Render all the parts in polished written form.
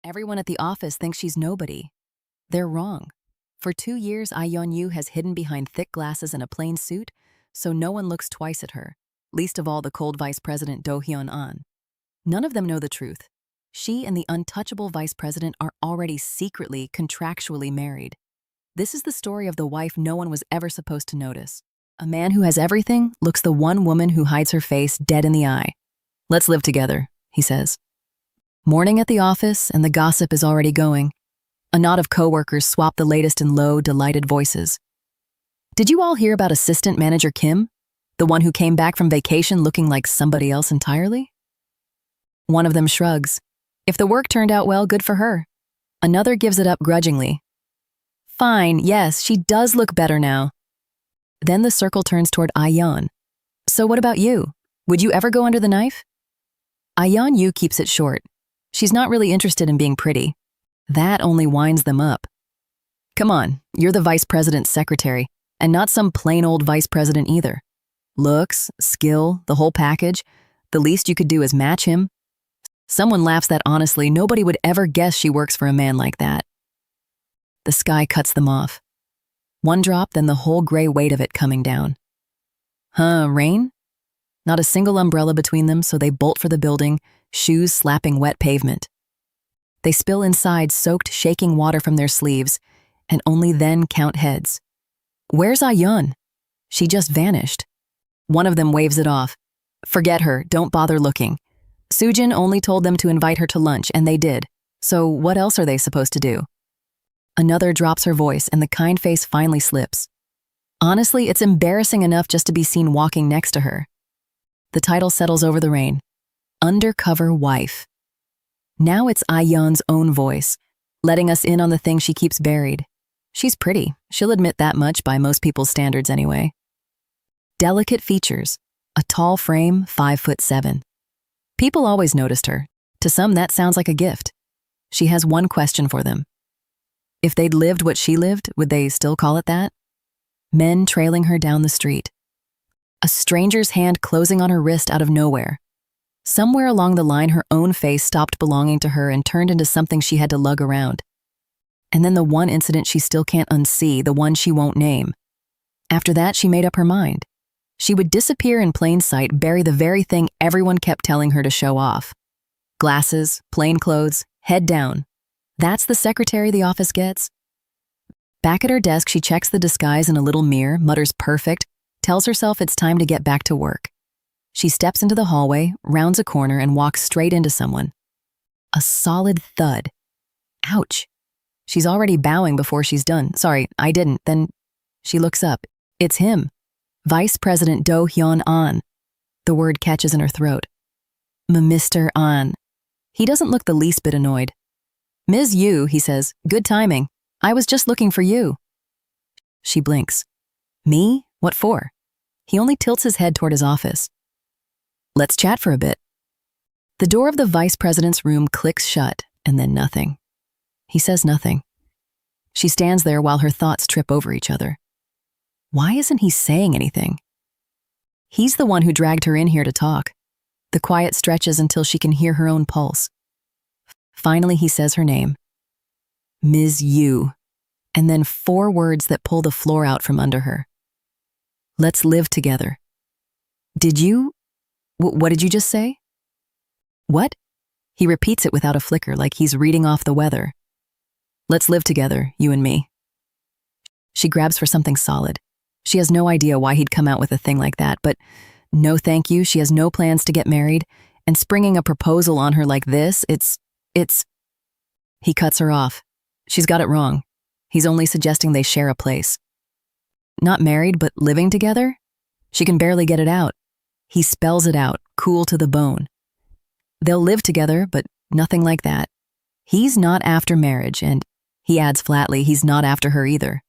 Everyone at the office thinks she's nobody. They're wrong. For 2 years, I-Yeon Yu has hidden behind thick glasses and a plain suit, so no one looks twice at her, least of all the cold Vice President Do-hyun An. None of them know the truth. She and the untouchable Vice President are already secretly, contractually married. This is the story of the wife no one was ever supposed to notice. A man who has everything looks the one woman who hides her face dead in the eye. "Let's live together," he says. Morning at the office, and the gossip is already going. A knot of coworkers swap the latest in low, delighted voices. "Did you all hear about Assistant Manager Kim? The one who came back from vacation looking like somebody else entirely?" One of them shrugs. If the work turned out well, good for her. Another gives it up grudgingly. "Fine, yes, she does look better now." Then the circle turns toward I-Yeon. "So what about you? Would you ever go under the knife?" I-Yeon Yu keeps it short. She's not really interested in being pretty. That only winds them up. "Come on, you're the vice president's secretary, and not some plain old vice president either. Looks, skill, the whole package. The least you could do is match him." Someone laughs that honestly, nobody would ever guess she works for a man like that. The sky cuts them off. One drop, then the whole gray weight of it coming down. Rain? Not a single umbrella between them, so they bolt for the building, shoes slapping wet pavement. They spill inside soaked, shaking water from their sleeves, and only then count heads. Where's I-Yeon? She just vanished. One of them waves it off. "Forget her, don't bother looking. Soojin only told them to invite her to lunch, and they did. So what else are they supposed to do?" Another drops her voice, and the kind face finally slips. Honestly, it's embarrassing enough just to be seen walking next to her. The title settles over the rain. Undercover Wife. Now it's I-Yeon's own voice, letting us in on the thing she keeps buried. She's pretty. She'll admit that much by most people's standards anyway. Delicate features. A tall frame, 5'7". People always noticed her. To some, that sounds like a gift. She has one question for them. If they'd lived what she lived, would they still call it that? Men trailing her down the street. A stranger's hand closing on her wrist out of nowhere. Somewhere along the line, her own face stopped belonging to her and turned into something she had to lug around. And then the one incident she still can't unsee, the one she won't name. After that, she made up her mind. She would disappear in plain sight, bury the very thing everyone kept telling her to show off. Glasses, plain clothes, head down. That's the secretary the office gets. Back at her desk, she checks the disguise in a little mirror, mutters perfect, tells herself it's time to get back to work. She steps into the hallway, rounds a corner, and walks straight into someone. A solid thud. Ouch. She's already bowing before she's done. "Sorry, I didn't." Then she looks up. It's him. Vice President Do-hyun An. The word catches in her throat. Mr. An. He doesn't look the least bit annoyed. "Ms. Yu," he says, "good timing. I was just looking for you." She blinks. "Me? What for?" He only tilts his head toward his office. "Let's chat for a bit." The door of the vice president's room clicks shut, and then nothing. He says nothing. She stands there while her thoughts trip over each other. Why isn't he saying anything? He's the one who dragged her in here to talk. The quiet stretches until she can hear her own pulse. Finally, he says her name. Ms. Yu. And then 4 words that pull the floor out from under her. "Let's live together." "Did you? What did you just say?" "What?" He repeats it without a flicker, like he's reading off the weather. "Let's live together, you and me." She grabs for something solid. She has no idea why he'd come out with a thing like that, but no thank you, she has no plans to get married, and springing a proposal on her like this, it's... He cuts her off. She's got it wrong. He's only suggesting they share a place. Not married, but living together? She can barely get it out. He spells it out, cool to the bone. They'll live together, but nothing like that. He's not after marriage, and he adds flatly, he's not after her either.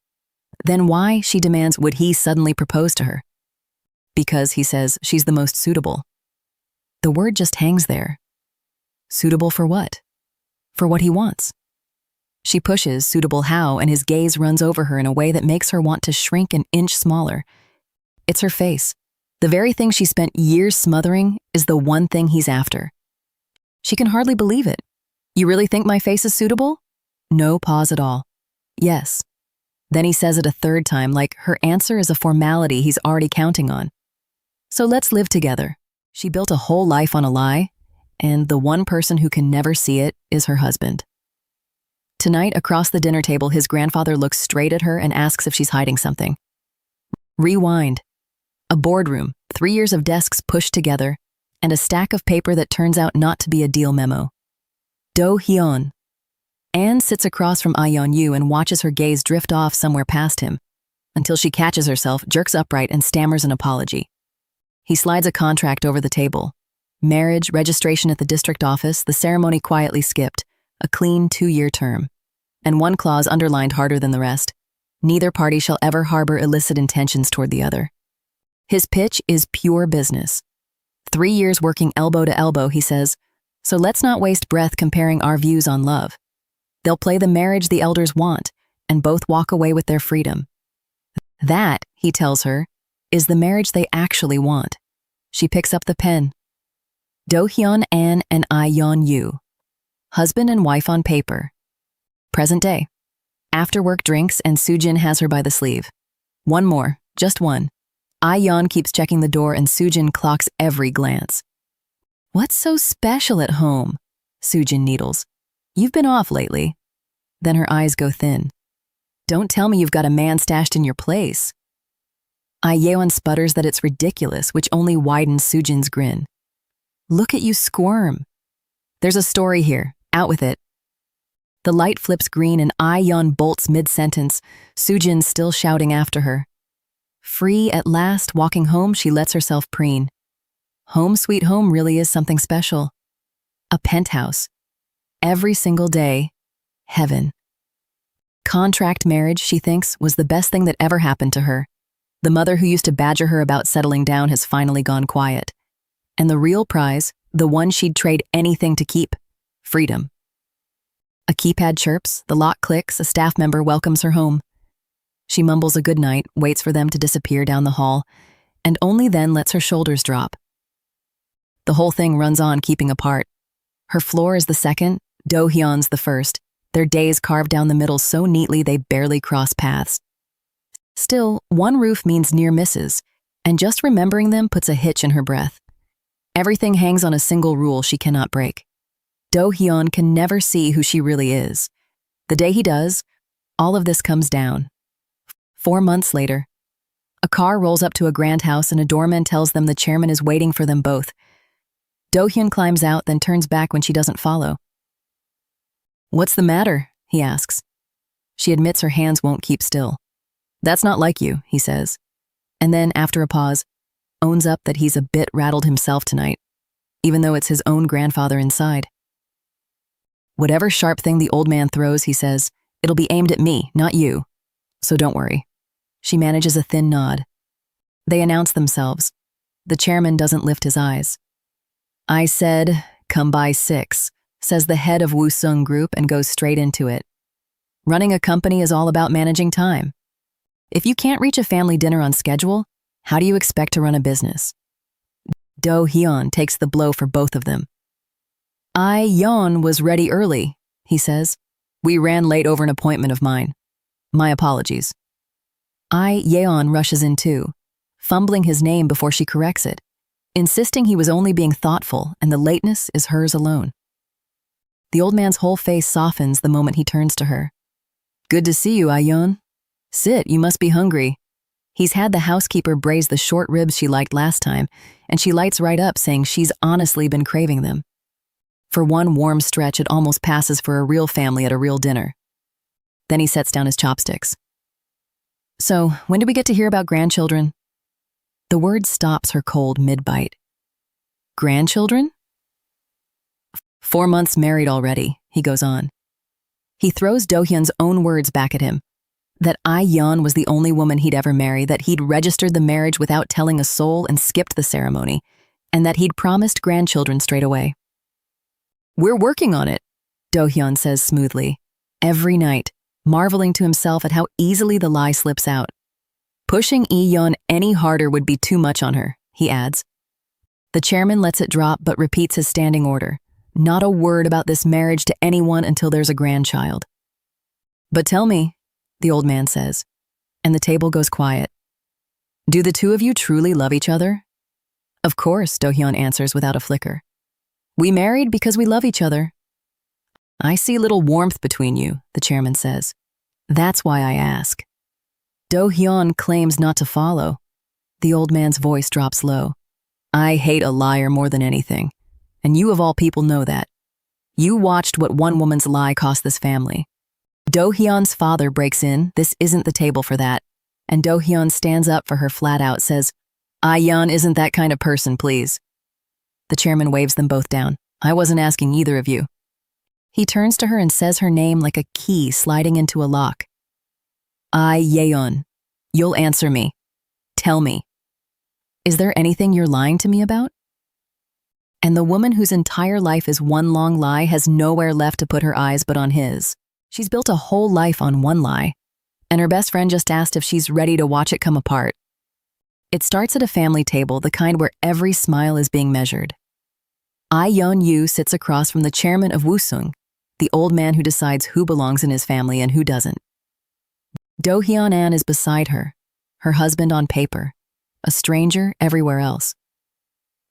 Then why, she demands, would he suddenly propose to her? Because, he says, she's the most suitable. The word just hangs there. Suitable for what? For what he wants. She pushes, suitable how, and his gaze runs over her in a way that makes her want to shrink an inch smaller. It's her face. The very thing she spent years smothering is the one thing he's after. She can hardly believe it. You really think my face is suitable? No pause at all. Yes. Then he says it a third time, like her answer is a formality he's already counting on. So let's live together. She built a whole life on a lie, and the one person who can never see it is her husband. Tonight, across the dinner table, his grandfather looks straight at her and asks if she's hiding something. Rewind. A boardroom, 3 years of desks pushed together, and a stack of paper that turns out not to be a deal memo. Do-hyun. Anne sits across from I-Yeon Yu and watches her gaze drift off somewhere past him, until she catches herself, jerks upright, and stammers an apology. He slides a contract over the table. Marriage, registration at the district office, the ceremony quietly skipped, a clean 2-year term. And one clause underlined harder than the rest. Neither party shall ever harbor illicit intentions toward the other. His pitch is pure business. 3 years working elbow to elbow, he says, so let's not waste breath comparing our views on love. They'll play the marriage the elders want, and both walk away with their freedom. That, he tells her, is the marriage they actually want. She picks up the pen. Do-hyun, Ann, and I-Yeon Yu. Husband and wife on paper. Present day. After work drinks and Soo-jin has her by the sleeve. One more, just one. I-Yeon keeps checking the door and Soo-jin clocks every glance. What's so special at home? Soo-jin needles. You've been off lately. Then her eyes go thin. Don't tell me you've got a man stashed in your place. I-Yeon sputters that it's ridiculous, which only widens Soo-jin's grin. Look at you squirm. There's a story here. Out with it. The light flips green and I-Yeon bolts mid-sentence, Soo-jin still shouting after her. Free at last, walking home, she lets herself preen. Home sweet home really is something special. A penthouse. Every single day. Heaven. Contract marriage, she thinks, was the best thing that ever happened to her. The mother who used to badger her about settling down has finally gone quiet. And the real prize, the one she'd trade anything to keep, freedom. A keypad chirps, the lock clicks, a staff member welcomes her home. She mumbles a good night, waits for them to disappear down the hall, and only then lets her shoulders drop. The whole thing runs on, keeping apart. Her floor is the second, Do-hyun's the first, their days carved down the middle so neatly they barely cross paths. Still, one roof means near misses, and just remembering them puts a hitch in her breath. Everything hangs on a single rule she cannot break. Do-hyun can never see who she really is. The day he does, all of this comes down. 4 months later, a car rolls up to a grand house and a doorman tells them the chairman is waiting for them both. Do-hyun climbs out, then turns back when she doesn't follow. What's the matter? He asks. She admits her hands won't keep still. That's not like you, he says. And then, after a pause, owns up that he's a bit rattled himself tonight, even though it's his own grandfather inside. Whatever sharp thing the old man throws, he says, it'll be aimed at me, not you. So don't worry. She manages a thin nod. They announce themselves. The chairman doesn't lift his eyes. I said, come by 6, says the head of Woo-sung Group and goes straight into it. Running a company is all about managing time. If you can't reach a family dinner on schedule, how do you expect to run a business? Do-hyun takes the blow for both of them. I-Yeon was ready early, he says. We ran late over an appointment of mine. My apologies. I-Yeon rushes in too, fumbling his name before she corrects it, insisting he was only being thoughtful and the lateness is hers alone. The old man's whole face softens the moment he turns to her. Good to see you, I-Yeon. Sit, you must be hungry. He's had the housekeeper braise the short ribs she liked last time, and she lights right up, saying she's honestly been craving them. For one warm stretch, it almost passes for a real family at a real dinner. Then he sets down his chopsticks. So, when do we get to hear about grandchildren? The word stops her cold mid-bite. Grandchildren? 4 months married already, he goes on. He throws Do-hyun's own words back at him. That I-Yeon was the only woman he'd ever marry, that he'd registered the marriage without telling a soul and skipped the ceremony, and that he'd promised grandchildren straight away. We're working on it, Do-hyun says smoothly, every night, marveling to himself at how easily the lie slips out. Pushing I-Yeon any harder would be too much on her, he adds. The chairman lets it drop but repeats his standing order. Not a word about this marriage to anyone until there's a grandchild. But tell me, the old man says, and the table goes quiet. Do the two of you truly love each other? Of course, Do-hyun answers without a flicker. We married because we love each other. I see little warmth between you, the chairman says. That's why I ask. Do-hyun claims not to follow. The old man's voice drops low. I hate a liar more than anything, and you of all people know that. You watched what one woman's lie cost this family. Do-hyun's father breaks in, this isn't the table for that, and Do-hyun stands up for her flat out, says, I-Yeon isn't that kind of person, please. The chairman waves them both down. I wasn't asking either of you. He turns to her and says her name like a key sliding into a lock. I-Yeon, you'll answer me. Tell me. Is there anything you're lying to me about? And the woman whose entire life is one long lie has nowhere left to put her eyes but on his. She's built a whole life on one lie, and her best friend just asked if she's ready to watch it come apart. It starts at a family table, the kind where every smile is being measured. I-Yeon Yu sits across from the chairman of Woosung, the old man who decides who belongs in his family and who doesn't. Do-hyun is beside her husband on paper, a stranger everywhere else.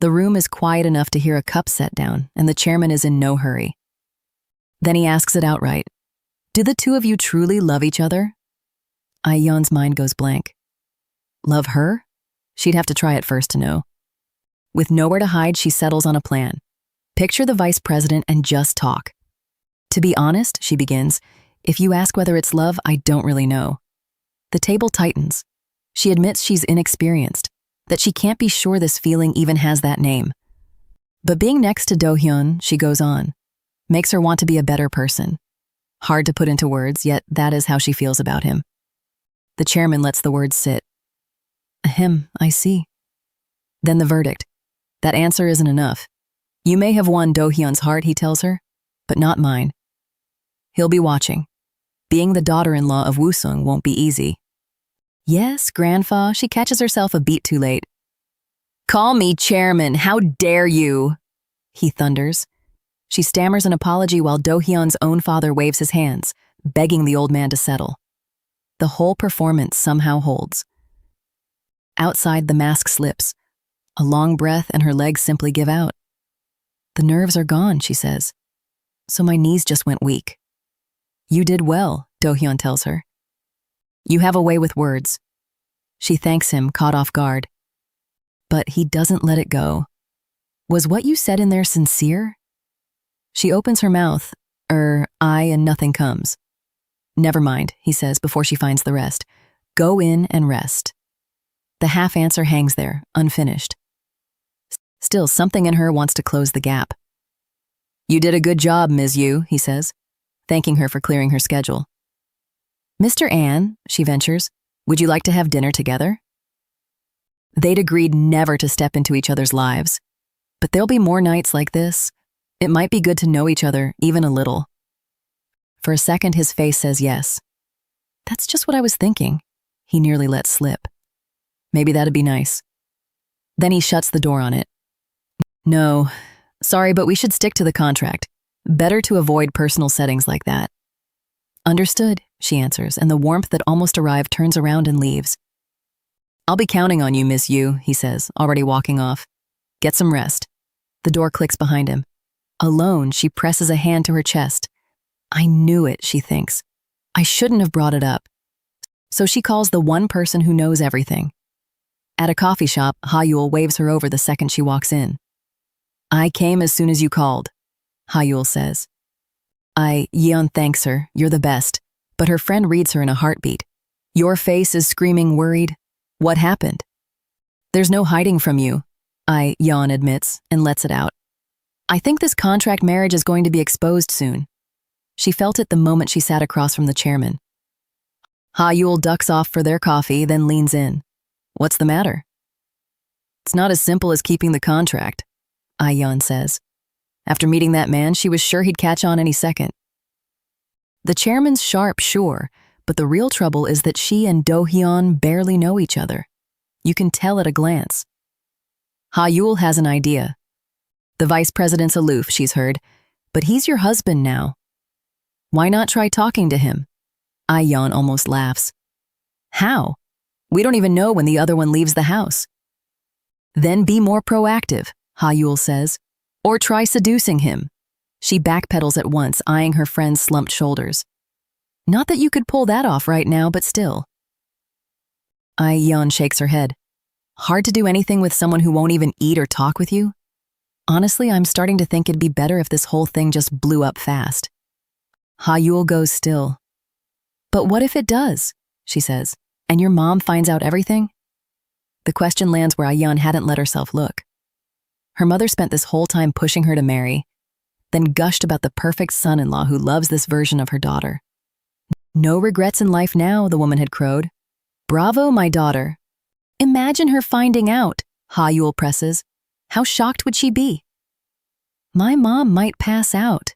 The room is quiet enough to hear a cup set down, and the chairman is in no hurry. Then he asks it outright. Do the two of you truly love each other? I-Yeon's mind goes blank. Love her? She'd have to try it first to know. With nowhere to hide, she settles on a plan. Picture the vice president and just talk. To be honest, she begins, if you ask whether it's love, I don't really know. The table tightens. She admits she's inexperienced, that she can't be sure this feeling even has that name. But being next to Do-hyun, she goes on, makes her want to be a better person. Hard to put into words, yet that is how she feels about him. The chairman lets the words sit. Ahem, I see. Then the verdict. That answer isn't enough. You may have won Do-hyun's heart, he tells her, but not mine. He'll be watching. Being the daughter-in-law of Woosung won't be easy. Yes, Grandfa, she catches herself a beat too late. Call me chairman, how dare you? He thunders. She stammers an apology while Do-hyun's own father waves his hands, begging the old man to settle. The whole performance somehow holds. Outside, the mask slips. A long breath and her legs simply give out. The nerves are gone, she says. So my knees just went weak. You did well, Do-hyun tells her. You have a way with words. She thanks him, caught off guard. But he doesn't let it go. Was what you said in there sincere? She opens her mouth, and nothing comes. Never mind, he says before she finds the rest. Go in and rest. The half answer hangs there, unfinished. Still, something in her wants to close the gap. You did a good job, Ms. Yu, he says, thanking her for clearing her schedule. Mr. An, she ventures, would you like to have dinner together? They'd agreed never to step into each other's lives. But there'll be more nights like this. It might be good to know each other, even a little. For a second, his face says yes. That's just what I was thinking. He nearly let slip. Maybe that'd be nice. Then he shuts the door on it. No, sorry, but we should stick to the contract. Better to avoid personal settings like that. Understood, she answers, and the warmth that almost arrived turns around and leaves. I'll be counting on you, Miss Yu, he says, already walking off. Get some rest. The door clicks behind him. Alone, she presses a hand to her chest. I knew it, she thinks. I shouldn't have brought it up. So she calls the one person who knows everything. At a coffee shop, Ha-Yul waves her over the second she walks in. I came as soon as you called, Ha-Yul says. I-Yeon thanks her, you're the best, but her friend reads her in a heartbeat. Your face is screaming worried. What happened? There's no hiding from you, I-Yeon admits and lets it out. I think this contract marriage is going to be exposed soon. She felt it the moment she sat across from the chairman. Ha-Yul ducks off for their coffee, then leans in. What's the matter? It's not as simple as keeping the contract, I-Yeon says. After meeting that man, she was sure he'd catch on any second. The chairman's sharp, sure, but the real trouble is that she and Do-hyun barely know each other. You can tell at a glance. Ha-Yul has an idea. The vice president's aloof, she's heard, but he's your husband now. Why not try talking to him? I-Yeon almost laughs. How? We don't even know when the other one leaves the house. Then be more proactive, Ha-Yul says, or try seducing him. She backpedals at once, eyeing her friend's slumped shoulders. Not that you could pull that off right now, but still. I-Yeon shakes her head. Hard to do anything with someone who won't even eat or talk with you? Honestly, I'm starting to think it'd be better if this whole thing just blew up fast. Ha-Yul goes still. But what if it does, she says, and your mom finds out everything? The question lands where I-Yeon hadn't let herself look. Her mother spent this whole time pushing her to marry, then gushed about the perfect son-in-law who loves this version of her daughter. No regrets in life now, the woman had crowed. Bravo, my daughter. Imagine her finding out, Ha-Yul presses. How shocked would she be? My mom might pass out,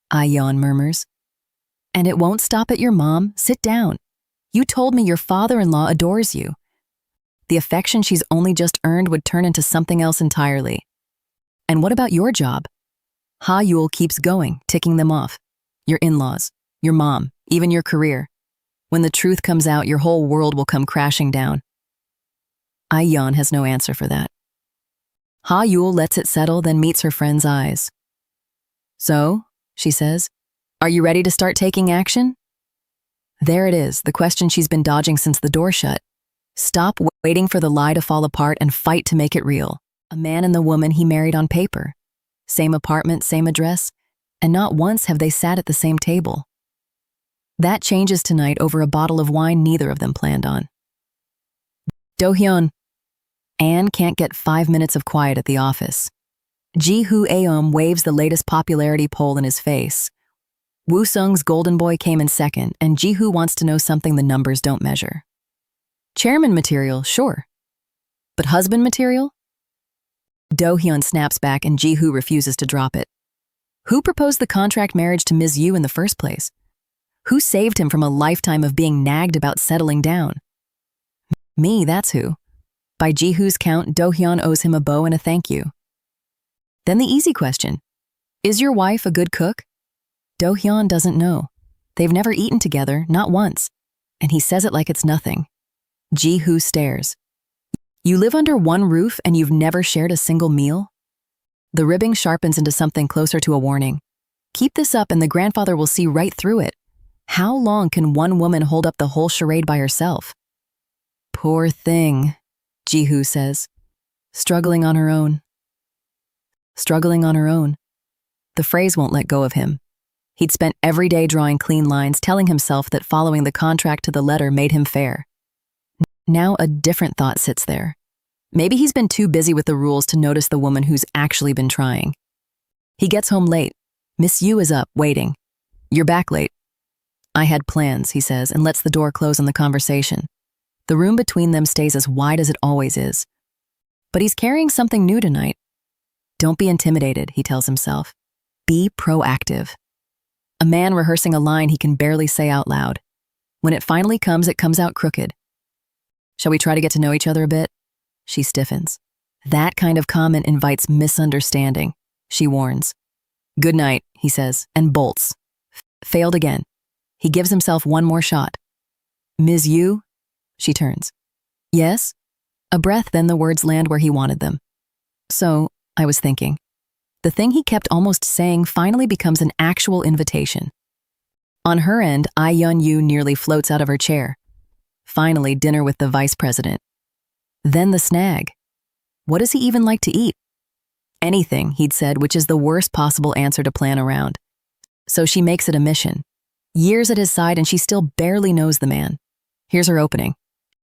I-Yeon murmurs. And it won't stop at your mom. Sit down. You told me your father-in-law adores you. The affection she's only just earned would turn into something else entirely. And what about your job? Ha-Yul keeps going, ticking them off. Your in-laws, your mom, even your career. When the truth comes out, your whole world will come crashing down. I-Yeon has no answer for that. Ha-Yul lets it settle, then meets her friend's eyes. So, she says, are you ready to start taking action? There it is, the question she's been dodging since the door shut. Stop waiting for the lie to fall apart and fight to make it real. A man and the woman he married on paper. Same apartment, same address, and not once have they sat at the same table. That changes tonight over a bottle of wine neither of them planned on. Do-hyun. Anne can't get 5 minutes of quiet at the office. Ji-hoo Aeom waves the latest popularity poll in his face. Woo-sung's golden boy came in second, and Ji-hoo wants to know something the numbers don't measure. Chairman material, sure. But husband material? Do-hyun snaps back and Ji-hoo refuses to drop it. Who proposed the contract marriage to Ms. Yu in the first place? Who saved him from a lifetime of being nagged about settling down? Me, that's who. By Ji-hoo's count, Do-hyun owes him a bow and a thank you. Then the easy question. Is your wife a good cook? Do-hyun doesn't know. They've never eaten together, not once. And he says it like it's nothing. Ji-hoo stares. You live under one roof and you've never shared a single meal? The ribbing sharpens into something closer to a warning. Keep this up and the grandfather will see right through it. How long can one woman hold up the whole charade by herself? Poor thing, Ji-hoo says. Struggling on her own. Struggling on her own. The phrase won't let go of him. He'd spent every day drawing clean lines, telling himself that following the contract to the letter made him fair. Now a different thought sits there. Maybe he's been too busy with the rules to notice the woman who's actually been trying. He gets home late. Miss Yu is up, waiting. You're back late. I had plans, he says, and lets the door close on the conversation. The room between them stays as wide as it always is. But he's carrying something new tonight. Don't be intimidated, he tells himself. Be proactive. A man rehearsing a line he can barely say out loud. When it finally comes, it comes out crooked. Shall we try to get to know each other a bit? She stiffens. That kind of comment invites misunderstanding, she warns. Good night, he says, and bolts. Failed again. He gives himself one more shot. Ms. Yu? She turns. Yes? A breath, then the words land where he wanted them. So, I was thinking. The thing he kept almost saying finally becomes an actual invitation. On her end, I-Yeon Yu nearly floats out of her chair. Finally, dinner with the vice president. Then the snag. What does he even like to eat? Anything, he'd said, which is the worst possible answer to plan around. So she makes it a mission. Years at his side and she still barely knows the man. Here's her opening.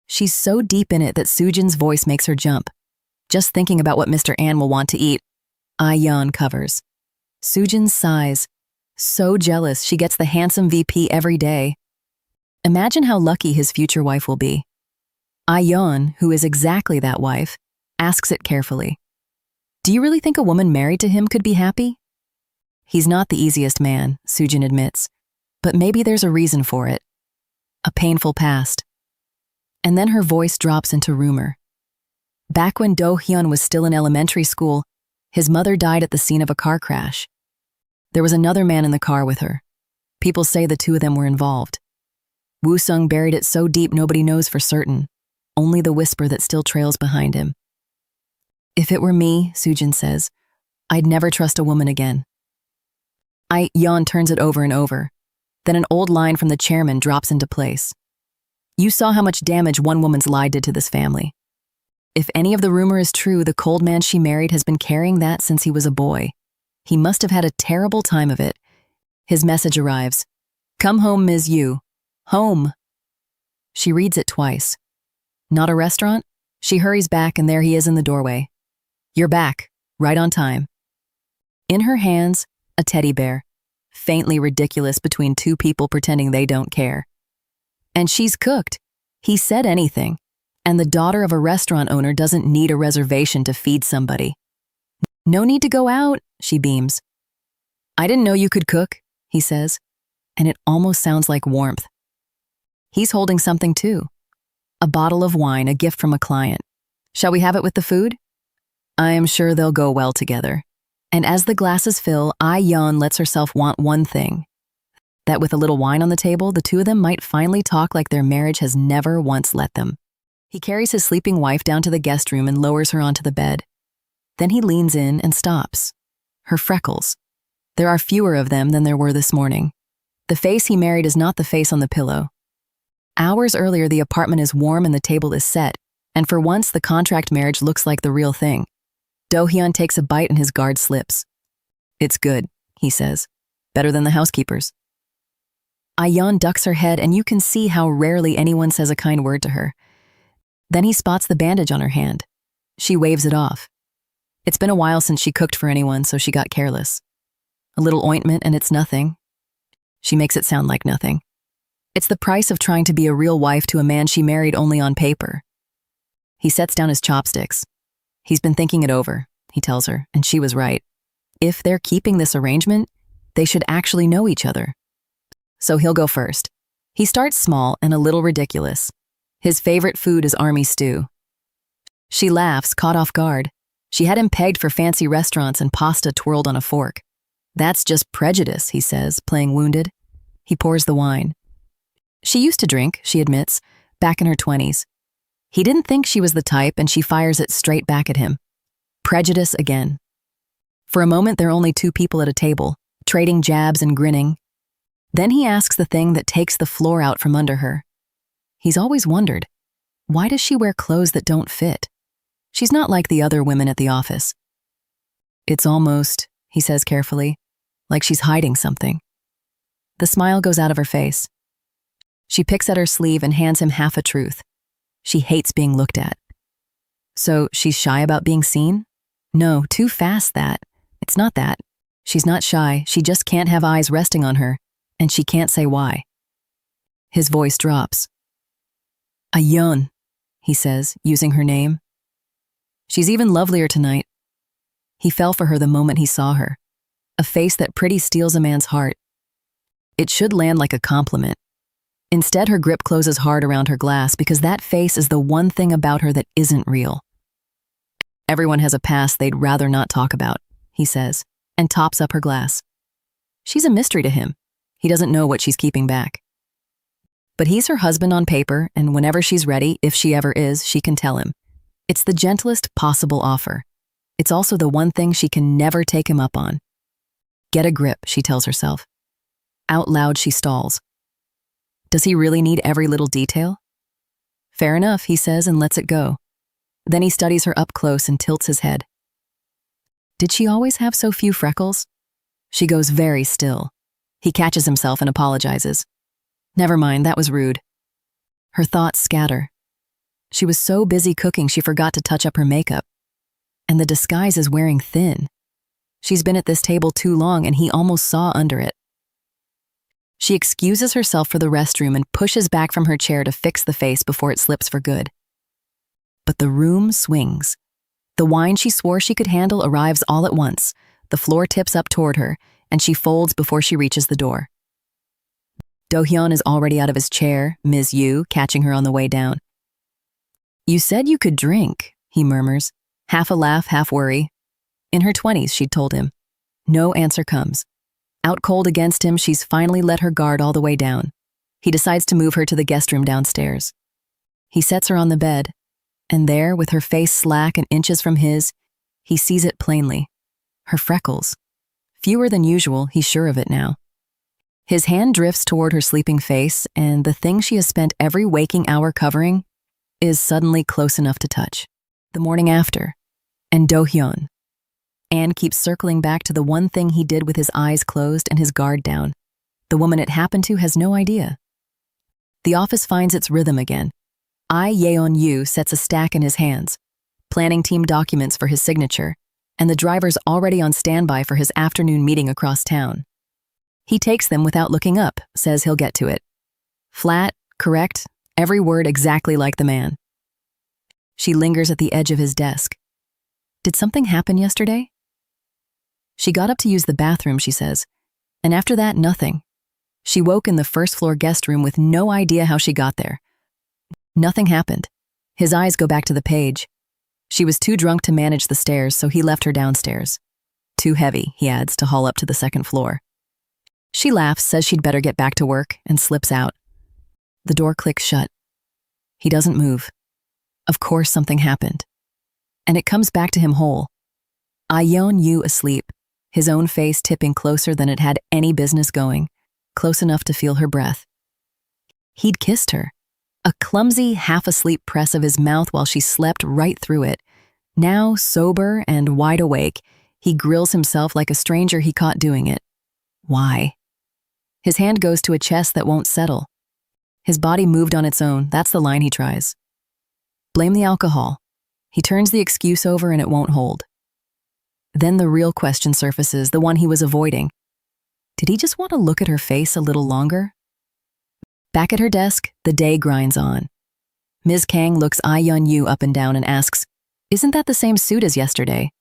She's so deep in it that Soojin's voice makes her jump. Just thinking about what Mr. An will want to eat. I-Yeon covers. Soojin sighs. So jealous she gets the handsome VP every day. Imagine how lucky his future wife will be. I-Yeon, who is exactly that wife, asks it carefully. Do you really think a woman married to him could be happy? He's not the easiest man, Soojin admits, but maybe there's a reason for it. A painful past. And then her voice drops into rumor. Back when Do-hyun was still in elementary school, His mother died at the scene of a car crash. There was another man in the car with her. People say the two of them were involved. Woo-sung buried it so deep nobody knows for certain, only the whisper that still trails behind him. If it were me, Soojin says, I'd never trust a woman again. I-Yeon turns it over and over. Then an old line from the chairman drops into place. You saw how much damage one woman's lie did to this family. If any of the rumor is true, the cold man she married has been carrying that since he was a boy. He must have had a terrible time of it. His message arrives. Come home, Ms. Yu. Home. She reads it twice. Not a restaurant? She hurries back and there he is in the doorway. You're back, right on time. In her hands, a teddy bear, faintly ridiculous between two people pretending they don't care. And she's cooked. He said anything. And the daughter of a restaurant owner doesn't need a reservation to feed somebody. No need to go out, she beams. I didn't know you could cook, he says, and it almost sounds like warmth. He's holding something too. A bottle of wine, a gift from a client. Shall we have it with the food? I am sure they'll go well together. And as the glasses fill, I-Yeon lets herself want one thing. That with a little wine on the table, the two of them might finally talk like their marriage has never once let them. He carries his sleeping wife down to the guest room and lowers her onto the bed. Then he leans in and stops. Her freckles. There are fewer of them than there were this morning. The face he married is not the face on the pillow. Hours earlier, the apartment is warm and the table is set, and for once, the contract marriage looks like the real thing. Do-hyun takes a bite and his guard slips. It's good, he says. Better than the housekeeper's. I-Yeon ducks her head and you can see how rarely anyone says a kind word to her. Then he spots the bandage on her hand. She waves it off. It's been a while since she cooked for anyone, so she got careless. A little ointment and it's nothing. She makes it sound like nothing. It's the price of trying to be a real wife to a man she married only on paper. He sets down his chopsticks. He's been thinking it over, he tells her, and she was right. If they're keeping this arrangement, they should actually know each other. So he'll go first. He starts small and a little ridiculous. His favorite food is army stew. She laughs, caught off guard. She had him pegged for fancy restaurants and pasta twirled on a fork. That's just prejudice, he says, playing wounded. He pours the wine. She used to drink, she admits, back in her 20s. He didn't think she was the type and she fires it straight back at him. Prejudice again. For a moment, they're only two people at a table, trading jabs and grinning. Then he asks the thing that takes the floor out from under her. He's always wondered, why does she wear clothes that don't fit? She's not like the other women at the office. It's almost, he says carefully, like she's hiding something. The smile goes out of her face. She picks at her sleeve and hands him half a truth. She hates being looked at. So she's shy about being seen? No, too fast that. It's not that. She's not shy, she just can't have eyes resting on her, and she can't say why. His voice drops. I-Yeon, he says, using her name. She's even lovelier tonight. He fell for her the moment he saw her. A face that pretty steals a man's heart. It should land like a compliment. Instead, her grip closes hard around her glass because that face is the one thing about her that isn't real. Everyone has a past they'd rather not talk about, he says, and tops up her glass. She's a mystery to him. He doesn't know what she's keeping back. But he's her husband on paper, and whenever she's ready, if she ever is, she can tell him. It's the gentlest possible offer. It's also the one thing she can never take him up on. Get a grip, she tells herself. Out loud, she stalls. Does he really need every little detail? Fair enough, he says and lets it go. Then he studies her up close and tilts his head. Did she always have so few freckles? She goes very still. He catches himself and apologizes. Never mind, that was rude. Her thoughts scatter. She was so busy cooking she forgot to touch up her makeup. And the disguise is wearing thin. She's been at this table too long and he almost saw under it. She excuses herself for the restroom and pushes back from her chair to fix the face before it slips for good. But the room swings. The wine she swore she could handle arrives all at once. The floor tips up toward her, and she folds before she reaches the door. Do-hyun is already out of his chair, Ms. Yu catching her on the way down. You said you could drink, he murmurs, half a laugh, half worry. In her 20s, she'd told him. No answer comes. Out cold against him, she's finally let her guard all the way down. He decides to move her to the guest room downstairs. He sets her on the bed, and there, with her face slack and inches from his, he sees it plainly. Her freckles. Fewer than usual, he's sure of it now. His hand drifts toward her sleeping face, and the thing she has spent every waking hour covering is suddenly close enough to touch. The morning after, and Do-hyun. Anne keeps circling back to the one thing he did with his eyes closed and his guard down. The woman it happened to has no idea. The office finds its rhythm again. I-Yeon Yu sets a stack in his hands, planning team documents for his signature, and the driver's already on standby for his afternoon meeting across town. He takes them without looking up, says he'll get to it. Flat, correct, every word exactly like the man. She lingers at the edge of his desk. Did something happen yesterday? She got up to use the bathroom, she says, and after that, nothing. She woke in the first-floor guest room with no idea how she got there. Nothing happened. His eyes go back to the page. She was too drunk to manage the stairs, so he left her downstairs. Too heavy, he adds, to haul up to the second floor. She laughs, says she'd better get back to work, and slips out. The door clicks shut. He doesn't move. Of course something happened. And it comes back to him whole. I-Yeon Yu asleep, his own face tipping closer than it had any business going, close enough to feel her breath. He'd kissed her. A clumsy, half-asleep press of his mouth while she slept right through it. Now, sober and wide awake, he grills himself like a stranger he caught doing it. Why? His hand goes to a chest that won't settle. His body moved on its own, that's the line he tries. Blame the alcohol. He turns the excuse over and it won't hold. Then the real question surfaces, the one he was avoiding. Did he just want to look at her face a little longer? Back at her desk, the day grinds on. Ms. Kang looks I-Yeon Yu up and down and asks, "Isn't that the same suit as yesterday?"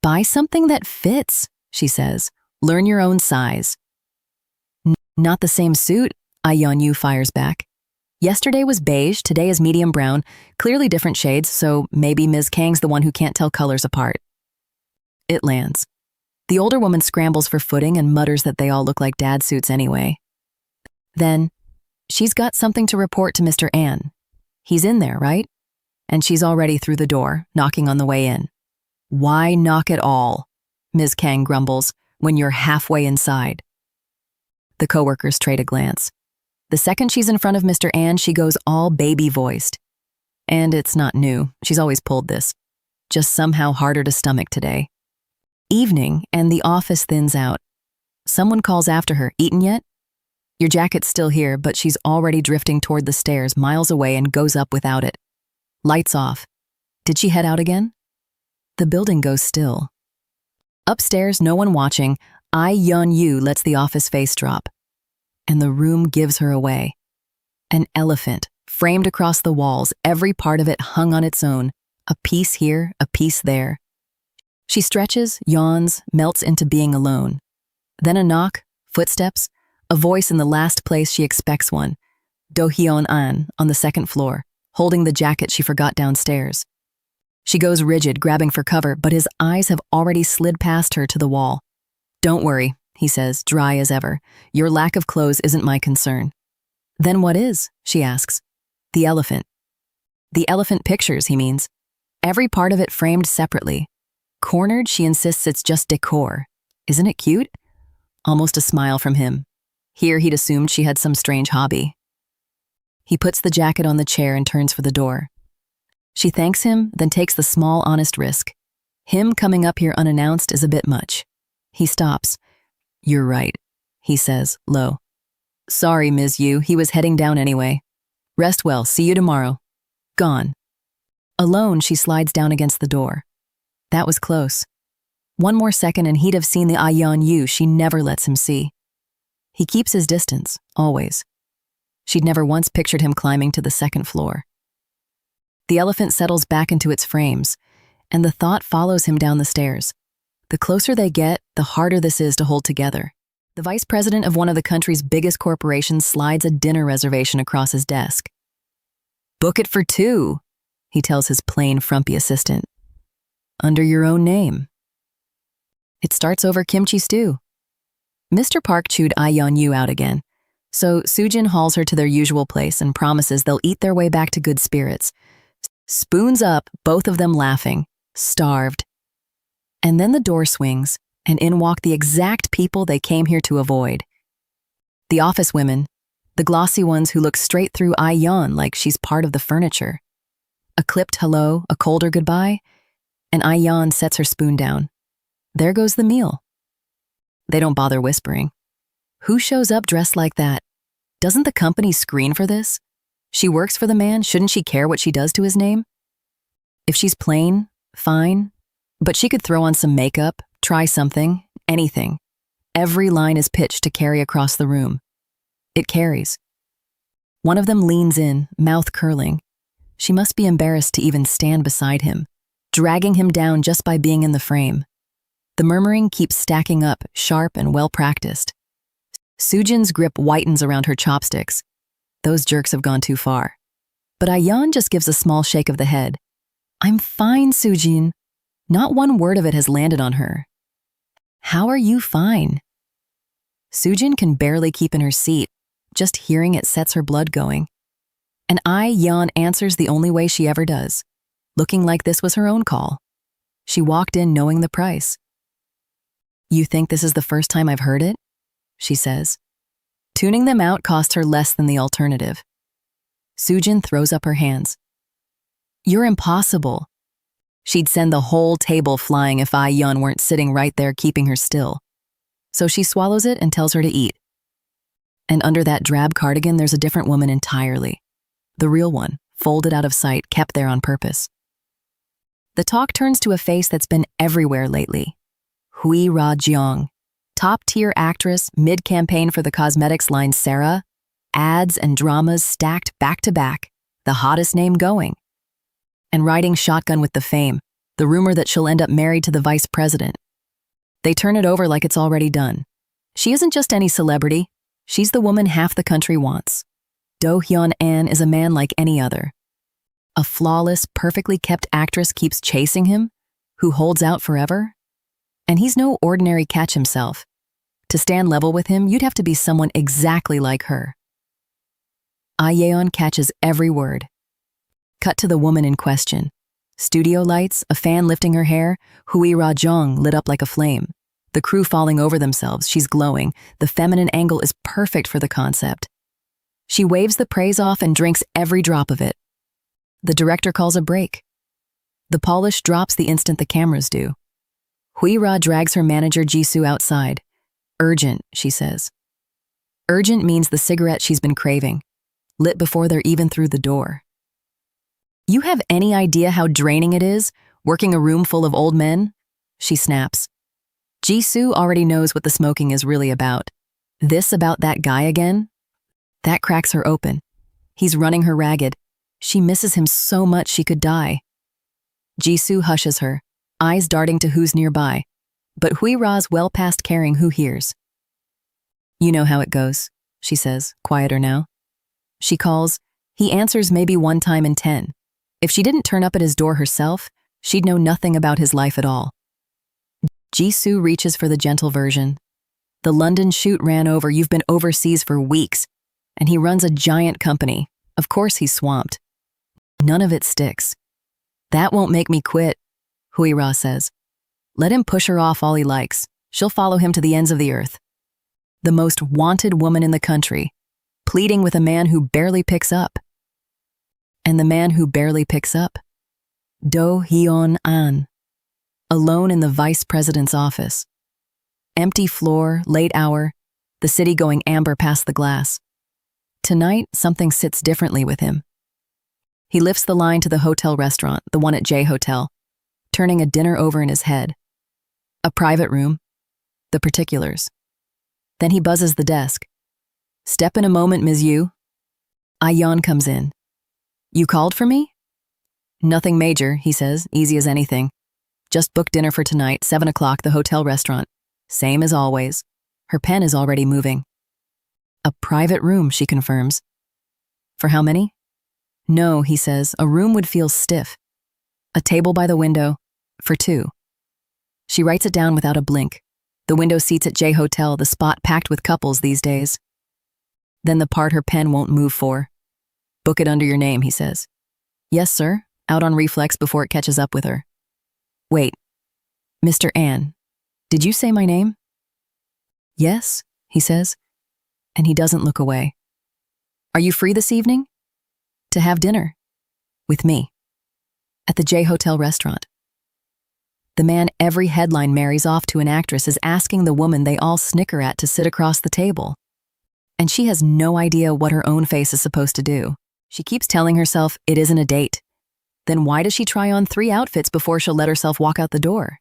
"Buy something that fits," she says. "Learn your own size." Not the same suit, I-Yeon Yu fires back. Yesterday was beige, today is medium brown, clearly different shades, so maybe Ms. Kang's the one who can't tell colors apart. It lands. The older woman scrambles for footing and mutters that they all look like dad suits anyway. Then, she's got something to report to Mr. An. He's in there, right? And she's already through the door, knocking on the way in. "Why knock at all?" Ms. Kang grumbles, "when you're halfway inside." The coworkers trade a glance. The second she's in front of Mr. An, she goes all baby-voiced. And it's not new, she's always pulled this. Just somehow harder to stomach today. Evening, and the office thins out. Someone calls after her, "Eaten yet?" Your jacket's still here, but she's already drifting toward the stairs, miles away, and goes up without it. Lights off. Did she head out again? The building goes still. Upstairs, no one watching, I-Yeon Yu lets the office face drop. And the room gives her away. An elephant, framed across the walls, every part of it hung on its own, a piece here, a piece there. She stretches, yawns, melts into being alone. Then a knock, footsteps, a voice in the last place she expects one. Do-hyun An on the second floor, holding the jacket she forgot downstairs. She goes rigid, grabbing for cover, but his eyes have already slid past her to the wall. "Don't worry," he says, dry as ever. "Your lack of clothes isn't my concern." "Then what is?" she asks. "The elephant." The elephant pictures, he means. Every part of it framed separately. Cornered, she insists it's just decor. Isn't it cute? Almost a smile from him. Here he'd assumed she had some strange hobby. He puts the jacket on the chair and turns for the door. She thanks him, then takes the small, honest risk. Him coming up here unannounced is a bit much. He stops. "You're right," he says, low. "Sorry, Ms. Yu, he was heading down anyway. Rest well, see you tomorrow." Gone. Alone, she slides down against the door. That was close. One more second and he'd have seen the I-Yeon Yu she never lets him see. He keeps his distance, always. She'd never once pictured him climbing to the second floor. The elephant settles back into its frames, and the thought follows him down the stairs. The closer they get, the harder this is to hold together. The vice president of one of the country's biggest corporations slides a dinner reservation across his desk. "Book it for 2, he tells his plain, frumpy assistant. "Under your own name." It starts over kimchi stew. Mr. Park chewed I-Yeon Yu out again, so Soojin hauls her to their usual place and promises they'll eat their way back to good spirits. Spoons up, both of them laughing, starved. And then the door swings, and in walk the exact people they came here to avoid. The office women, the glossy ones who look straight through I-Yeon like she's part of the furniture. A clipped hello, a colder goodbye, and I-Yeon sets her spoon down. There goes the meal. They don't bother whispering. Who shows up dressed like that? Doesn't the company screen for this? She works for the man, shouldn't she care what she does to his name? If she's plain, fine, but she could throw on some makeup, try something, anything. Every line is pitched to carry across the room. It carries. One of them leans in, mouth curling. She must be embarrassed to even stand beside him, dragging him down just by being in the frame. The murmuring keeps stacking up, sharp and well-practiced. Soojin's grip whitens around her chopsticks. Those jerks have gone too far. But I-Yeon just gives a small shake of the head. I'm fine, Soojin. Not one word of it has landed on her. How are you fine? Soojin can barely keep in her seat. Just hearing it sets her blood going. And I-Yeon answers the only way she ever does, looking like this was her own call. She walked in knowing the price. You think this is the first time I've heard it? She says. Tuning them out cost her less than the alternative. Soojin throws up her hands. You're impossible. She'd send the whole table flying if I-Yeon weren't sitting right there keeping her still. So she swallows it and tells her to eat. And under that drab cardigan there's a different woman entirely. The real one, folded out of sight, kept there on purpose. The talk turns to a face that's been everywhere lately. Hui Ra-jeong, top-tier actress, mid-campaign for the cosmetics line Sarah, ads and dramas stacked back-to-back, the hottest name going. And riding shotgun with the fame, the rumor that she'll end up married to the vice president. They turn it over like it's already done. She isn't just any celebrity, she's the woman half the country wants. Do Hyun-an is a man like any other. A flawless, perfectly kept actress keeps chasing him, who holds out forever. And he's no ordinary catch himself. To stand level with him, you'd have to be someone exactly like her. I-Yeon catches every word. Cut to the woman in question. Studio lights, a fan lifting her hair, Hui Ra-jeong lit up like a flame. The crew falling over themselves, she's glowing. The feminine angle is perfect for the concept. She waves the praise off and drinks every drop of it. The director calls a break. The polish drops the instant the cameras do. Hui Ra drags her manager Jisoo outside. Urgent, she says. Urgent means the cigarette she's been craving, lit before they're even through the door. You have any idea how draining it is, working a room full of old men? She snaps. Jisoo already knows what the smoking is really about. This about that guy again? That cracks her open. He's running her ragged. She misses him so much she could die. Jisoo hushes her, eyes darting to who's nearby, but Hui Ra's well past caring who hears. You know how it goes, she says, quieter now. She calls. He answers maybe one time in 10. If she didn't turn up at his door herself, she'd know nothing about his life at all. Jisoo reaches for the gentle version. The London shoot ran over, you've been overseas for weeks, and he runs a giant company. Of course he's swamped. None of it sticks. That won't make me quit, Hui Ra says. Let him push her off all he likes. She'll follow him to the ends of the earth. The most wanted woman in the country, pleading with a man who barely picks up. And the man who barely picks up? Do Hyun-an, alone in the vice president's office. Empty floor, late hour, the city going amber past the glass. Tonight, something sits differently with him. He lifts the line to the hotel restaurant, the one at J Hotel, turning a dinner over in his head. A private room, the particulars. Then he buzzes the desk. Step in a moment, Ms. Yu. I-Yeon comes in. You called for me? Nothing major, he says, easy as anything. Just booked dinner for tonight, 7 o'clock, the hotel restaurant. Same as always. Her pen is already moving. A private room, she confirms. For how many? No, he says, a room would feel stiff. A table by the window, for 2. She writes it down without a blink. The window seats at J Hotel, the spot packed with couples these days. Then the part her pen won't move for. Book it under your name, he says. Yes, sir, out on reflex before it catches up with her. Wait, Mr. Ann, did you say my name? Yes, he says, and he doesn't look away. Are you free this evening? To have dinner? With me. At the J Hotel restaurant. The man every headline marries off to an actress is asking the woman they all snicker at to sit across the table. And she has no idea what her own face is supposed to do. She keeps telling herself it isn't a date. Then why does she try on 3 outfits before she'll let herself walk out the door?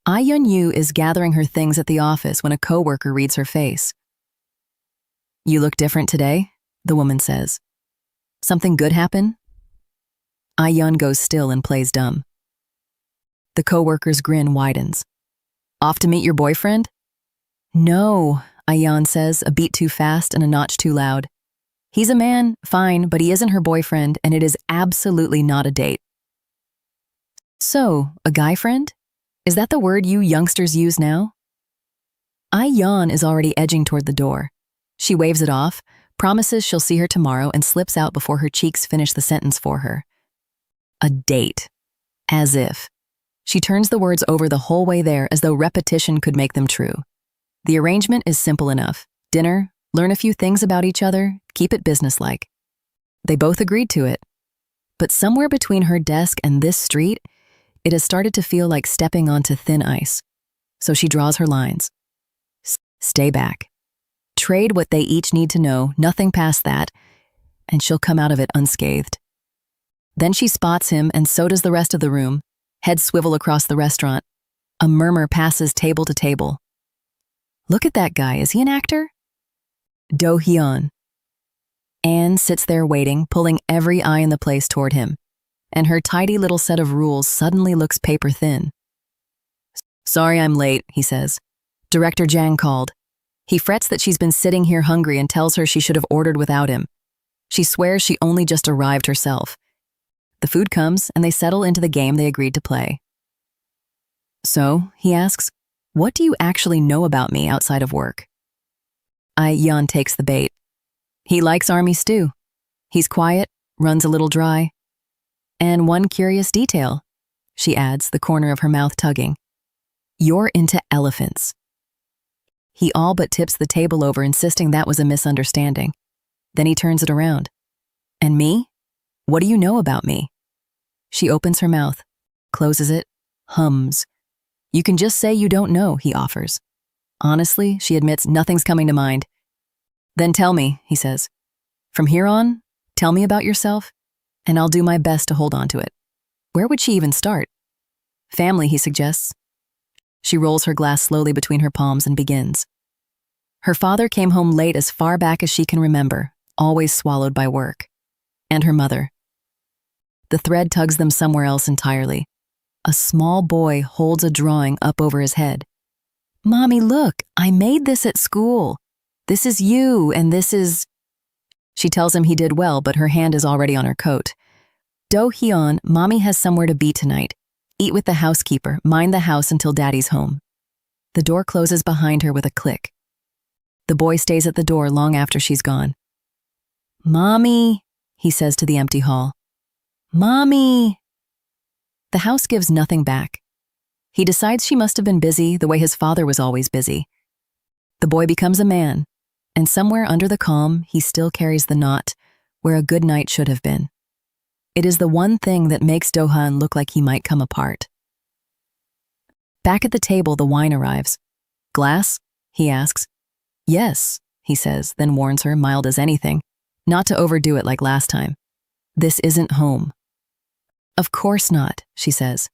I-Yeon Yu is gathering her things at the office when a coworker reads her face. You look different today, the woman says. Something good happen? I-Yeon goes still and plays dumb. The coworker's grin widens. Off to meet your boyfriend? No, I-Yeon says, a beat too fast and a notch too loud. He's a man, fine, but he isn't her boyfriend, and it is absolutely not a date. So, a guy friend? Is that the word you youngsters use now? I-Yeon is already edging toward the door. She waves it off, promises she'll see her tomorrow, and slips out before her cheeks finish the sentence for her. A date. As if. She turns the words over the whole way there as though repetition could make them true. The arrangement is simple enough. Dinner, learn a few things about each other, keep it businesslike. They both agreed to it. But somewhere between her desk and this street, it has started to feel like stepping onto thin ice. So she draws her lines. Stay back. Trade what they each need to know, nothing past that, and she'll come out of it unscathed. Then she spots him, and so does the rest of the room. Heads swivel across the restaurant. A murmur passes table to table. Look at that guy, is he an actor? Do-hyun. Anne sits there waiting, pulling every eye in the place toward him, and her tidy little set of rules suddenly looks paper thin. Sorry I'm late, he says. Director Jang called. He frets that she's been sitting here hungry and tells her she should have ordered without him. She swears she only just arrived herself. The food comes, and they settle into the game they agreed to play. So, he asks, what do you actually know about me outside of work? I-Yeon takes the bait. He likes army stew. He's quiet, runs a little dry. And one curious detail, she adds, the corner of her mouth tugging. You're into elephants. He all but tips the table over, insisting that was a misunderstanding. Then he turns it around. And me? What do you know about me? She opens her mouth, closes it, hums. You can just say you don't know, he offers. Honestly, she admits, nothing's coming to mind. Then tell me, he says. From here on, tell me about yourself, and I'll do my best to hold on to it. Where would she even start? Family, he suggests. She rolls her glass slowly between her palms and begins. Her father came home late as far back as she can remember, always swallowed by work. And her mother. The thread tugs them somewhere else entirely. A small boy holds a drawing up over his head. Mommy, look, I made this at school. This is you, and this is... She tells him he did well, but her hand is already on her coat. Do-hyun, Mommy has somewhere to be tonight. Eat with the housekeeper, mind the house until Daddy's home. The door closes behind her with a click. The boy stays at the door long after she's gone. Mommy, he says to the empty hall. Mommy! The house gives nothing back. He decides she must have been busy the way his father was always busy. The boy becomes a man, and somewhere under the calm, he still carries the knot where a good night should have been. It is the one thing that makes Do-hyun look like he might come apart. Back at the table, the wine arrives. Glass? He asks. Yes, he says, then warns her, mild as anything, not to overdo it like last time. This isn't home. Of course not, she says.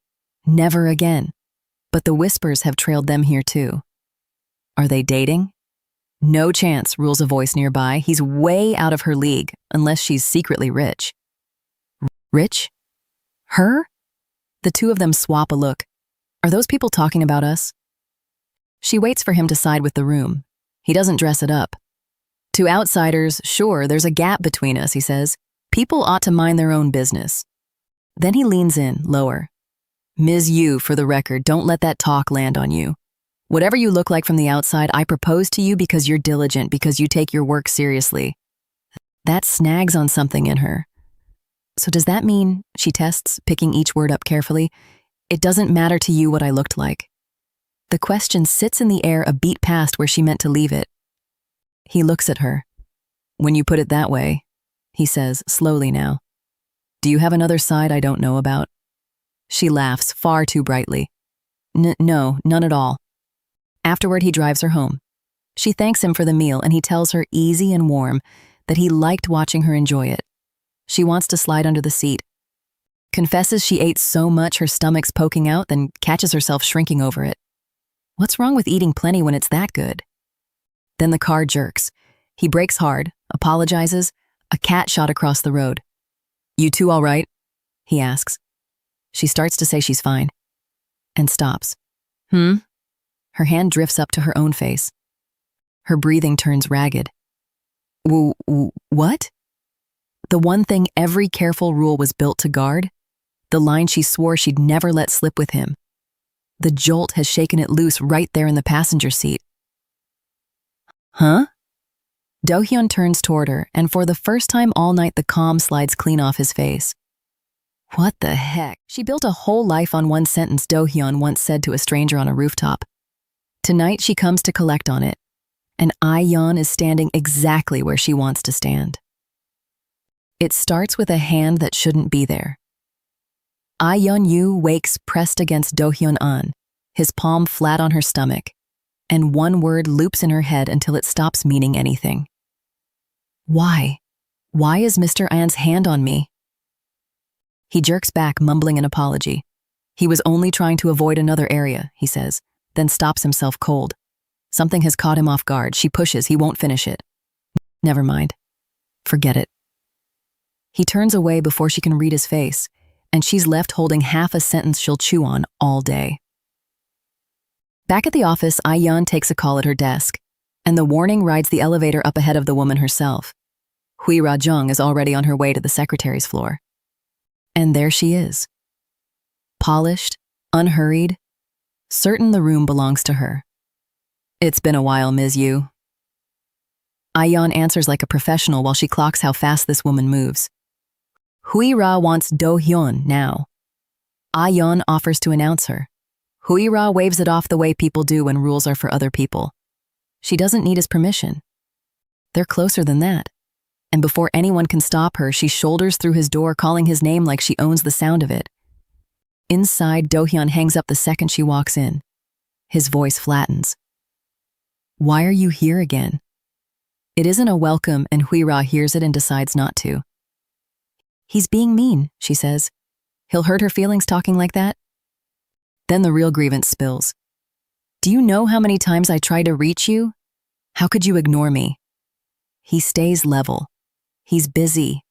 Never again. But the whispers have trailed them here too. Are they dating? No chance, rules a voice nearby. He's way out of her league, unless she's secretly rich. Rich? Her? The two of them swap a look. Are those people talking about us? She waits for him to side with the room. He doesn't dress it up. To outsiders, sure, there's a gap between us, he says. People ought to mind their own business. Then he leans in, lower. Ms. Yu, for the record, don't let that talk land on you. Whatever you look like from the outside, I propose to you because you're diligent, because you take your work seriously. That snags on something in her. So does that mean, she tests, picking each word up carefully, it doesn't matter to you what I looked like? The question sits in the air a beat past where she meant to leave it. He looks at her. When you put it that way, he says, slowly now. Do you have another side I don't know about? She laughs far too brightly. No, none at all. Afterward, he drives her home. She thanks him for the meal, and he tells her, easy and warm, that he liked watching her enjoy it. She wants to slide under the seat. Confesses she ate so much her stomach's poking out, then catches herself shrinking over it. What's wrong with eating plenty when it's that good? Then the car jerks. He brakes hard, apologizes, a cat shot across the road. You two all right? He asks. She starts to say she's fine, and stops. Her hand drifts up to her own face. Her breathing turns ragged. What? The one thing every careful rule was built to guard? The line she swore she'd never let slip with him. The jolt has shaken it loose right there in the passenger seat. Huh? Do-hyun turns toward her, and for the first time all night the calm slides clean off his face. What the heck? She built a whole life on one sentence Do-hyun once said to a stranger on a rooftop. Tonight she comes to collect on it, and I-Yeon is standing exactly where she wants to stand. It starts with a hand that shouldn't be there. I-Yeon Yu wakes pressed against Do-hyun An, his palm flat on her stomach, and one word loops in her head until it stops meaning anything. Why? Why is Mr. An's hand on me? He jerks back, mumbling an apology. He was only trying to avoid another area, he says, then stops himself cold. Something has caught him off guard. She pushes, he won't finish it. Never mind. Forget it. He turns away before she can read his face, and she's left holding half a sentence she'll chew on all day. Back at the office, I-Yeon takes a call at her desk, and the warning rides the elevator up ahead of the woman herself. Hui Ra-jung is already on her way to the secretary's floor. And there she is. Polished, unhurried, certain the room belongs to her. It's been a while, Ms. Yu. I-Yeon answers like a professional while she clocks how fast this woman moves. Hui Ra wants Do-hyun now. I-Yeon offers to announce her. Hui Ra waves it off the way people do when rules are for other people. She doesn't need his permission. They're closer than that. And before anyone can stop her, she shoulders through his door, calling his name like she owns the sound of it. Inside, Do-hyun hangs up the second she walks in. His voice flattens. Why are you here again? It isn't a welcome, and Hui Ra hears it and decides not to. He's being mean, she says. He'll hurt her feelings talking like that? Then the real grievance spills. Do you know how many times I tried to reach you? How could you ignore me? He stays level. He's busy.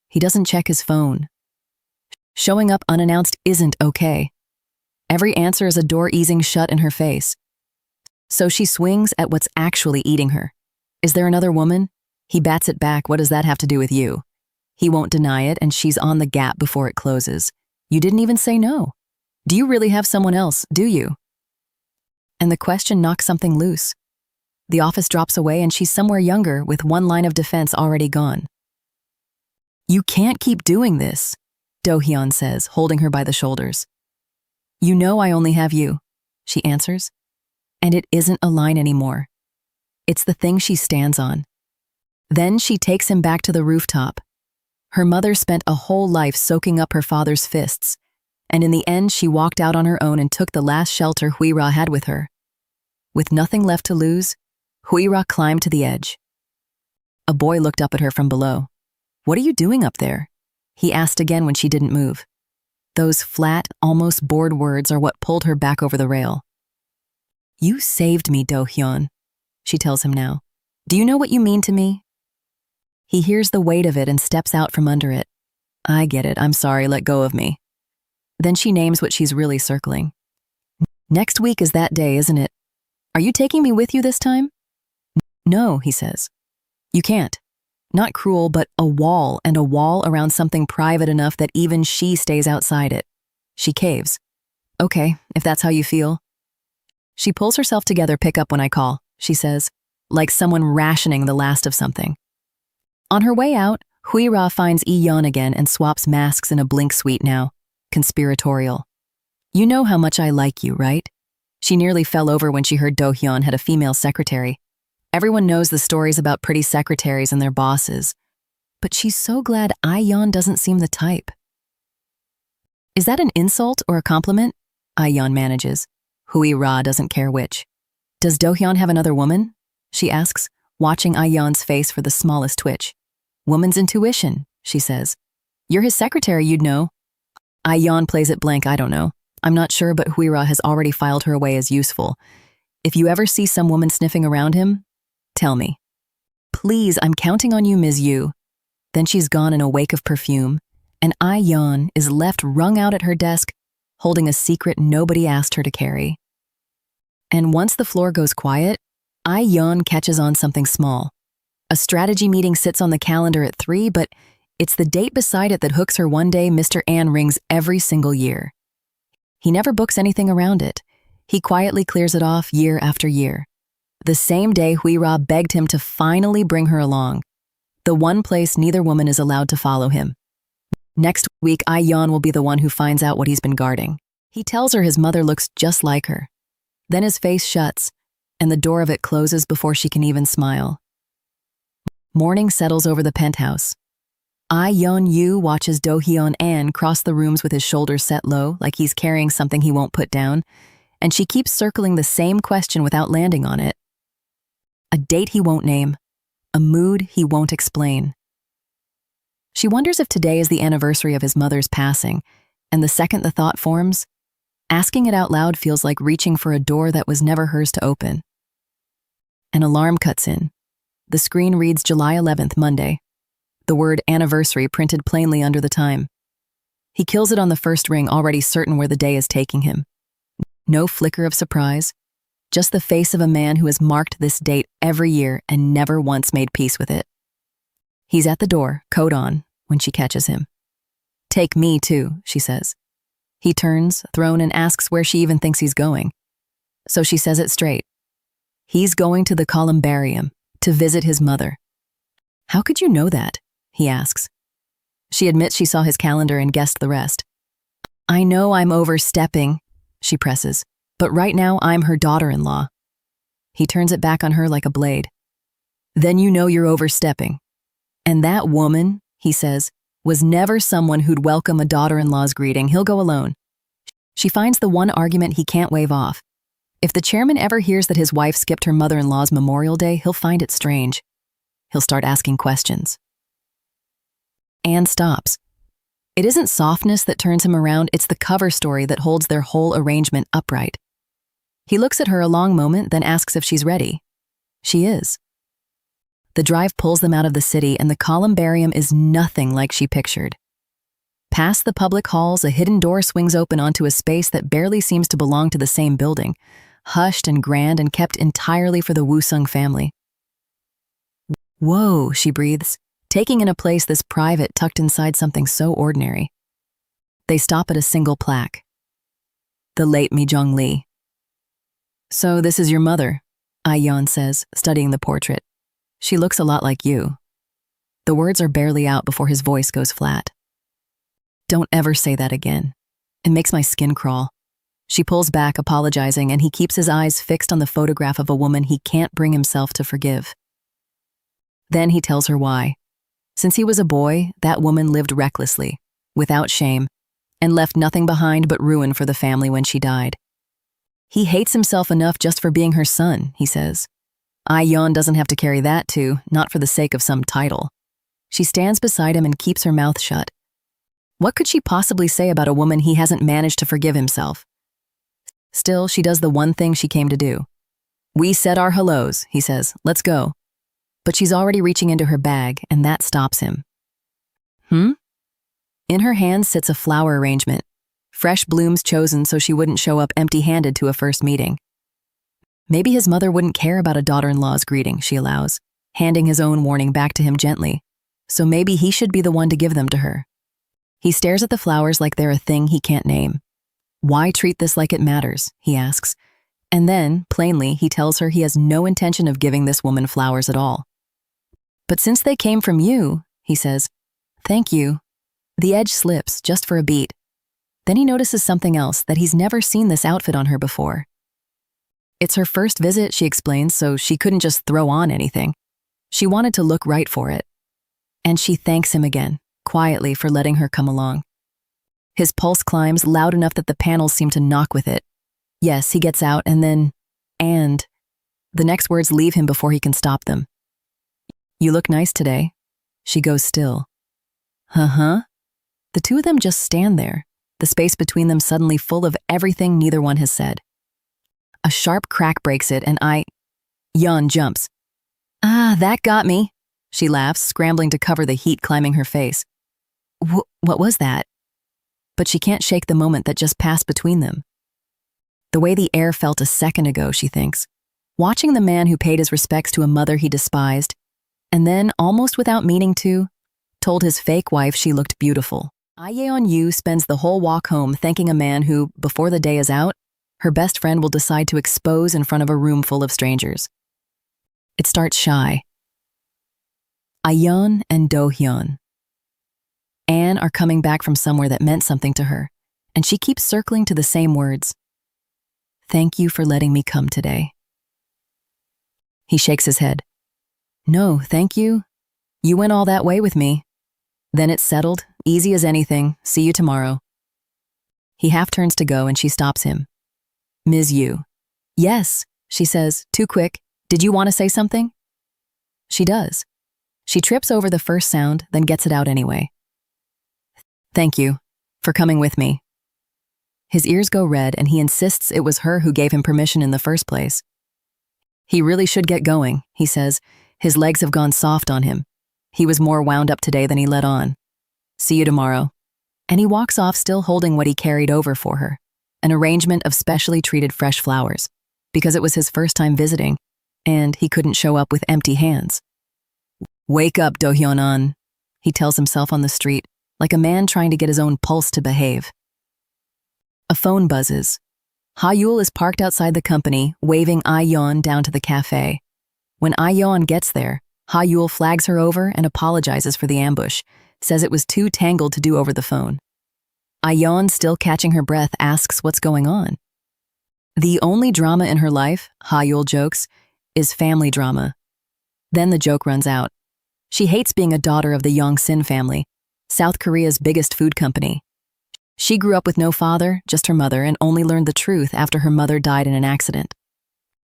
He doesn't check his phone. Showing up unannounced isn't okay. Every answer is a door easing shut in her face. So she swings at what's actually eating her. Is there another woman? He bats it back. What does that have to do with you? He won't deny it, and she's on the gap before it closes. You didn't even say no. Do you really have someone else, do you? And the question knocks something loose. The office drops away, and she's somewhere younger with one line of defense already gone. You can't keep doing this, Do-hyun says, holding her by the shoulders. You know I only have you, she answers. And it isn't a line anymore. It's the thing she stands on. Then she takes him back to the rooftop. Her mother spent a whole life soaking up her father's fists, and in the end she walked out on her own and took the last shelter Hui Ra had with her. With nothing left to lose, Hui Ra climbed to the edge. A boy looked up at her from below. What are you doing up there? He asked again when she didn't move. Those flat, almost bored words are what pulled her back over the rail. You saved me, Do-hyun, she tells him now. Do you know what you mean to me? He hears the weight of it and steps out from under it. I get it, I'm sorry, let go of me. Then she names what she's really circling. Next week is that day, isn't it? Are you taking me with you this time? No, he says. You can't. Not cruel, but a wall, and a wall around something private enough that even she stays outside it. She caves. Okay, if that's how you feel. She pulls herself together. Pick up when I call, she says, like someone rationing the last of something. On her way out, Hui-ra finds I-Yeon again and swaps masks in a blink suite now, conspiratorial. You know how much I like you, right? She nearly fell over when she heard Do-hyun had a female secretary. Everyone knows the stories about pretty secretaries and their bosses. But she's so glad I-Yeon doesn't seem the type. Is that an insult or a compliment? I-Yeon manages. Hui-ra doesn't care which. Does Do-hyun have another woman? She asks, watching I-Yeon's face for the smallest twitch. Woman's intuition, she says. You're his secretary, you'd know. I-Yeon plays it blank, I don't know. I'm not sure, but Hui-ra has already filed her away as useful. If you ever see some woman sniffing around him, tell me. Please, I'm counting on you, Ms. Yu. Then she's gone in a wake of perfume, and I-Yeon is left wrung out at her desk, holding a secret nobody asked her to carry. And once the floor goes quiet, I-Yeon catches on something small. A strategy meeting sits on the calendar at 3, but it's the date beside it that hooks her one day Mr. An rings every single year. He never books anything around it. He quietly clears it off year after year. The same day Hui-ra begged him to finally bring her along. The one place neither woman is allowed to follow him. Next week, I-Yeon will be the one who finds out what he's been guarding. He tells her his mother looks just like her. Then his face shuts, and the door of it closes before she can even smile. Morning settles over the penthouse. I-Yeon Yu watches Do-hyun An cross the rooms with his shoulders set low, like he's carrying something he won't put down, and she keeps circling the same question without landing on it. A date he won't name, a mood he won't explain. She wonders if today is the anniversary of his mother's passing, and the second the thought forms, asking it out loud feels like reaching for a door that was never hers to open. An alarm cuts in. The screen reads July 11th, Monday. The word anniversary printed plainly under the time. He kills it on the first ring, already certain where the day is taking him. No flicker of surprise, just the face of a man who has marked this date every year and never once made peace with it. He's at the door, coat on, when she catches him. Take me too, she says. He turns, thrown, and asks where she even thinks he's going. So she says it straight. He's going to the columbarium to visit his mother. How could you know that? He asks. She admits she saw his calendar and guessed the rest. I know I'm overstepping, she presses, but right now I'm her daughter-in-law. He turns it back on her like a blade. Then you know you're overstepping. And that woman, he says, was never someone who'd welcome a daughter-in-law's greeting. He'll go alone. She finds the one argument he can't wave off. If the chairman ever hears that his wife skipped her mother-in-law's Memorial Day, he'll find it strange. He'll start asking questions. Anne stops. It isn't softness that turns him around, it's the cover story that holds their whole arrangement upright. He looks at her a long moment, then asks if she's ready. She is. The drive pulls them out of the city, and the columbarium is nothing like she pictured. Past the public halls, a hidden door swings open onto a space that barely seems to belong to the same building, hushed and grand and kept entirely for the Woo-sung family. Whoa, she breathes, taking in a place this private tucked inside something so ordinary. They stop at a single plaque. The late Mi-jung Lee. So this is your mother, I-Yeon says, studying the portrait. She looks a lot like you. The words are barely out before his voice goes flat. Don't ever say that again. It makes my skin crawl. She pulls back, apologizing, and he keeps his eyes fixed on the photograph of a woman he can't bring himself to forgive. Then he tells her why. Since he was a boy, that woman lived recklessly, without shame, and left nothing behind but ruin for the family when she died. He hates himself enough just for being her son, he says. I-Yeon doesn't have to carry that too, not for the sake of some title. She stands beside him and keeps her mouth shut. What could she possibly say about a woman he hasn't managed to forgive himself? Still, she does the one thing she came to do. We said our hellos, he says. Let's go. But she's already reaching into her bag, and that stops him. In her hand sits a flower arrangement, fresh blooms chosen so she wouldn't show up empty-handed to a first meeting. Maybe his mother wouldn't care about a daughter-in-law's greeting, she allows, handing his own warning back to him gently. So maybe he should be the one to give them to her. He stares at the flowers like they're a thing he can't name. Why treat this like it matters, he asks. And then, plainly, he tells her he has no intention of giving this woman flowers at all. But since they came from you, he says, thank you. The edge slips, just for a beat. Then he notices something else, that he's never seen this outfit on her before. It's her first visit, she explains, so she couldn't just throw on anything. She wanted to look right for it. And she thanks him again, quietly, for letting her come along. His pulse climbs loud enough that the panels seem to knock with it. Yes, he gets out, and then, and the next words leave him before he can stop them. You look nice today. She goes still. Uh-huh. The two of them just stand there, the space between them suddenly full of everything neither one has said. A sharp crack breaks it, and Yeon jumps. Ah, that got me. She laughs, scrambling to cover the heat climbing her face. What was that? But she can't shake the moment that just passed between them. The way the air felt a second ago, she thinks, watching the man who paid his respects to a mother he despised, and then, almost without meaning to, told his fake wife she looked beautiful. I-Yeon Yu spends the whole walk home thanking a man who, before the day is out, her best friend will decide to expose in front of a room full of strangers. It starts shy. I-Yeon and Do-hyun. Anne are coming back from somewhere that meant something to her, and she keeps circling to the same words. Thank you for letting me come today. He shakes his head. No, thank you. You went all that way with me. Then it's settled, easy as anything. See you tomorrow. He half turns to go and she stops him. Ms. Yu. Yes, she says, too quick. Did you want to say something? She does. She trips over the first sound, then gets it out anyway. Thank you for coming with me. His ears go red and he insists it was her who gave him permission in the first place. He really should get going, he says. His legs have gone soft on him. He was more wound up today than he let on. See you tomorrow. And he walks off still holding what he carried over for her, an arrangement of specially treated fresh flowers, because it was his first time visiting, and he couldn't show up with empty hands. Wake up, Do-hyun, he tells himself on the street, like a man trying to get his own pulse to behave. A phone buzzes. Ha-Yul is parked outside the company, waving I-Yeon down to the cafe. When I-Yeon gets there, Ha-Yul flags her over and apologizes for the ambush, says it was too tangled to do over the phone. I-Yeon, still catching her breath, asks what's going on. The only drama in her life, Ha-Yul jokes, is family drama. Then the joke runs out. She hates being a daughter of the Yongsin family, South Korea's biggest food company. She grew up with no father, just her mother, and only learned the truth after her mother died in an accident.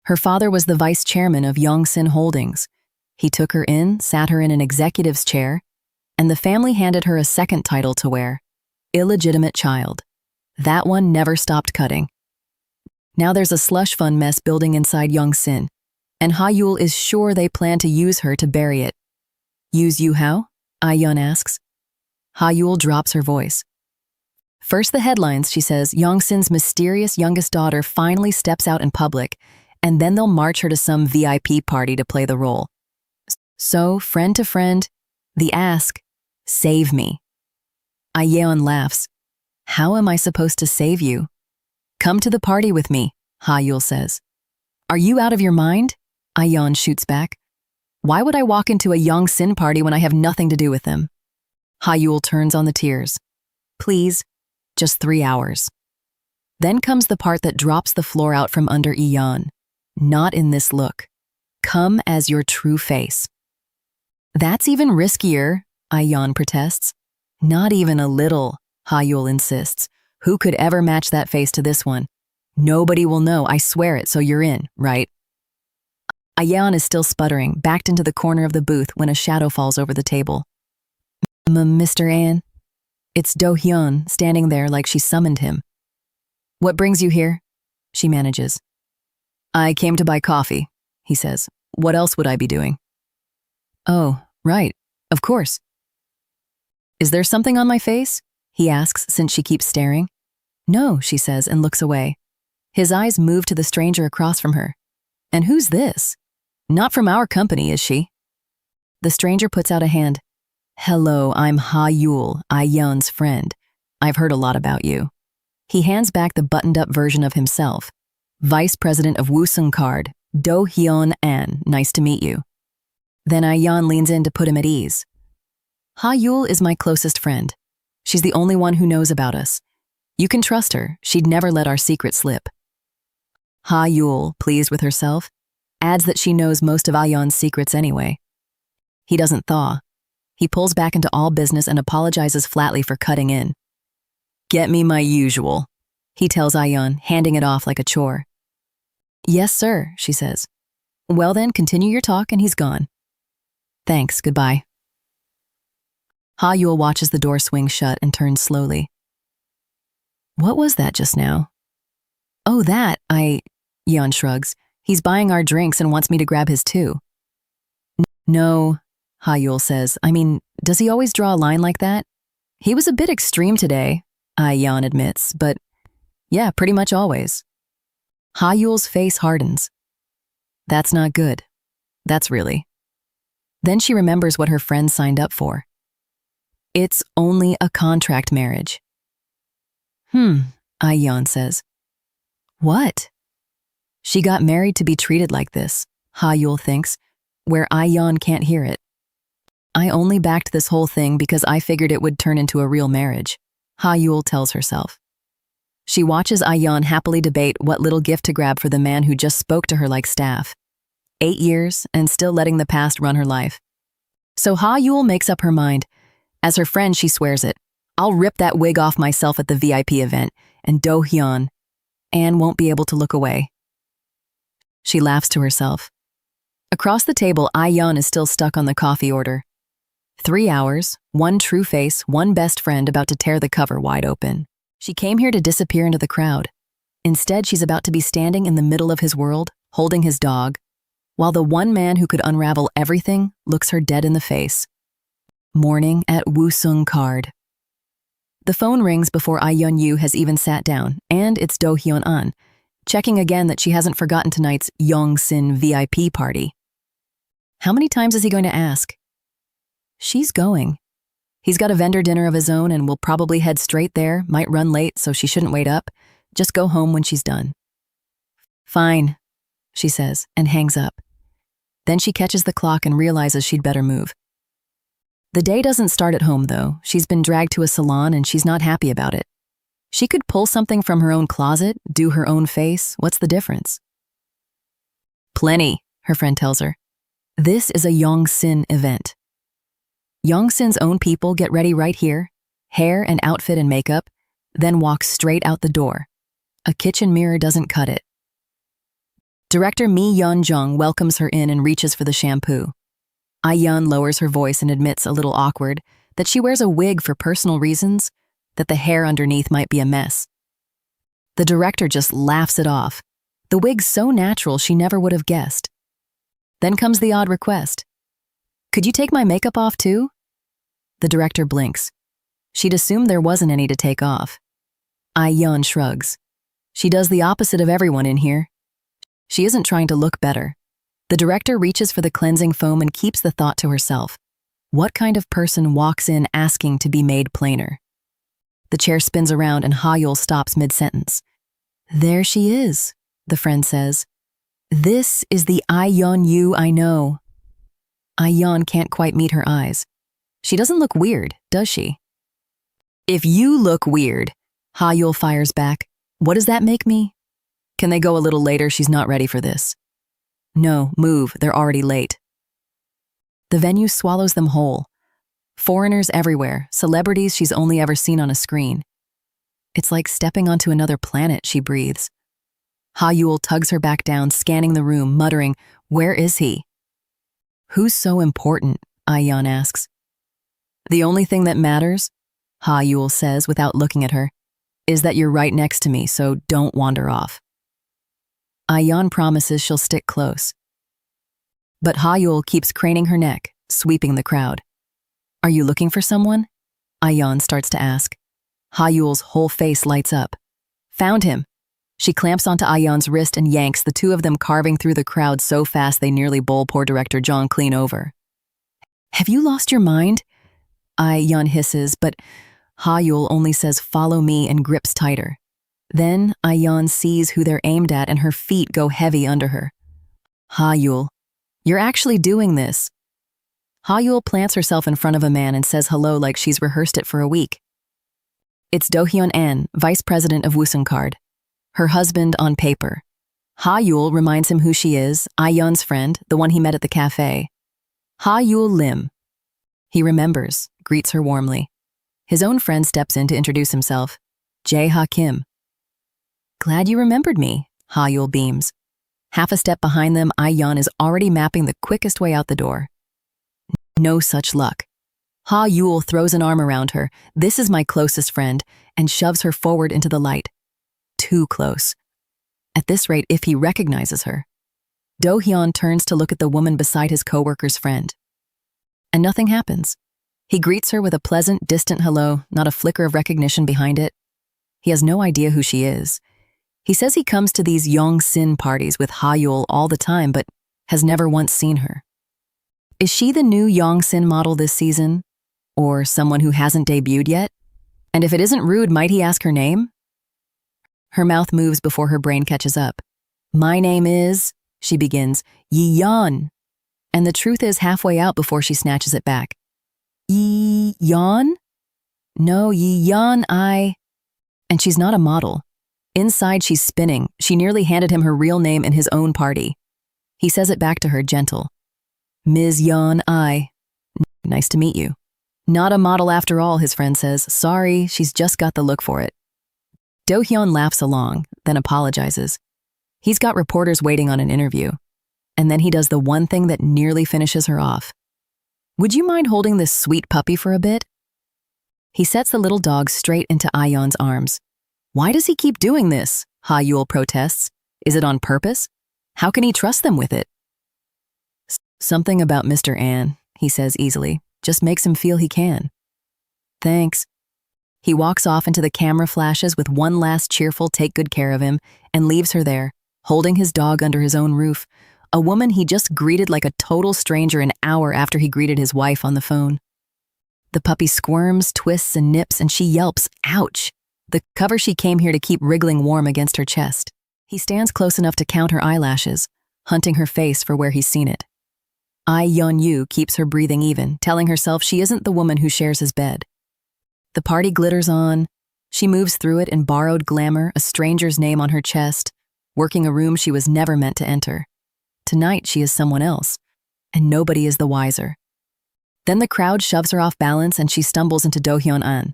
Her father was the vice chairman of Yongsin Holdings. He took her in, sat her in an executive's chair, and the family handed her a second title to wear, illegitimate child. That one never stopped cutting. Now there's a slush fund mess building inside Yongsin, and Ha-Yul is sure they plan to use her to bury it. Use you how? I-Yeon asks. Ha-Yul drops her voice. First the headlines, she says, Yongsin's mysterious youngest daughter finally steps out in public, and then they'll march her to some VIP party to play the role. So, friend to friend, the ask, save me. I-Yeon laughs. How am I supposed to save you? Come to the party with me, Ha-Yul says. Are you out of your mind? I-Yeon shoots back. Why would I walk into a Yongsin party when I have nothing to do with them? Ha-Yul turns on the tears. Please, just 3 hours. Then comes the part that drops the floor out from under I-Yeon. Not in this look. Come as your true face. That's even riskier, I-Yeon protests. Not even a little, Ha-Yul insists. Who could ever match that face to this one? Nobody will know, I swear it, so you're in, right? I-Yeon is still sputtering, backed into the corner of the booth when a shadow falls over the table. Mr. An? It's Do-hyun, standing there like she summoned him. What brings you here? She manages. I came to buy coffee, he says. What else would I be doing? Oh, right, of course. Is there something on my face? He asks, since she keeps staring. No, she says, and looks away. His eyes move to the stranger across from her. And who's this? Not from our company, is she? The stranger puts out a hand. Hello, I'm Ha-Yul, I-Yeon's friend. I've heard a lot about you. He hands back the buttoned-up version of himself. Vice President of Wooseong Card, Do-Hyun An, nice to meet you. Then I-Yeon leans in to put him at ease. Ha-Yul is my closest friend. She's the only one who knows about us. You can trust her, she'd never let our secret slip. Ha-Yul, pleased with herself, adds that she knows most of I-Yeon's secrets anyway. He doesn't thaw. He pulls back into all business and apologizes flatly for cutting in. Get me my usual, he tells I-Yeon, handing it off like a chore. Yes, sir, she says. Well then, continue your talk and he's gone. Thanks, goodbye. Ha-Yul watches the door swing shut and turns slowly. What was that just now? Oh, that, Yeon shrugs. He's buying our drinks and wants me to grab his too. No, Ha-Yul says. I mean, does he always draw a line like that? He was a bit extreme today, I-Yeon admits, but yeah, pretty much always. Ha-Yul's face hardens. That's not good. That's really. Then she remembers what her friend signed up for. It's only a contract marriage. I-Yeon says. What? She got married to be treated like this, Ha-Yul thinks, where I-Yeon can't hear it. I only backed this whole thing because I figured it would turn into a real marriage, Ha-Yul tells herself. She watches I-Yeon happily debate what little gift to grab for the man who just spoke to her like staff. 8 years and still letting the past run her life. So Ha-Yul makes up her mind. As her friend, she swears it. I'll rip that wig off myself at the VIP event, and Do-Hyun, Anne won't be able to look away. She laughs to herself. Across the table, I-Yeon is still stuck on the coffee order. 3 hours, one true face, one best friend about to tear the cover wide open. She came here to disappear into the crowd. Instead, she's about to be standing in the middle of his world, holding his dog, while the one man who could unravel everything looks her dead in the face. Morning at Wooseong Card. The phone rings before I-Yeon Yu has even sat down, and it's Do-Hyun An, checking again that she hasn't forgotten tonight's Yongsin VIP party. How many times is he going to ask? She's going. He's got a vendor dinner of his own and will probably head straight there, might run late so she shouldn't wait up. Just go home when she's done. Fine, she says, and hangs up. Then she catches the clock and realizes she'd better move. The day doesn't start at home, though. She's been dragged to a salon and she's not happy about it. She could pull something from her own closet, do her own face. What's the difference? Plenty, her friend tells her. This is a Yongsin event. Yongsin's own people get ready right here, hair and outfit and makeup, then walk straight out the door. A kitchen mirror doesn't cut it. Director Mi Yeon-jung welcomes her in and reaches for the shampoo. I-Yeon lowers her voice and admits, a little awkward, that she wears a wig for personal reasons, that the hair underneath might be a mess. The director just laughs it off. The wig's so natural she never would have guessed. Then comes the odd request. Could you take my makeup off too? The director blinks. She'd assumed there wasn't any to take off. I-Yeon shrugs. She does the opposite of everyone in here. She isn't trying to look better. The director reaches for the cleansing foam and keeps the thought to herself. What kind of person walks in asking to be made plainer? The chair spins around and Ha-Yul stops mid-sentence. There she is, the friend says. This is the I-Yeon Yu I know. I-Yeon can't quite meet her eyes. She doesn't look weird, does she? If you look weird, Ha-Yul fires back. What does that make me? Can they go a little later? She's not ready for this. No, move, they're already late. The venue swallows them whole. Foreigners everywhere, celebrities she's only ever seen on a screen. It's like stepping onto another planet, she breathes. Ha-Yul tugs her back down, scanning the room, muttering, "Where is he?" Who's so important? I-Yeon asks. The only thing that matters, Ha-Yul says without looking at her, is that you're right next to me, so don't wander off. I-Yeon promises she'll stick close. But Ha-Yul keeps craning her neck, sweeping the crowd. Are you looking for someone? I-Yeon starts to ask. Ha-Yul's whole face lights up. Found him. She clamps onto I-Yeon's wrist and yanks, the two of them carving through the crowd so fast they nearly bowl poor director Jong clean over. Have you lost your mind? I-Yeon hisses, but Ha-Yul only says follow me and grips tighter. Then I-Yeon sees who they're aimed at and her feet go heavy under her. Ha-Yul, you're actually doing this. Ha-Yul plants herself in front of a man and says hello like she's rehearsed it for a week. It's Do-Hyun An, vice president of Wooseongkard, her husband on paper. Ha-Yul reminds him who she is, I-Yeon's friend, the one he met at the cafe. Ha-Yul Lim. He remembers, greets her warmly. His own friend steps in to introduce himself. Jae-ha Kim. Glad you remembered me, Ha-Yul beams. Half a step behind them, I-Yeon is already mapping the quickest way out the door. No such luck. Ha-Yul throws an arm around her, this is my closest friend, and shoves her forward into the light. Too close. At this rate, if he recognizes her. Do-Hyun turns to look at the woman beside his coworker's friend. And nothing happens. He greets her with a pleasant, distant hello, not a flicker of recognition behind it. He has no idea who she is. He says he comes to these Yongsin parties with Ha-Yul all the time, but has never once seen her. Is she the new Yongsin model this season? Or someone who hasn't debuted yet? And if it isn't rude, might he ask her name? Her mouth moves before her brain catches up. My name is, she begins, Yi-Yeon. And the truth is halfway out before she snatches it back. Yi-Yeon? No, Yi-Yeon, And she's not a model. Inside, she's spinning. She nearly handed him her real name in his own party. He says it back to her, gentle. Ms. Yeon, Nice to meet you. Not a model after all, his friend says. Sorry, she's just got the look for it. Do-Hyun laughs along, then apologizes. He's got reporters waiting on an interview. And then he does the one thing that nearly finishes her off. Would you mind holding this sweet puppy for a bit? He sets the little dog straight into I-Yeon's arms. Why does he keep doing this? Ha-Yul protests. Is it on purpose? How can he trust them with it? Something about Mr. An, he says easily, just makes him feel he can. Thanks. He walks off into the camera flashes with one last cheerful take good care of him and leaves her there, holding his dog under his own roof, a woman he just greeted like a total stranger an hour after he greeted his wife on the phone. The puppy squirms, twists, and nips, and she yelps, ouch, the cover she came here to keep wriggling warm against her chest. He stands close enough to count her eyelashes, hunting her face for where he's seen it. I-Yeon Yu keeps her breathing even, telling herself she isn't the woman who shares his bed. The party glitters on. She moves through it in borrowed glamour, a stranger's name on her chest, working a room she was never meant to enter. Tonight she is someone else, and nobody is the wiser. Then the crowd shoves her off balance and she stumbles into Do-Hyun An.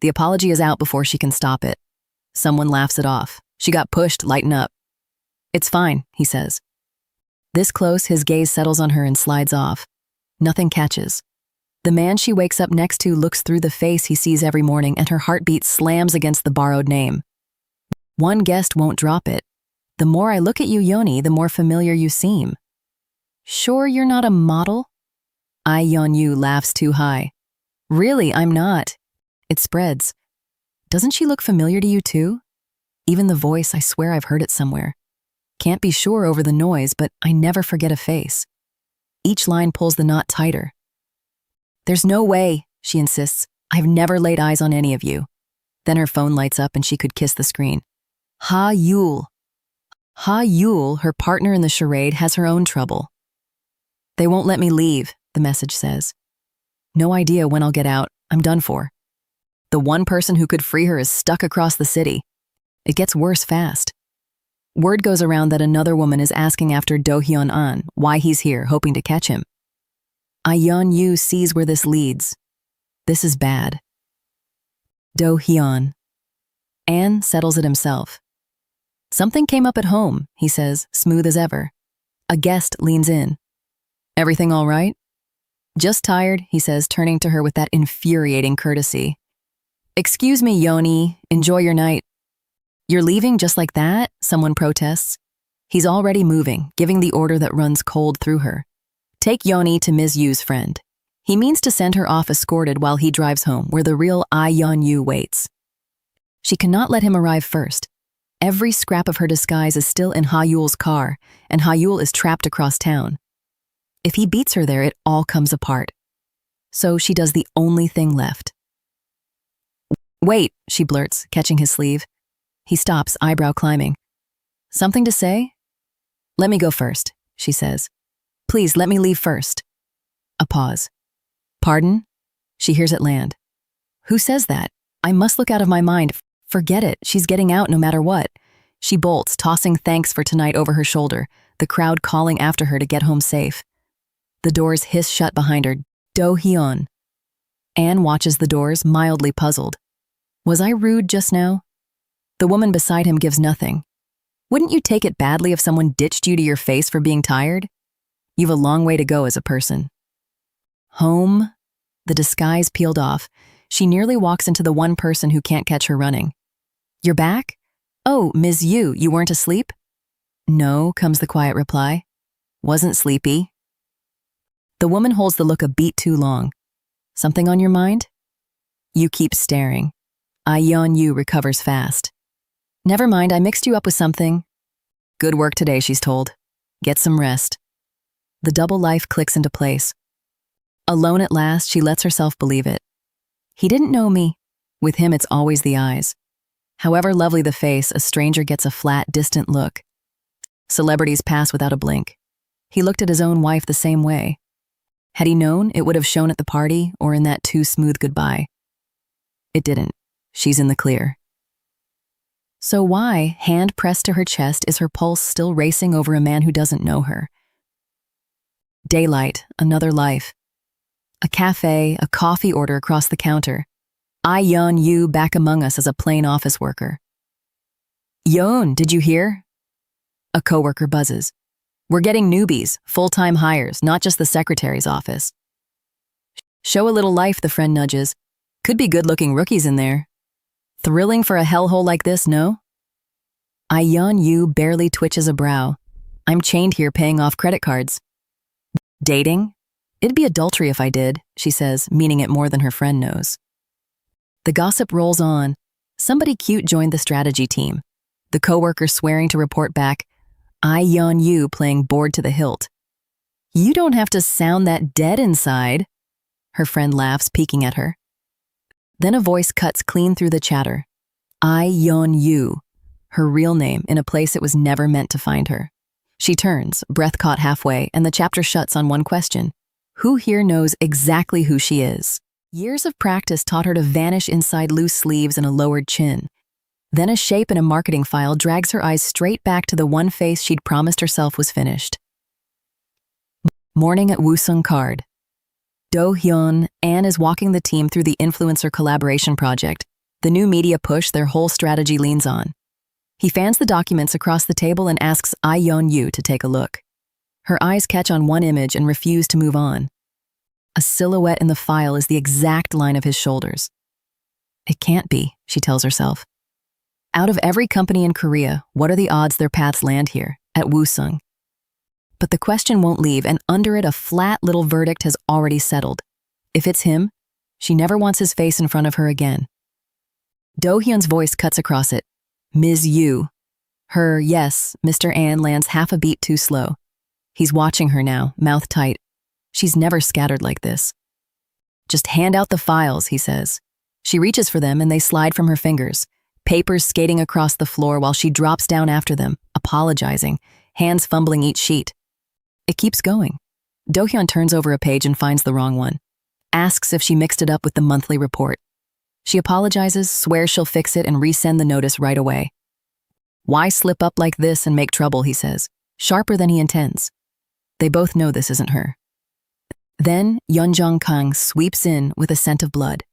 The apology is out before she can stop it. Someone laughs it off. She got pushed, lighten up. It's fine, he says. This close, his gaze settles on her and slides off. Nothing catches. The man she wakes up next to looks through the face he sees every morning and her heartbeat slams against the borrowed name. One guest won't drop it. The more I look at you, Yoni, the more familiar you seem. Sure you're not a model? I-Yeon Yu laughs too high. Really, I'm not. It spreads. Doesn't she look familiar to you too? Even the voice, I swear I've heard it somewhere. Can't be sure over the noise, but I never forget a face. Each line pulls the knot tighter. There's no way, she insists. I've never laid eyes on any of you. Then her phone lights up and she could kiss the screen. Ha-Yul. Ha-Yul, her partner in the charade, has her own trouble. They won't let me leave, the message says. No idea when I'll get out. I'm done for. The one person who could free her is stuck across the city. It gets worse fast. Word goes around that another woman is asking after Do-Hyun An, why he's here, hoping to catch him. I-Yeon Yu sees where this leads. This is bad. Do-Hyun. An settles it himself. Something came up at home, he says, smooth as ever. A guest leans in. Everything all right? Just tired, he says, turning to her with that infuriating courtesy. Excuse me, Yoni, enjoy your night. You're leaving just like that? Someone protests. He's already moving, giving the order that runs cold through her. Take Yoni to Ms. Yu's friend. He means to send her off escorted while he drives home, where the real I-Yeon Yu waits. She cannot let him arrive first. Every scrap of her disguise is still in Ha-Yul's car, and Ha-Yul is trapped across town. If he beats her there, it all comes apart. So she does the only thing left. Wait, she blurts, catching his sleeve. He stops, eyebrow climbing. Something to say? Let me go first, she says. Please, let me leave first. A pause. Pardon? She hears it land. Who says that? I must look out of my mind. Forget it, she's getting out no matter what. She bolts, tossing thanks for tonight over her shoulder, the crowd calling after her to get home safe. The doors hiss shut behind her. Do-hyun. Anne watches the doors, mildly puzzled. Was I rude just now? The woman beside him gives nothing. Wouldn't you take it badly if someone ditched you to your face for being tired? You've a long way to go as a person. Home? The disguise peeled off. She nearly walks into the one person who can't catch her running. You're back? Oh, Ms. Yu, you weren't asleep? No, comes the quiet reply. Wasn't sleepy. The woman holds the look a beat too long. Something on your mind? You keep staring. I-Yeon Yu recovers fast. Never mind, I mixed you up with something. Good work today, she's told. Get some rest. The double life clicks into place. Alone at last, she lets herself believe it. He didn't know me. With him, it's always the eyes. However lovely the face, a stranger gets a flat, distant look. Celebrities pass without a blink. He looked at his own wife the same way. Had he known, it would have shown at the party or in that too smooth goodbye. It didn't. She's in the clear. So why, hand pressed to her chest, is her pulse still racing over a man who doesn't know her? Daylight, another life. A cafe, a coffee order across the counter. I-Yeon Yu back among us as a plain office worker. Yeon, did you hear? A coworker buzzes. We're getting newbies, full-time hires, not just the secretary's office. Show a little life, the friend nudges. Could be good-looking rookies in there. Thrilling for a hellhole like this, no? I-Yeon Yu barely twitches a brow. I'm chained here paying off credit cards. Dating? It'd be adultery if I did, she says, meaning it more than her friend knows. The gossip rolls on. Somebody cute joined the strategy team. The coworker swearing to report back. I-Yeon Yu playing bored to the hilt. You don't have to sound that dead inside. Her friend laughs, peeking at her. Then a voice cuts clean through the chatter. I-Yeon Yu, her real name in a place it was never meant to find her. She turns, breath caught halfway, and the chapter shuts on one question. Who here knows exactly who she is? Years of practice taught her to vanish inside loose sleeves and a lowered chin. Then a shape in a marketing file drags her eyes straight back to the one face she'd promised herself was finished. Morning at Woosung Card. Do-hyun, Anne is walking the team through the influencer collaboration project, the new media push their whole strategy leans on. He fans the documents across the table and asks I-Yeon Yu to take a look. Her eyes catch on one image and refuse to move on. A silhouette in the file is the exact line of his shoulders. It can't be, she tells herself. Out of every company in Korea, what are the odds their paths land here, at Woosung? But the question won't leave, and under it a flat little verdict has already settled. If it's him, she never wants his face in front of her again. Do-hyun's voice cuts across it. Ms. Yu. Her, yes, Mr. An lands half a beat too slow. He's watching her now, mouth tight. She's never scattered like this. Just hand out the files, he says. She reaches for them and they slide from her fingers, papers skating across the floor while she drops down after them, apologizing, hands fumbling each sheet. It keeps going. Do-hyun turns over a page and finds the wrong one. Asks if she mixed it up with the monthly report. She apologizes, swears she'll fix it and resend the notice right away. Why slip up like this and make trouble, he says, sharper than he intends. They both know this isn't her. Then Yeonjong Kang sweeps in with a scent of blood.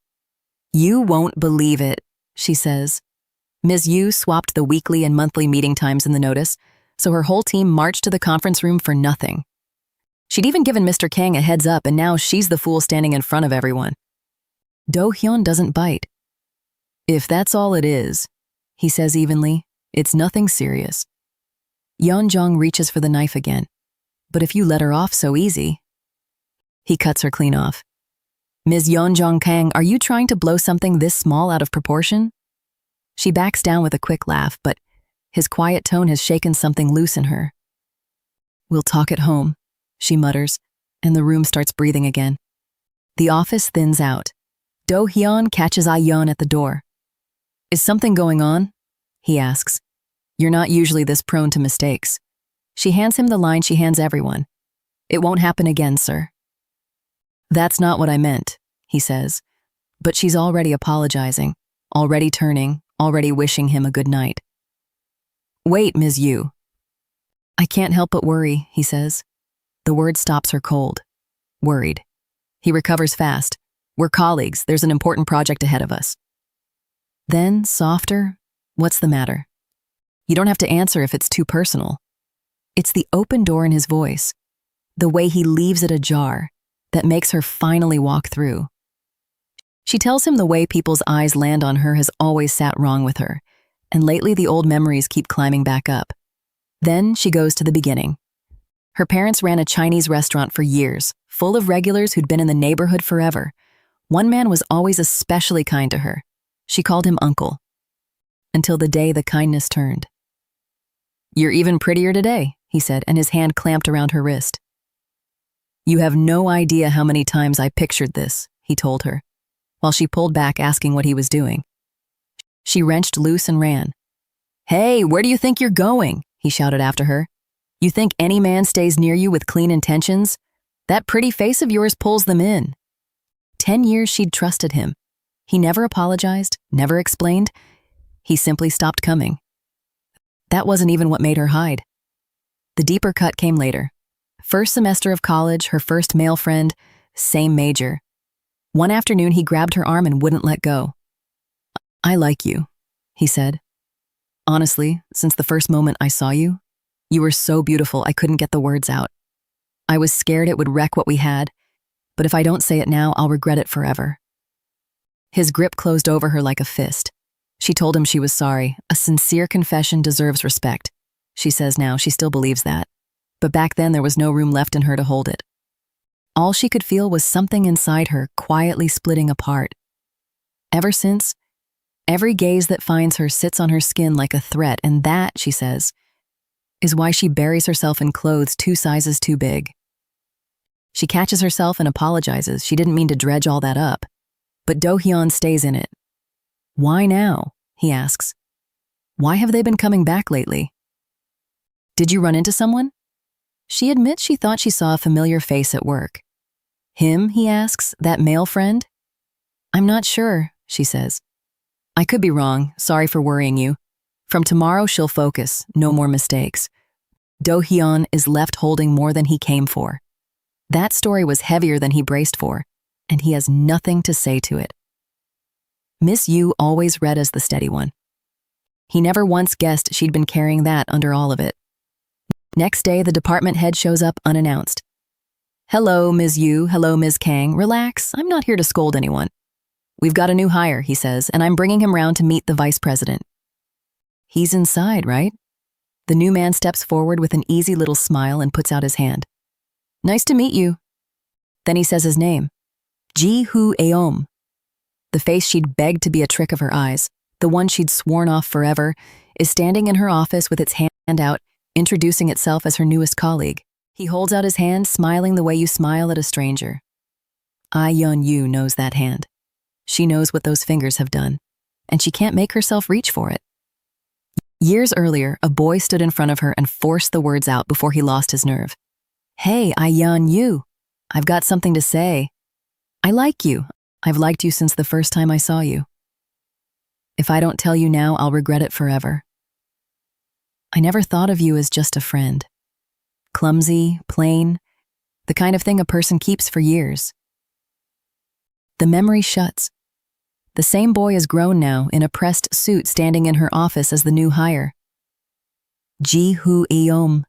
You won't believe it, she says. Ms. Yu swapped the weekly and monthly meeting times in the notice, so her whole team marched to the conference room for nothing. She'd even given Mr. Kang a heads up, and now she's the fool standing in front of everyone. Do-hyun doesn't bite. If that's all it is, he says evenly, it's nothing serious. Yeonjong reaches for the knife again. But if you let her off so easy... He cuts her clean off. Ms. Yeonjong Kang, are you trying to blow something this small out of proportion? She backs down with a quick laugh, but his quiet tone has shaken something loose in her. We'll talk at home, she mutters, and the room starts breathing again. The office thins out. Do-hyun catches I-Yeon at the door. Is something going on? he asks. You're not usually this prone to mistakes. She hands him the line she hands everyone. It won't happen again, sir. That's not what I meant, he says. But she's already apologizing, already turning, already wishing him a good night. Wait, Ms. Yu. I can't help but worry, he says. The word stops her cold. Worried. He recovers fast. We're colleagues. There's an important project ahead of us. Then, softer, what's the matter? You don't have to answer if it's too personal. It's the open door in his voice, the way he leaves it ajar, that makes her finally walk through. She tells him the way people's eyes land on her has always sat wrong with her, and lately the old memories keep climbing back up. Then she goes to the beginning. Her parents ran a Chinese restaurant for years, full of regulars who'd been in the neighborhood forever. One man was always especially kind to her. She called him Uncle. Until the day the kindness turned. You're even prettier today, he said, and his hand clamped around her wrist. You have no idea how many times I pictured this, he told her, while she pulled back asking what he was doing. She wrenched loose and ran. Hey, where do you think you're going? He shouted after her. You think any man stays near you with clean intentions? That pretty face of yours pulls them in. 10 years she'd trusted him. He never apologized, never explained. He simply stopped coming. That wasn't even what made her hide. The deeper cut came later. First semester of college, her first male friend, same major. One afternoon, he grabbed her arm and wouldn't let go. I like you, he said. Honestly, since the first moment I saw you, you were so beautiful I couldn't get the words out. I was scared it would wreck what we had, but if I don't say it now, I'll regret it forever. His grip closed over her like a fist. She told him she was sorry. A sincere confession deserves respect. She says now she still believes that. But back then there was no room left in her to hold it. All she could feel was something inside her quietly splitting apart. Ever since, every gaze that finds her sits on her skin like a threat, and that, she says, is why she buries herself in clothes 2 sizes too big. She catches herself and apologizes. She didn't mean to dredge all that up. But Do-hyun stays in it. Why now? He asks. Why have they been coming back lately? Did you run into someone? She admits she thought she saw a familiar face at work. Him, he asks, that male friend? I'm not sure, she says. I could be wrong, sorry for worrying you. From tomorrow she'll focus, no more mistakes. Do-hyun is left holding more than he came for. That story was heavier than he braced for, and he has nothing to say to it. Miss Yu always read as the steady one. He never once guessed she'd been carrying that under all of it. Next day, the department head shows up unannounced. Hello, Ms. Yu. Hello, Ms. Kang. Relax. I'm not here to scold anyone. We've got a new hire, he says, and I'm bringing him round to meet the vice president. He's inside, right? The new man steps forward with an easy little smile and puts out his hand. Nice to meet you. Then he says his name. I-Yeon. The face she'd begged to be a trick of her eyes, the one she'd sworn off forever, is standing in her office with its hand out, introducing itself as her newest colleague. He holds out his hand, smiling the way you smile at a stranger. I-Yeon Yu knows that hand. She knows what those fingers have done, and she can't make herself reach for it. Years earlier, a boy stood in front of her and forced the words out before he lost his nerve. Hey, I-Yeon Yu, I've got something to say. I like you. I've liked you since the first time I saw you. If I don't tell you now, I'll regret it forever. I never thought of you as just a friend. Clumsy, plain, the kind of thing a person keeps for years. The memory shuts. The same boy is grown now, in a pressed suit, standing in her office as the new hire. Ji-Hoo-eom.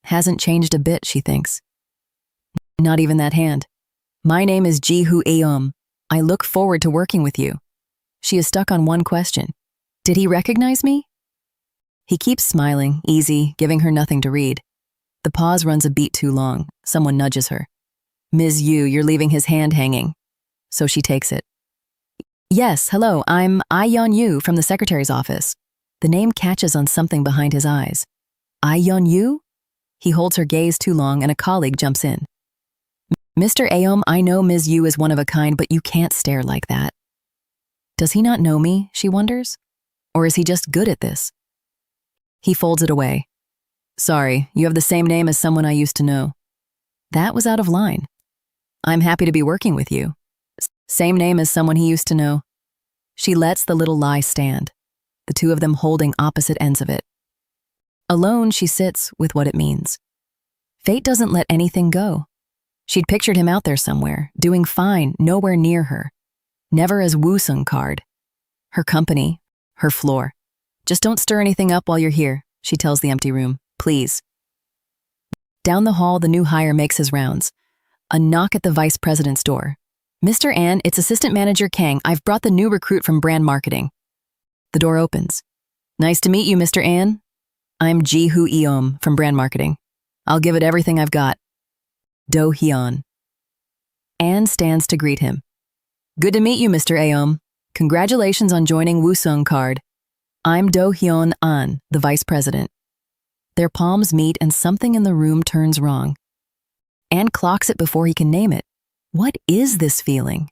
Hasn't changed a bit, she thinks. Not even that hand. My name is Ji-Hoo-eom. I look forward to working with you. She is stuck on one question. Did he recognize me? He keeps smiling, easy, giving her nothing to read. The pause runs a beat too long. Someone nudges her. Ms. Yu, you're leaving his hand hanging. So she takes it. Yes, hello, I'm I-Yeon Yu from the secretary's office. The name catches on something behind his eyes. I-Yeon Yu? He holds her gaze too long and a colleague jumps in. Mr. Aom, I know Ms. Yu is one of a kind, but you can't stare like that. Does he not know me, she wonders? Or is he just good at this? He folds it away. Sorry, you have the same name as someone I used to know. That was out of line. I'm happy to be working with you. Same name as someone he used to know. She lets the little lie stand, the two of them holding opposite ends of it. Alone, she sits with what it means. Fate doesn't let anything go. She'd pictured him out there somewhere, doing fine, nowhere near her. Never as Woo-sung card. Her company, her floor. Just don't stir anything up while you're here, she tells the empty room. Please. Down the hall, the new hire makes his rounds. A knock at the vice president's door. Mr. An, it's assistant manager Kang. I've brought the new recruit from brand marketing. The door opens. Nice to meet you, Mr. An. I'm I-Yeon from brand marketing. I'll give it everything I've got. Do-hyun. An stands to greet him. Good to meet you, Mr. Aom. Congratulations on joining Woo-sung card. I'm Do-hyun An, the vice president. Their palms meet and something in the room turns wrong. An clocks it before he can name it. What is this feeling?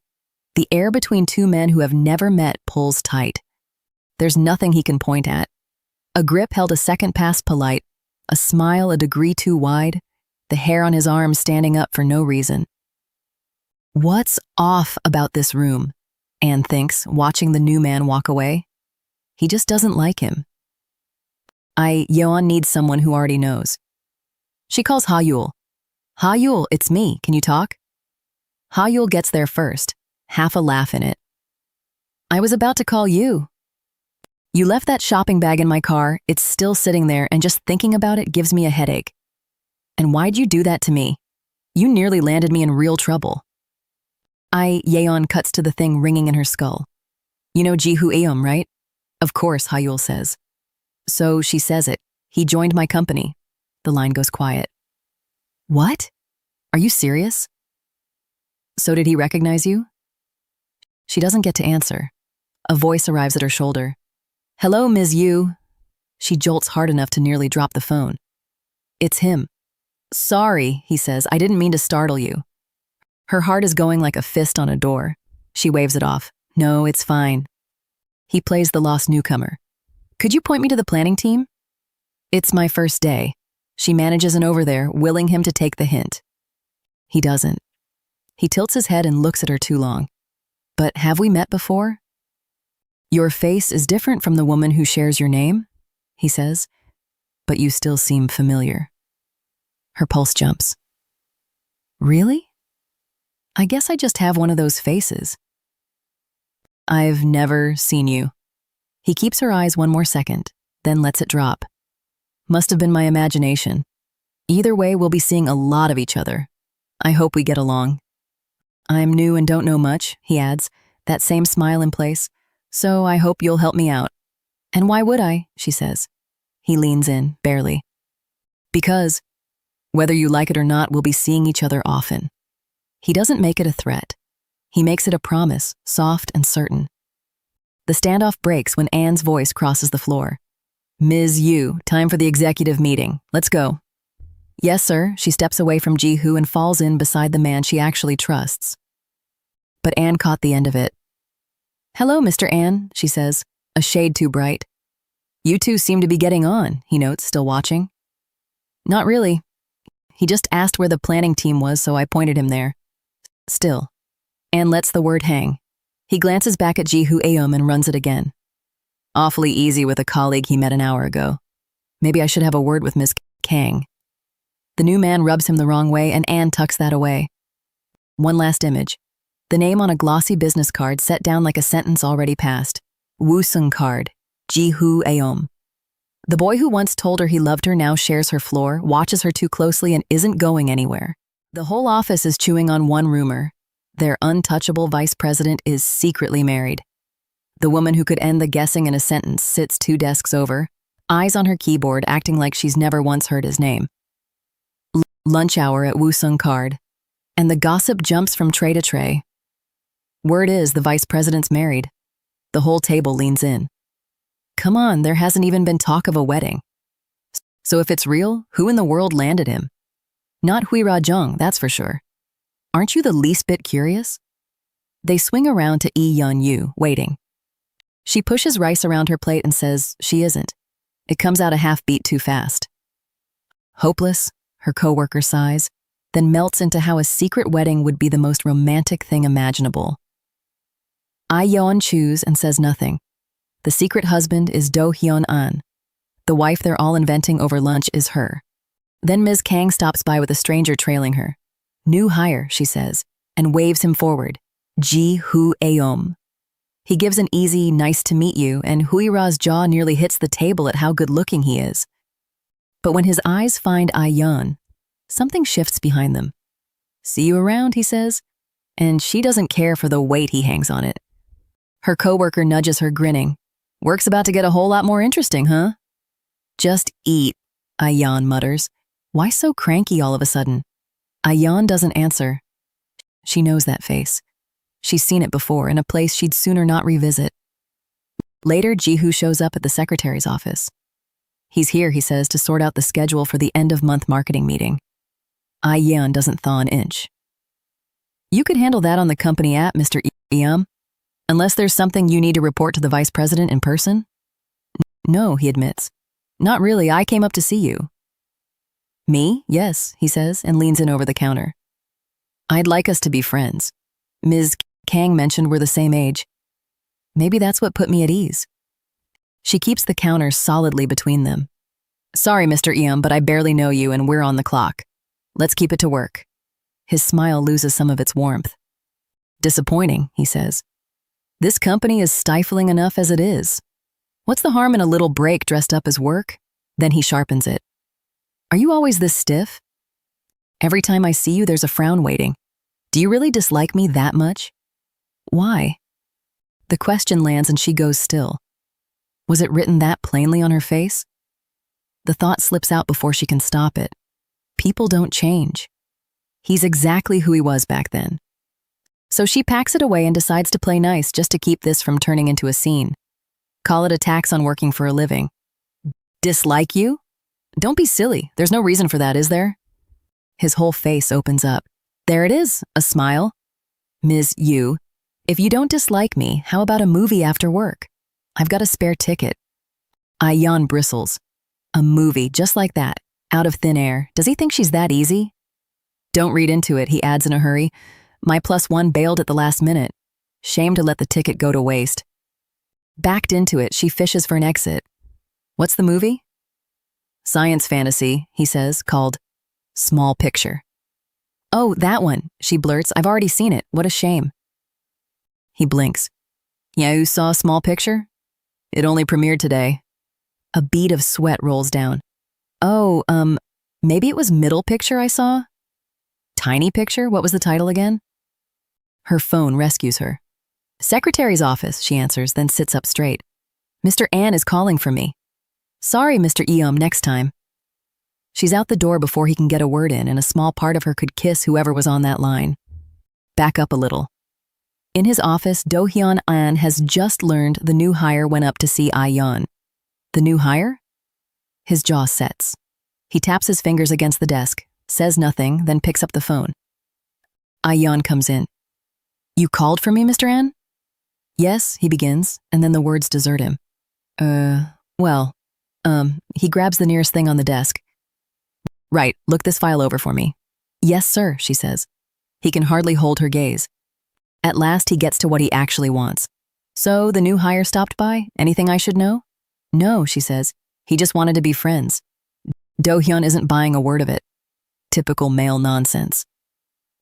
The air between two men who have never met pulls tight. There's nothing he can point at. A grip held a second past polite, a smile a degree too wide, the hair on his arm standing up for no reason. What's off about this room? An thinks, watching the new man walk away. He just doesn't like him. I-Yeon needs someone who already knows. She calls Ha-Yul. Ha-Yul, it's me, can you talk? Ha-Yul gets there first, half a laugh in it. I was about to call you. You left that shopping bag in my car, it's still sitting there, and just thinking about it gives me a headache. And why'd you do that to me? You nearly landed me in real trouble. I-Yeon cuts to the thing ringing in her skull. You know Ji-Hoo-eum, right? Of course, Ha-Yul says. So she says it. He joined my company. The line goes quiet. What? Are you serious? So did he recognize you? She doesn't get to answer. A voice arrives at her shoulder. Hello, Ms. Yu. She jolts hard enough to nearly drop the phone. It's him. Sorry, he says, I didn't mean to startle you. Her heart is going like a fist on a door. She waves it off. No, it's fine. He plays the lost newcomer. Could you point me to the planning team? It's my first day. She manages an over there, willing him to take the hint. He doesn't. He tilts his head and looks at her too long. But have we met before? Your face is different from the woman who shares your name, he says, but you still seem familiar. Her pulse jumps. Really? I guess I just have one of those faces. I've never seen you. He keeps her eyes one more second, then lets it drop. Must have been my imagination. Either way, we'll be seeing a lot of each other. I hope we get along. I'm new and don't know much, he adds, that same smile in place, so I hope you'll help me out. And why would I, she says. He leans in, barely. Because, whether you like it or not, we'll be seeing each other often. He doesn't make it a threat. He makes it a promise, soft and certain. The standoff breaks when Anne's voice crosses the floor. Ms. Yu, time for the executive meeting. Let's go. Yes, sir. She steps away from Ji-Hoo and falls in beside the man she actually trusts. But Anne caught the end of it. Hello, Mr. An, she says, a shade too bright. You two seem to be getting on, he notes, still watching. Not really. He just asked where the planning team was, so I pointed him there. Still. Anne lets the word hang. He glances back at Ji-Hoo-eum and runs it again. Awfully easy with a colleague he met an hour ago. Maybe I should have a word with Miss Kang. The new man rubs him the wrong way, and Anne tucks that away. One last image. The name on a glossy business card set down like a sentence already passed. Woo-sung card. Ji-Hoo-eum. The boy who once told her he loved her now shares her floor, watches her too closely, and isn't going anywhere. The whole office is chewing on one rumor. Their untouchable vice president is secretly married. The woman who could end the guessing in a sentence sits 2 desks over, eyes on her keyboard, acting like she's never once heard his name. Lunch hour at Woo-sung card, and the gossip jumps from tray to tray. Word is the vice president's married. The whole table leans in. Come on, there hasn't even been talk of a wedding. So if it's real, who in the world landed him? Not Hui Ra-jung, that's for sure. Aren't you the least bit curious? They swing around to I-Yeon Yu, waiting. She pushes rice around her plate and says she isn't. It comes out a half beat too fast. Hopeless, her coworker sighs, then melts into how a secret wedding would be the most romantic thing imaginable. I-Yeon chews and says nothing. The secret husband is Do-Hyun-an. The wife they're all inventing over lunch is her. Then Ms. Kang stops by with a stranger trailing her. New hire, she says, and waves him forward. Ji-Hoo-Aeom. He gives an easy, nice to meet you, and Huira's jaw nearly hits the table at how good-looking he is. But when his eyes find I-Yeon, something shifts behind them. See you around, he says, and she doesn't care for the weight he hangs on it. Her coworker nudges her, grinning. Work's about to get a whole lot more interesting, huh? Just eat, I-Yeon mutters. Why so cranky all of a sudden? I-Yeon doesn't answer. She knows that face. She's seen it before in a place she'd sooner not revisit. Later, Ji-Hoo shows up at the secretary's office. He's here, he says, to sort out the schedule for the end-of-month marketing meeting. I-Yeon doesn't thaw an inch. You could handle that on the company app, Mr. Eom. Unless there's something you need to report to the vice president in person? No, he admits. Not really, I came up to see you. Me? Yes, he says, and leans in over the counter. I'd like us to be friends. Ms. Kang mentioned we're the same age. Maybe that's what put me at ease. She keeps the counter solidly between them. Sorry, Mr. Eom, but I barely know you and we're on the clock. Let's keep it to work. His smile loses some of its warmth. Disappointing, he says. This company is stifling enough as it is. What's the harm in a little break dressed up as work? Then he sharpens it. Are you always this stiff? Every time I see you, there's a frown waiting. Do you really dislike me that much? Why? The question lands and she goes still. Was it written that plainly on her face? The thought slips out before she can stop it. People don't change. He's exactly who he was back then. So she packs it away and decides to play nice just to keep this from turning into a scene. Call it a tax on working for a living. Dislike you? Don't be silly. There's no reason for that, is there? His whole face opens up. There it is, a smile. Ms. Yu, if you don't dislike me, how about a movie after work? I've got a spare ticket. I-Yeon bristles. A movie, just like that, out of thin air. Does he think she's that easy? Don't read into it, he adds in a hurry. My +1 bailed at the last minute. Shame to let the ticket go to waste. Backed into it, she fishes for an exit. What's the movie? Science fantasy, he says, called Small Picture. Oh, that one, she blurts. I've already seen it. What a shame. He blinks. Yeah, you saw Small Picture? It only premiered today. A bead of sweat rolls down. Oh, maybe it was Middle Picture I saw? Tiny Picture? What was the title again? Her phone rescues her. Secretary's office, she answers, then sits up straight. Mr. An is calling for me. Sorry, Mr. Eom, next time. She's out the door before he can get a word in, and a small part of her could kiss whoever was on that line. Back up a little. In his office, Do-Hyun An has just learned the new hire went up to see I-Yeon. The new hire? His jaw sets. He taps his fingers against the desk, says nothing, then picks up the phone. I-Yeon comes in. You called for me, Mr. An? Yes, he begins, and then the words desert him. He grabs the nearest thing on the desk. Right, look this file over for me. Yes, sir, she says. He can hardly hold her gaze. At last, he gets to what he actually wants. So, the new hire stopped by? Anything I should know? No, she says. He just wanted to be friends. Do-Hyun isn't buying a word of it. Typical male nonsense.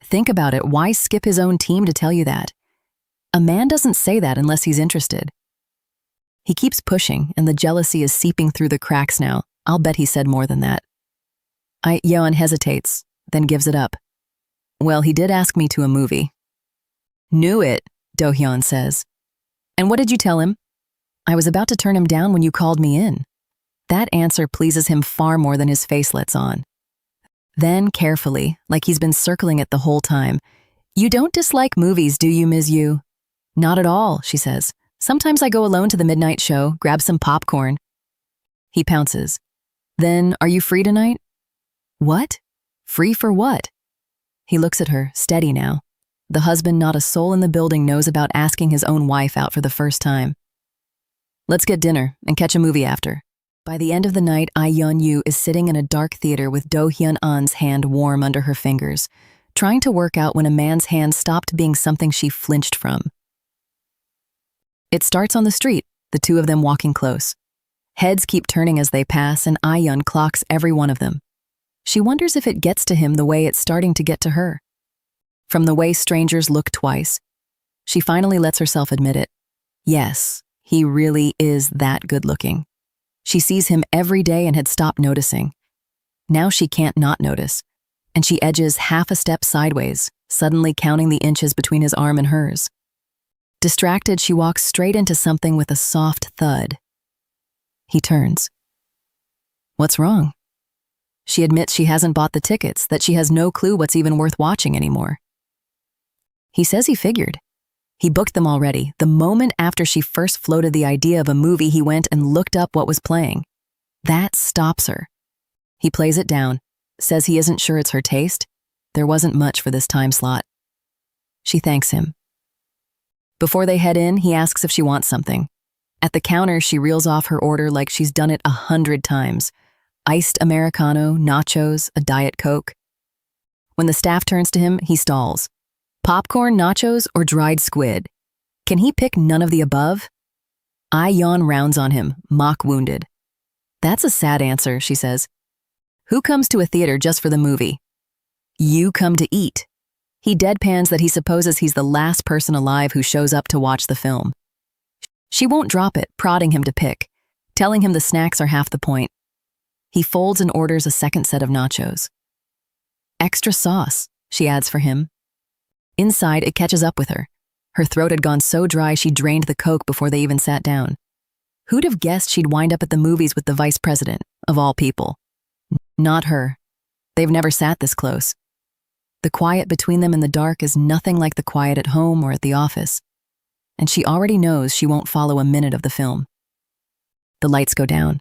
Think about it, why skip his own team to tell you that? A man doesn't say that unless he's interested. He keeps pushing, and the jealousy is seeping through the cracks now. I'll bet he said more than that. I-Yeon hesitates, then gives it up. Well, he did ask me to a movie. Knew it, Do-Hyun says. And what did you tell him? I was about to turn him down when you called me in. That answer pleases him far more than his face lets on. Then, carefully, like he's been circling it the whole time, you don't dislike movies, do you, Ms. Yu? Not at all, she says. Sometimes I go alone to the midnight show, grab some popcorn. He pounces. Then, are you free tonight? What? Free for what? He looks at her, steady now. The husband not a soul in the building knows about asking his own wife out for the first time. Let's get dinner and catch a movie after. By the end of the night, I-Yeon Yu is sitting in a dark theater with Do-hyun-an's hand warm under her fingers, trying to work out when a man's hand stopped being something she flinched from. It starts on the street, the two of them walking close. Heads keep turning as they pass, and I-Yeon clocks every one of them. She wonders if it gets to him the way it's starting to get to her. From the way strangers look twice, she finally lets herself admit it. Yes, he really is that good-looking. She sees him every day and had stopped noticing. Now she can't not notice, and she edges half a step sideways, suddenly counting the inches between his arm and hers. Distracted, she walks straight into something with a soft thud. He turns. What's wrong? She admits she hasn't bought the tickets, that she has no clue what's even worth watching anymore. He says he figured. He booked them already. The moment after she first floated the idea of a movie, he went and looked up what was playing. That stops her. He plays it down, says he isn't sure it's her taste. There wasn't much for this time slot. She thanks him. Before they head in, he asks if she wants something. At the counter, she reels off her order like she's done it 100 times. Iced Americano, nachos, a Diet Coke. When the staff turns to him, he stalls. Popcorn, nachos, or dried squid? Can he pick none of the above? I-Yeon rounds on him, mock wounded. That's a sad answer, she says. Who comes to a theater just for the movie? You come to eat. He deadpans that he supposes he's the last person alive who shows up to watch the film. She won't drop it, prodding him to pick, telling him the snacks are half the point. He folds and orders a second set of nachos. Extra sauce, she adds for him. Inside, it catches up with her. Her throat had gone so dry she drained the Coke before they even sat down. Who'd have guessed she'd wind up at the movies with the vice president, of all people? Not her. They've never sat this close. The quiet between them in the dark is nothing like the quiet at home or at the office. And she already knows she won't follow a minute of the film. The lights go down.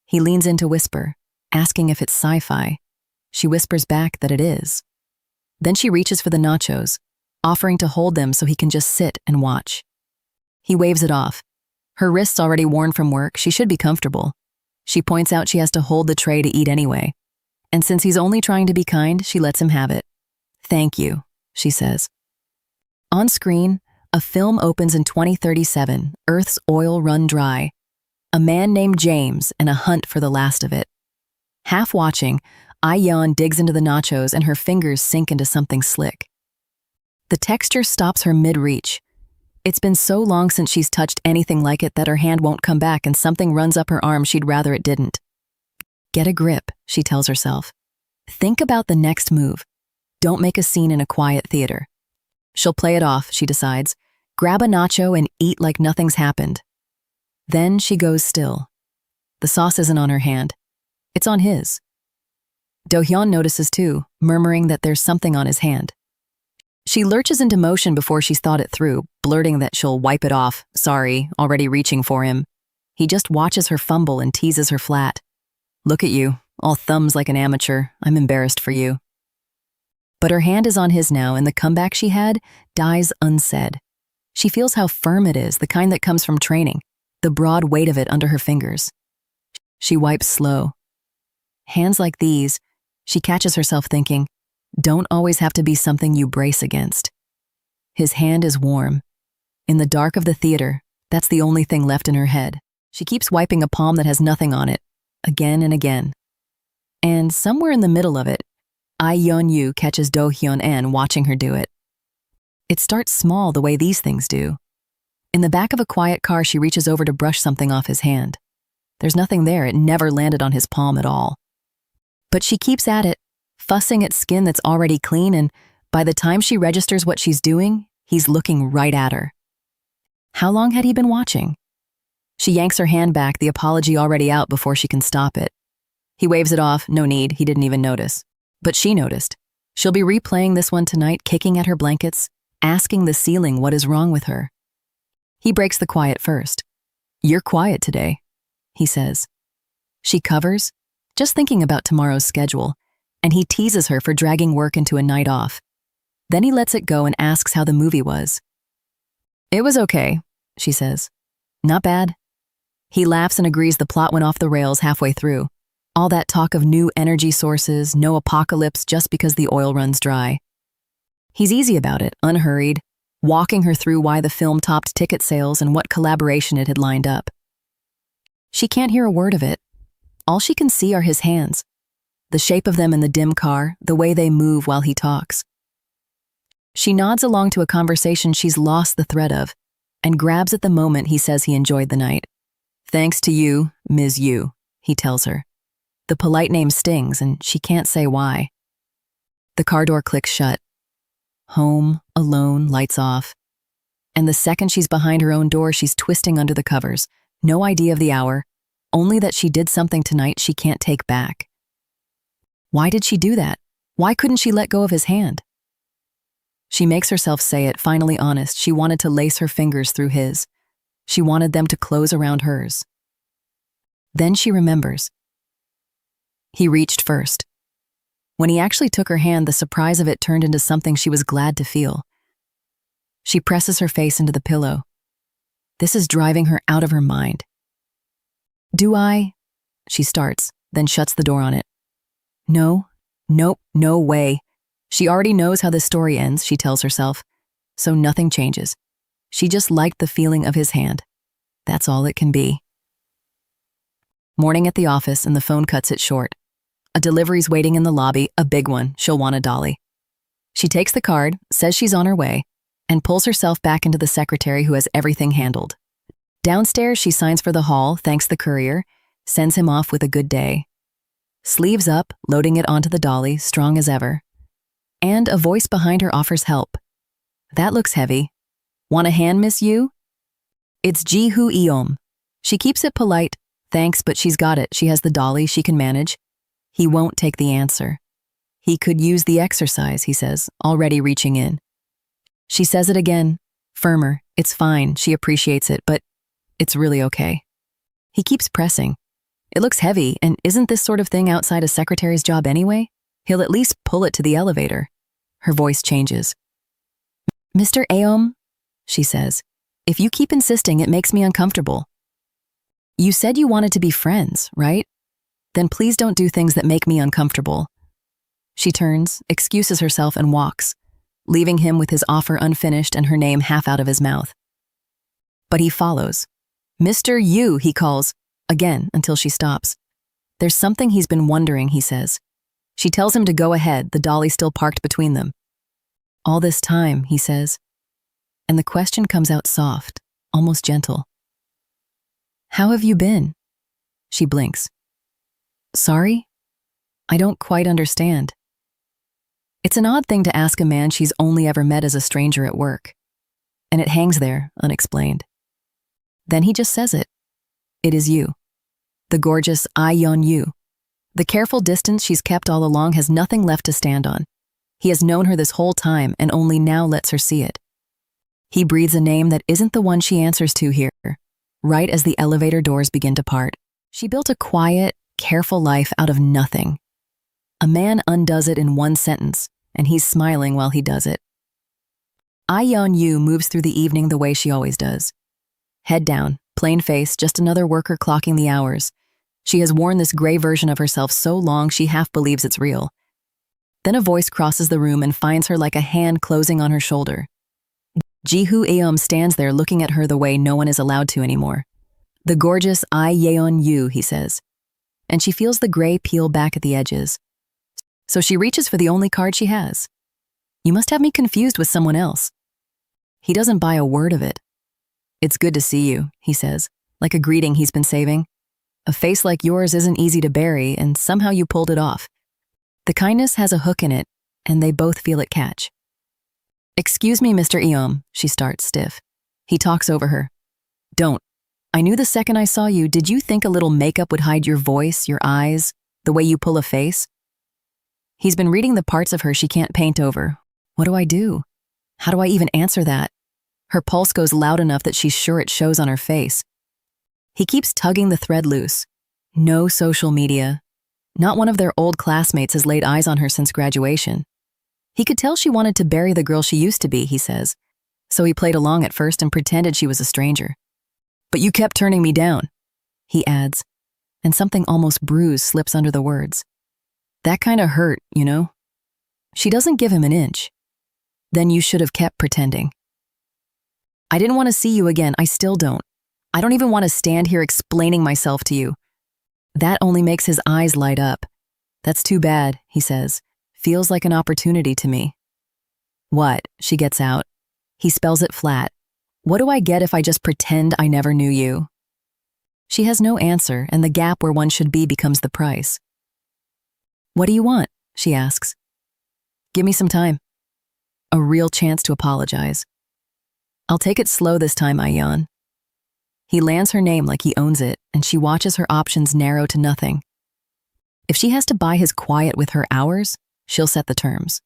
He leans in to whisper, asking if it's sci-fi. She whispers back that it is. Then she reaches for the nachos, offering to hold them so he can just sit and watch. He waves it off. Her wrists already worn from work, she should be comfortable. She points out she has to hold the tray to eat anyway. And since he's only trying to be kind, she lets him have it. Thank you, she says. On screen, a film opens in 2037, Earth's oil run dry. A man named James and a hunt for the last of it. Half watching, I-Yeon digs into the nachos and her fingers sink into something slick. The texture stops her mid-reach. It's been so long since she's touched anything like it that her hand won't come back and something runs up her arm she'd rather it didn't. Get a grip, she tells herself. Think about the next move. Don't make a scene in a quiet theater. She'll play it off, she decides. Grab a nacho and eat like nothing's happened. Then she goes still. The sauce isn't on her hand. It's on his. Do-hyun notices too, murmuring that there's something on his hand. She lurches into motion before she's thought it through, blurting that she'll wipe it off, sorry, already reaching for him. He just watches her fumble and teases her flat. Look at you, all thumbs like an amateur. I'm embarrassed for you. But her hand is on his now, and the comeback she had dies unsaid. She feels how firm it is, the kind that comes from training, the broad weight of it under her fingers. She wipes slow. Hands like these, she catches herself thinking, don't always have to be something you brace against. His hand is warm. In the dark of the theater, that's the only thing left in her head. She keeps wiping a palm that has nothing on it, again and again. And somewhere in the middle of it, I-Yeon Yu catches Do-hyun watching her do it. It starts small the way these things do. In the back of a quiet car, she reaches over to brush something off his hand. There's nothing there, it never landed on his palm at all. But she keeps at it, fussing at skin that's already clean, and by the time she registers what she's doing, he's looking right at her. How long had he been watching? She yanks her hand back, the apology already out before she can stop it. He waves it off, no need, he didn't even notice. But she noticed. She'll be replaying this one tonight, kicking at her blankets, asking the ceiling what is wrong with her. He breaks the quiet first. You're quiet today, he says. She covers, just thinking about tomorrow's schedule, and he teases her for dragging work into a night off. Then he lets it go and asks how the movie was. It was okay, she says. Not bad. He laughs and agrees the plot went off the rails halfway through. All that talk of new energy sources, no apocalypse just because the oil runs dry. He's easy about it, unhurried, walking her through why the film topped ticket sales and what collaboration it had lined up. She can't hear a word of it. All she can see are his hands, the shape of them in the dim car, the way they move while he talks. She nods along to a conversation she's lost the thread of and grabs at the moment he says he enjoyed the night. Thanks to you, Ms. Yu, he tells her. The polite name stings and she can't say why. The car door clicks shut. Home, alone, lights off. And the second she's behind her own door, she's twisting under the covers. No idea of the hour, only that she did something tonight she can't take back. Why did she do that? Why couldn't she let go of his hand? She makes herself say it, finally honest. She wanted to lace her fingers through his. She wanted them to close around hers. Then she remembers. He reached first. When he actually took her hand, the surprise of it turned into something she was glad to feel. She presses her face into the pillow. This is driving her out of her mind. Do I? She starts, then shuts the door on it. No, nope, no way. She already knows how this story ends, she tells herself, so nothing changes. She just liked the feeling of his hand. That's all it can be. Morning at the office and the phone cuts it short. A delivery's waiting in the lobby, a big one. She'll want a dolly. She takes the card, says she's on her way, and pulls herself back into the secretary who has everything handled. Downstairs, she signs for the hall, thanks the courier, sends him off with a good day. Sleeves up, loading it onto the dolly, strong as ever. And a voice behind her offers help. That looks heavy. Want a hand, Miss Yu? It's I-Yeon. She keeps it polite. Thanks, but she's got it. She has the dolly, she can manage. He won't take the answer. He could use the exercise, he says, already reaching in. She says it again, firmer. It's fine, she appreciates it, but it's really okay. He keeps pressing. It looks heavy, and isn't this sort of thing outside a secretary's job anyway? He'll at least pull it to the elevator. Her voice changes. Mr. I-Yeon, she says, if you keep insisting, it makes me uncomfortable. You said you wanted to be friends, right? Then please don't do things that make me uncomfortable. She turns, excuses herself, and walks, leaving him with his offer unfinished and her name half out of his mouth. But he follows. Mr. Yu, he calls, again until she stops. There's something he's been wondering, he says. She tells him to go ahead, the dolly still parked between them. All this time, he says. And the question comes out soft, almost gentle. How have you been? She blinks. Sorry? I don't quite understand. It's an odd thing to ask a man she's only ever met as a stranger at work. And it hangs there, unexplained. Then he just says it. It is you. The gorgeous I-Yeon Yu. The careful distance she's kept all along has nothing left to stand on. He has known her this whole time and only now lets her see it. He breathes a name that isn't the one she answers to here, right as the elevator doors begin to part. She built a quiet, careful life out of nothing. A man undoes it in one sentence, and he's smiling while he does it. I-Yeon Yu moves through the evening the way she always does. Head down, plain face, just another worker clocking the hours. She has worn this gray version of herself so long she half believes it's real. Then a voice crosses the room and finds her like a hand closing on her shoulder. Ji-Hoo-eum stands there looking at her the way no one is allowed to anymore. The gorgeous I-Yeon Yu, he says. And she feels the gray peel back at the edges. So she reaches for the only card she has. You must have me confused with someone else. He doesn't buy a word of it. It's good to see you, he says, like a greeting he's been saving. A face like yours isn't easy to bury, and somehow you pulled it off. The kindness has a hook in it, and they both feel it catch. Excuse me, Mr. I-Yeon, she starts stiff. He talks over her. Don't. I knew the second I saw you. Did you think a little makeup would hide your voice, your eyes, the way you pull a face? He's been reading the parts of her she can't paint over. What do I do? How do I even answer that? Her pulse goes loud enough that she's sure it shows on her face. He keeps tugging the thread loose. No social media. Not one of their old classmates has laid eyes on her since graduation. He could tell she wanted to bury the girl she used to be, he says. So he played along at first and pretended she was a stranger. But you kept turning me down. he adds, and something almost bruised slips under the words. That kinda hurt, you know? She doesn't give him an inch. Then you should have kept pretending. I didn't want to see you again, I still don't. I don't even want to stand here explaining myself to you. That only makes his eyes light up. That's too bad, he says. Feels like an opportunity to me. What? She gets out. He spells it flat. What do I get if I just pretend I never knew you? She has no answer, and the gap where one should be becomes the price. What do you want? She asks. Give me some time. A real chance to apologize. I'll take it slow this time, I-Yeon. He lands her name like he owns it, and she watches her options narrow to nothing. If she has to buy his quiet with her hours, she'll set the terms.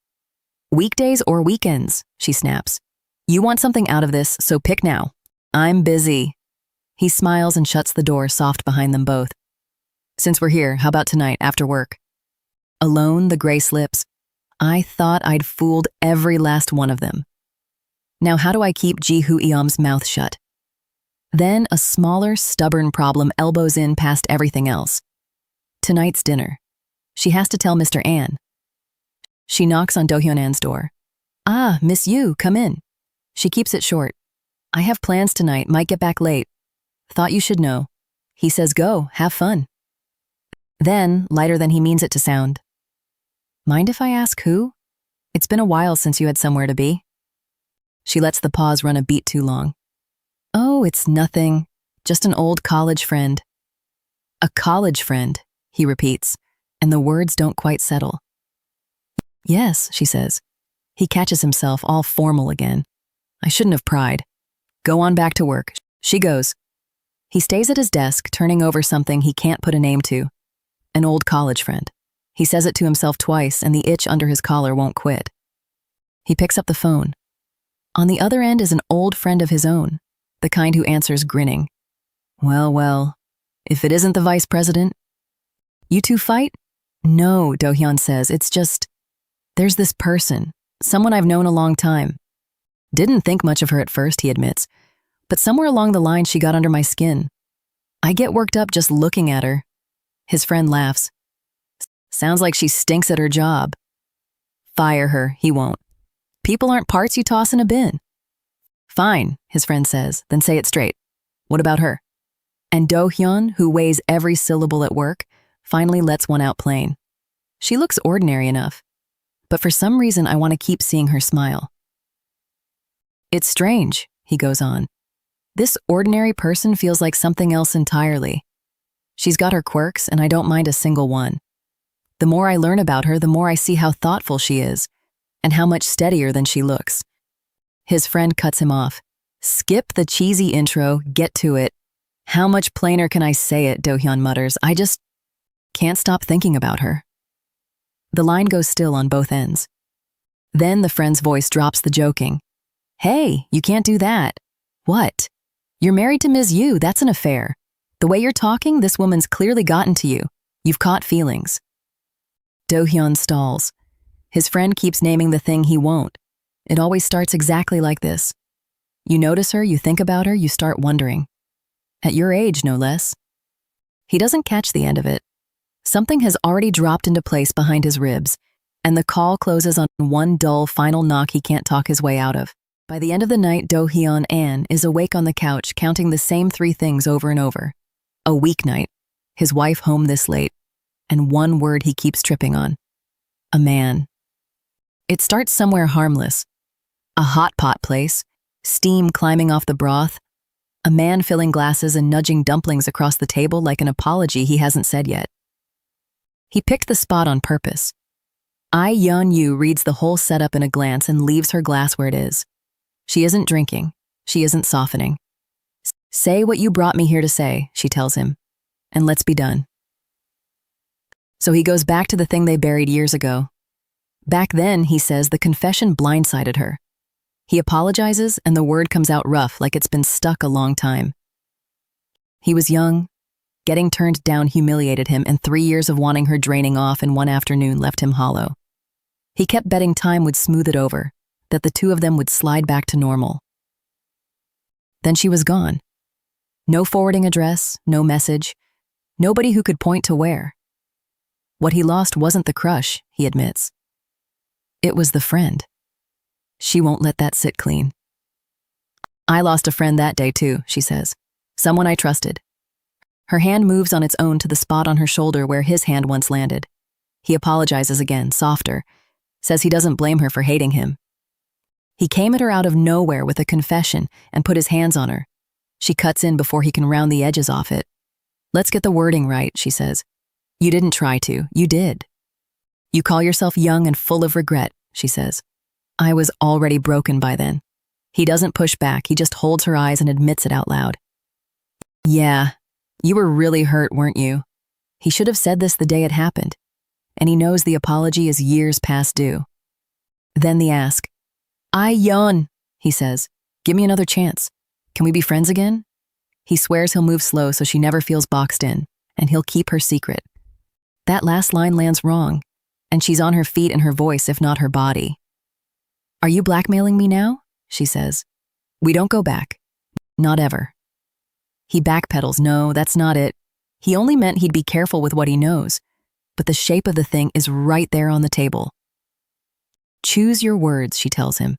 Weekdays or weekends, she snaps. You want something out of this, so pick now. I'm busy. He smiles and shuts the door soft behind them both. Since we're here, how about tonight, after work? Alone, the gray slips. I thought I'd fooled every last one of them. Now how do I keep Ji Hoo-eom's mouth shut? Then a smaller, stubborn problem elbows in past everything else. Tonight's dinner. She has to tell Mr. An. She knocks on Do-hyun An's door. Ah, Miss Yu, come in. She keeps it short. I have plans tonight, might get back late. Thought you should know. He says go, have fun. Then, lighter than he means it to sound. Mind if I ask who? It's been a while since you had somewhere to be. She lets the pause run a beat too long. Oh, it's nothing. Just an old college friend. A college friend, he repeats, and the words don't quite settle. Yes, she says. He catches himself all formal again. I shouldn't have pried. Go on back to work. She goes. He stays at his desk, turning over something he can't put a name to. An old college friend. He says it to himself twice, and the itch under his collar won't quit. He picks up the phone. On the other end is an old friend of his own, the kind who answers grinning. Well, if it isn't the vice president. You two fight? No, Do-hyun says, it's just, there's this person, someone I've known a long time. Didn't think much of her at first, he admits, but somewhere along the line she got under my skin. I get worked up just looking at her. His friend laughs. Sounds like she stinks at her job. Fire her, he won't. People aren't parts you toss in a bin. Fine, his friend says, then say it straight. What about her? And Do-hyun, who weighs every syllable at work, finally lets one out plain. She looks ordinary enough, but for some reason I want to keep seeing her smile. It's strange, he goes on. This ordinary person feels like something else entirely. She's got her quirks, and I don't mind a single one. The more I learn about her, the more I see how thoughtful she is, and how much steadier than she looks. His friend cuts him off. Skip the cheesy intro, get to it. How much plainer can I say it, Do-hyun mutters. I just can't stop thinking about her. The line goes still on both ends. Then the friend's voice drops the joking. Hey, you can't do that. What? You're married to Ms. Yu, that's an affair. The way you're talking, this woman's clearly gotten to you. You've caught feelings. Do-hyun stalls. His friend keeps naming the thing he won't. It always starts exactly like this. You notice her, you think about her, you start wondering. At your age, no less. He doesn't catch the end of it. Something has already dropped into place behind his ribs, and the call closes on one dull final knock he can't talk his way out of. By the end of the night, Do-hyun An is awake on the couch counting the same three things over and over. A weeknight, his wife home this late, and one word he keeps tripping on. A man. It starts somewhere harmless. A hot pot place, steam climbing off the broth, a man filling glasses and nudging dumplings across the table like an apology he hasn't said yet. He picked the spot on purpose. I-Yeon Yu reads the whole setup in a glance and leaves her glass where it is. She isn't drinking. She isn't softening. Say what you brought me here to say, she tells him, and let's be done. So he goes back to the thing they buried years ago. Back then, he says, the confession blindsided her. He apologizes, and the word comes out rough, like it's been stuck a long time. He was young. Getting turned down humiliated him, and 3 years of wanting her draining off in one afternoon left him hollow. He kept betting time would smooth it over, that the two of them would slide back to normal. Then she was gone. No forwarding address, no message, nobody who could point to where. What he lost wasn't the crush, he admits. It was the friend. She won't let that sit clean. I lost a friend that day too, she says. Someone I trusted. Her hand moves on its own to the spot on her shoulder where his hand once landed. He apologizes again, softer, says he doesn't blame her for hating him. He came at her out of nowhere with a confession and put his hands on her. She cuts in before he can round the edges off it. Let's get the wording right, she says. You didn't try to, you did. You call yourself young and full of regret, she says. I was already broken by then. He doesn't push back, he just holds her eyes and admits it out loud. Yeah, you were really hurt, weren't you? He should have said this the day it happened, and he knows the apology is years past due. Then the ask. I-Yeon, he says, give me another chance. Can we be friends again? He swears he'll move slow so she never feels boxed in, and he'll keep her secret. That last line lands wrong, and she's on her feet in her voice if not her body. Are you blackmailing me now? She says. We don't go back. Not ever. He backpedals. No, that's not it. He only meant he'd be careful with what he knows, but the shape of the thing is right there on the table. Choose your words, she tells him,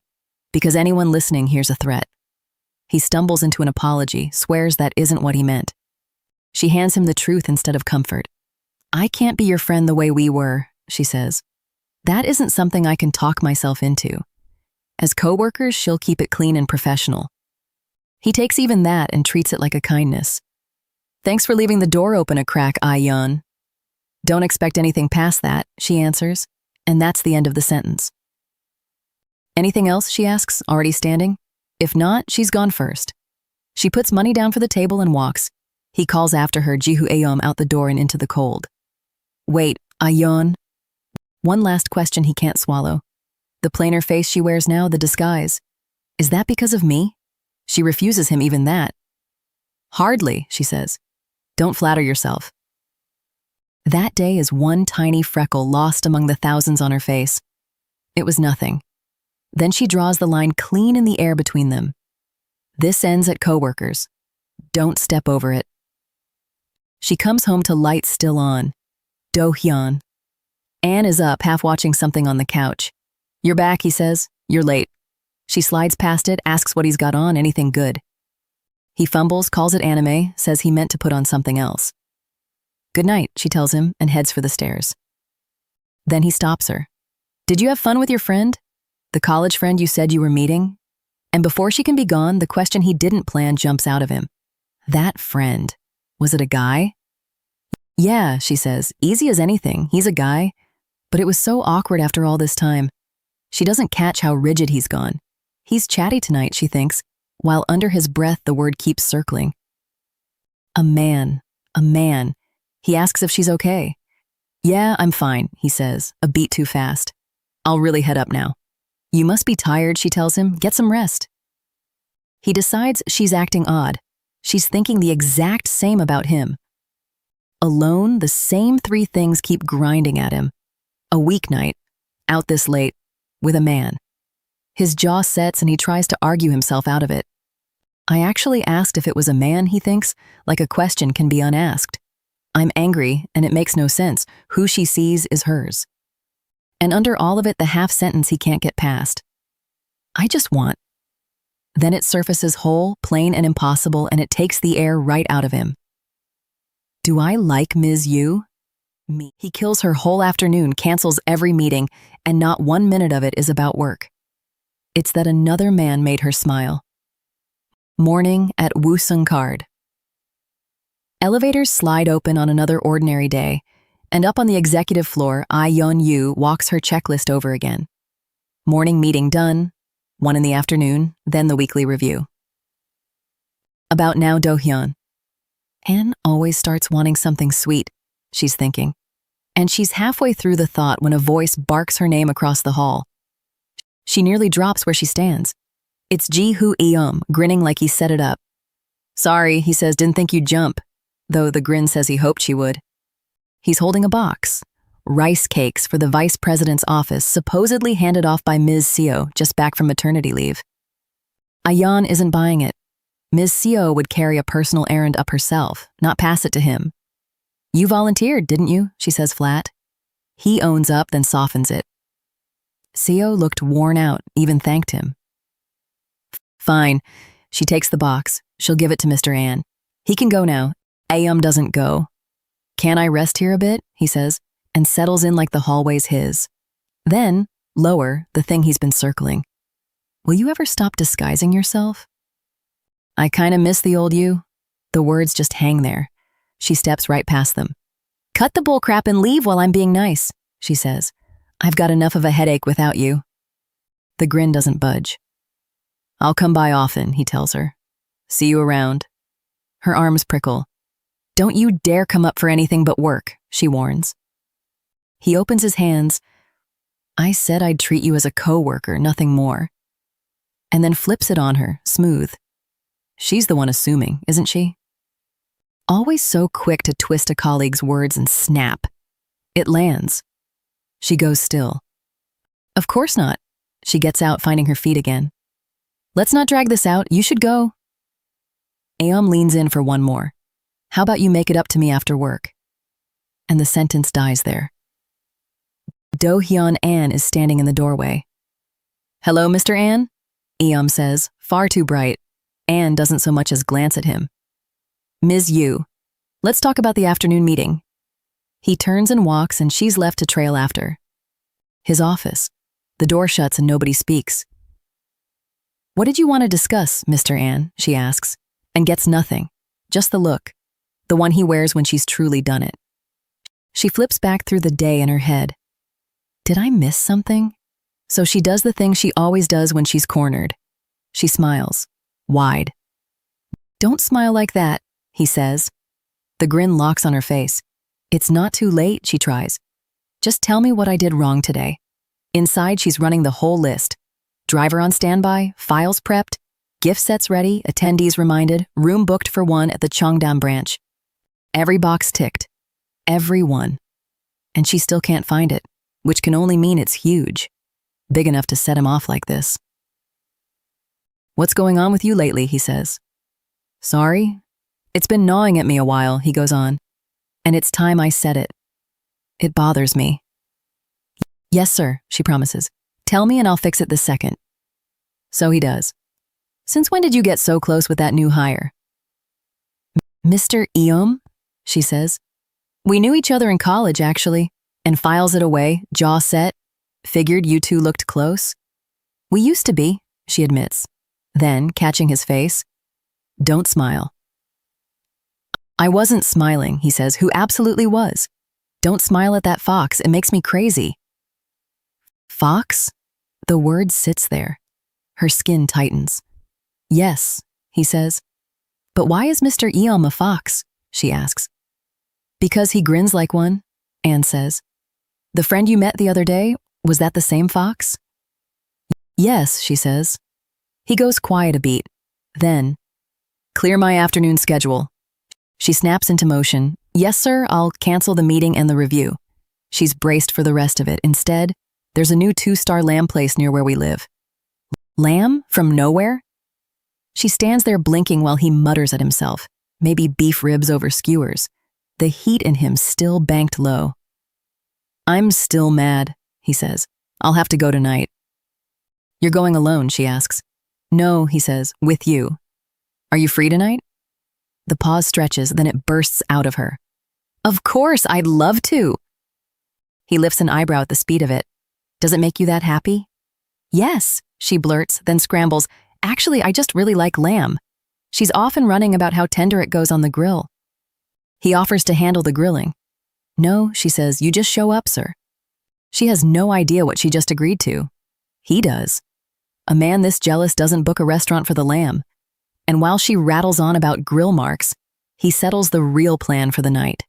because anyone listening hears a threat. He stumbles into an apology, swears that isn't what he meant. She hands him the truth instead of comfort. I can't be your friend the way we were, she says. That isn't something I can talk myself into. As co-workers, she'll keep it clean and professional. He takes even that and treats it like a kindness. Thanks for leaving the door open a crack, I-Yeon. Don't expect anything past that, she answers, and that's the end of the sentence. Anything else, she asks, already standing? If not, she's gone first. She puts money down for the table and walks. He calls after her, Ji-Hoo-Aeom, out the door and into the cold. Wait, I-Yeon? One last question he can't swallow. The plainer face she wears now, the disguise. Is that because of me? She refuses him even that. Hardly, she says. Don't flatter yourself. That day is one tiny freckle lost among the thousands on her face. It was nothing. Then she draws the line clean in the air between them. This ends at coworkers. Don't step over it. She comes home to lights still on. Do-hyun. Ann is up, half watching something on the couch. You're back, he says. You're late. She slides past it, asks what he's got on, anything good. He fumbles, calls it anime, says he meant to put on something else. Good night, she tells him, and heads for the stairs. Then he stops her. Did you have fun with your friend? The college friend you said you were meeting? And before she can be gone, the question he didn't plan jumps out of him. That friend. Was it a guy? Yeah, she says, easy as anything, he's a guy. But it was so awkward after all this time. She doesn't catch how rigid he's gone. He's chatty tonight, she thinks, while under his breath the word keeps circling. A man. He asks if she's okay. Yeah, I'm fine, he says, a beat too fast. I'll really head up now. You must be tired, she tells him. Get some rest. He decides she's acting odd. She's thinking the exact same about him. Alone, the same three things keep grinding at him. A weeknight, out this late, with a man. His jaw sets and he tries to argue himself out of it. I actually asked if it was a man, he thinks, like a question can be unasked. I'm angry, and it makes no sense. Who she sees is hers. And under all of it, the half sentence he can't get past. I just want. Then it surfaces whole, plain, and impossible, and it takes the air right out of him. Do I like Ms. Yu? Me. He kills her whole afternoon, cancels every meeting, and not 1 minute of it is about work. It's that another man made her smile. Morning at Wooseong Card. Elevators slide open on another ordinary day, and up on the executive floor, I-Yeon Yu walks her checklist over again. Morning meeting done, 1 in the afternoon, then the weekly review. About now, Do-hyun. Ann always starts wanting something sweet, she's thinking. And she's halfway through the thought when a voice barks her name across the hall. She nearly drops where she stands. It's Ji-Hoo-Aeom, grinning like he set it up. Sorry, he says, didn't think you'd jump, though the grin says he hoped she would. He's holding a box. Rice cakes for the vice president's office, supposedly handed off by Ms. Seo, just back from maternity leave. I-Yeon isn't buying it. Ms. Seo would carry a personal errand up herself, not pass it to him. You volunteered, didn't you? She says flat. He owns up, then softens it. Seo looked worn out, even thanked him. Fine. She takes the box. She'll give it to Mr. An. He can go now. I-Yeon doesn't go. Can I rest here a bit? He says, and settles in like the hallway's his. Then, lower, the thing he's been circling. Will you ever stop disguising yourself? I kinda miss the old you. The words just hang there. She steps right past them. Cut the bullcrap and leave while I'm being nice, she says. I've got enough of a headache without you. The grin doesn't budge. I'll come by often, he tells her. See you around. Her arms prickle. Don't you dare come up for anything but work, she warns. He opens his hands. I said I'd treat you as a co-worker, nothing more. And then flips it on her, smooth. She's the one assuming, isn't she? Always so quick to twist a colleague's words and snap. It lands. She goes still. Of course not. She gets out, finding her feet again. Let's not drag this out. You should go. I-Yeon leans in for one more. How about you make it up to me after work? And the sentence dies there. Do-Hyun An is standing in the doorway. Hello, Mr. An? I-Yeon says, far too bright. An doesn't so much as glance at him. Ms. Yu, let's talk about the afternoon meeting. He turns and walks, and she's left to trail after. His office. The door shuts and nobody speaks. What did you want to discuss, Mr. An? She asks, and gets nothing. Just the look. The one he wears when she's truly done it. She flips back through the day in her head. Did I miss something? So she does the thing she always does when she's cornered. She smiles. Wide. Don't smile like that, he says. The grin locks on her face. It's not too late, she tries. Just tell me what I did wrong today. Inside, she's running the whole list. Driver on standby, files prepped, gift sets ready, attendees reminded, room booked for one at the Cheongdam branch. Every box ticked. Every one. And she still can't find it, which can only mean it's huge. Big enough to set him off like this. What's going on with you lately, he says. Sorry? It's been gnawing at me a while, he goes on. And it's time I said it. It bothers me. Yes, sir, she promises. Tell me and I'll fix it this second. So he does. Since when did you get so close with that new hire? Mr. I-Yeon, she says. We knew each other in college, actually, and files it away, jaw set. Figured you two looked close. We used to be, she admits. Then, catching his face, don't smile. I wasn't smiling, he says, who absolutely was. Don't smile at that fox, it makes me crazy. Fox? The word sits there. Her skin tightens. Yes, he says. But why is Mr. I-Yeon a fox? She asks. Because he grins like one, Anne says. The friend you met the other day, was that the same fox? Yes, she says. He goes quiet a beat. Then, clear my afternoon schedule. She snaps into motion. Yes, sir, I'll cancel the meeting and the review. She's braced for the rest of it. Instead, there's a new 2-star lamb place near where we live. Lamb? From nowhere? She stands there blinking while he mutters at himself. Maybe beef ribs over skewers. The heat in him still banked low. I'm still mad, he says. I'll have to go tonight. You're going alone, she asks. No, he says, with you. Are you free tonight? The pause stretches, then it bursts out of her. Of course, I'd love to. He lifts an eyebrow at the speed of it. Does it make you that happy? Yes, she blurts, then scrambles. Actually, I just really like lamb. She's often running about how tender it goes on the grill. He offers to handle the grilling. No, she says, you just show up, sir. She has no idea what she just agreed to. He does. A man this jealous doesn't book a restaurant for the lamb. And while she rattles on about grill marks, he settles the real plan for the night.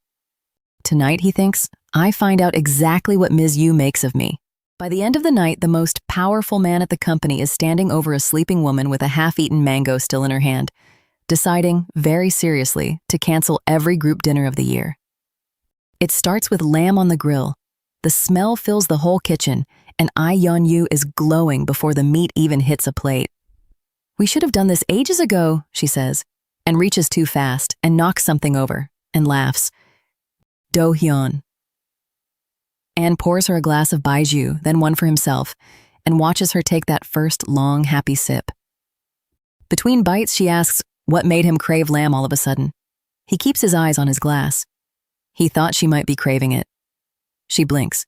Tonight, he thinks, I find out exactly what Ms. Yu makes of me. By the end of the night, the most powerful man at the company is standing over a sleeping woman with a half-eaten mango still in her hand, deciding, very seriously, to cancel every group dinner of the year. It starts with lamb on the grill. The smell fills the whole kitchen, and I-Yeon Yu is glowing before the meat even hits a plate. We should have done this ages ago, she says, and reaches too fast and knocks something over and laughs. Do-hyun. Anne pours her a glass of baijiu, then one for himself, and watches her take that first long, happy sip. Between bites, she asks what made him crave lamb all of a sudden. He keeps his eyes on his glass. He thought she might be craving it. She blinks.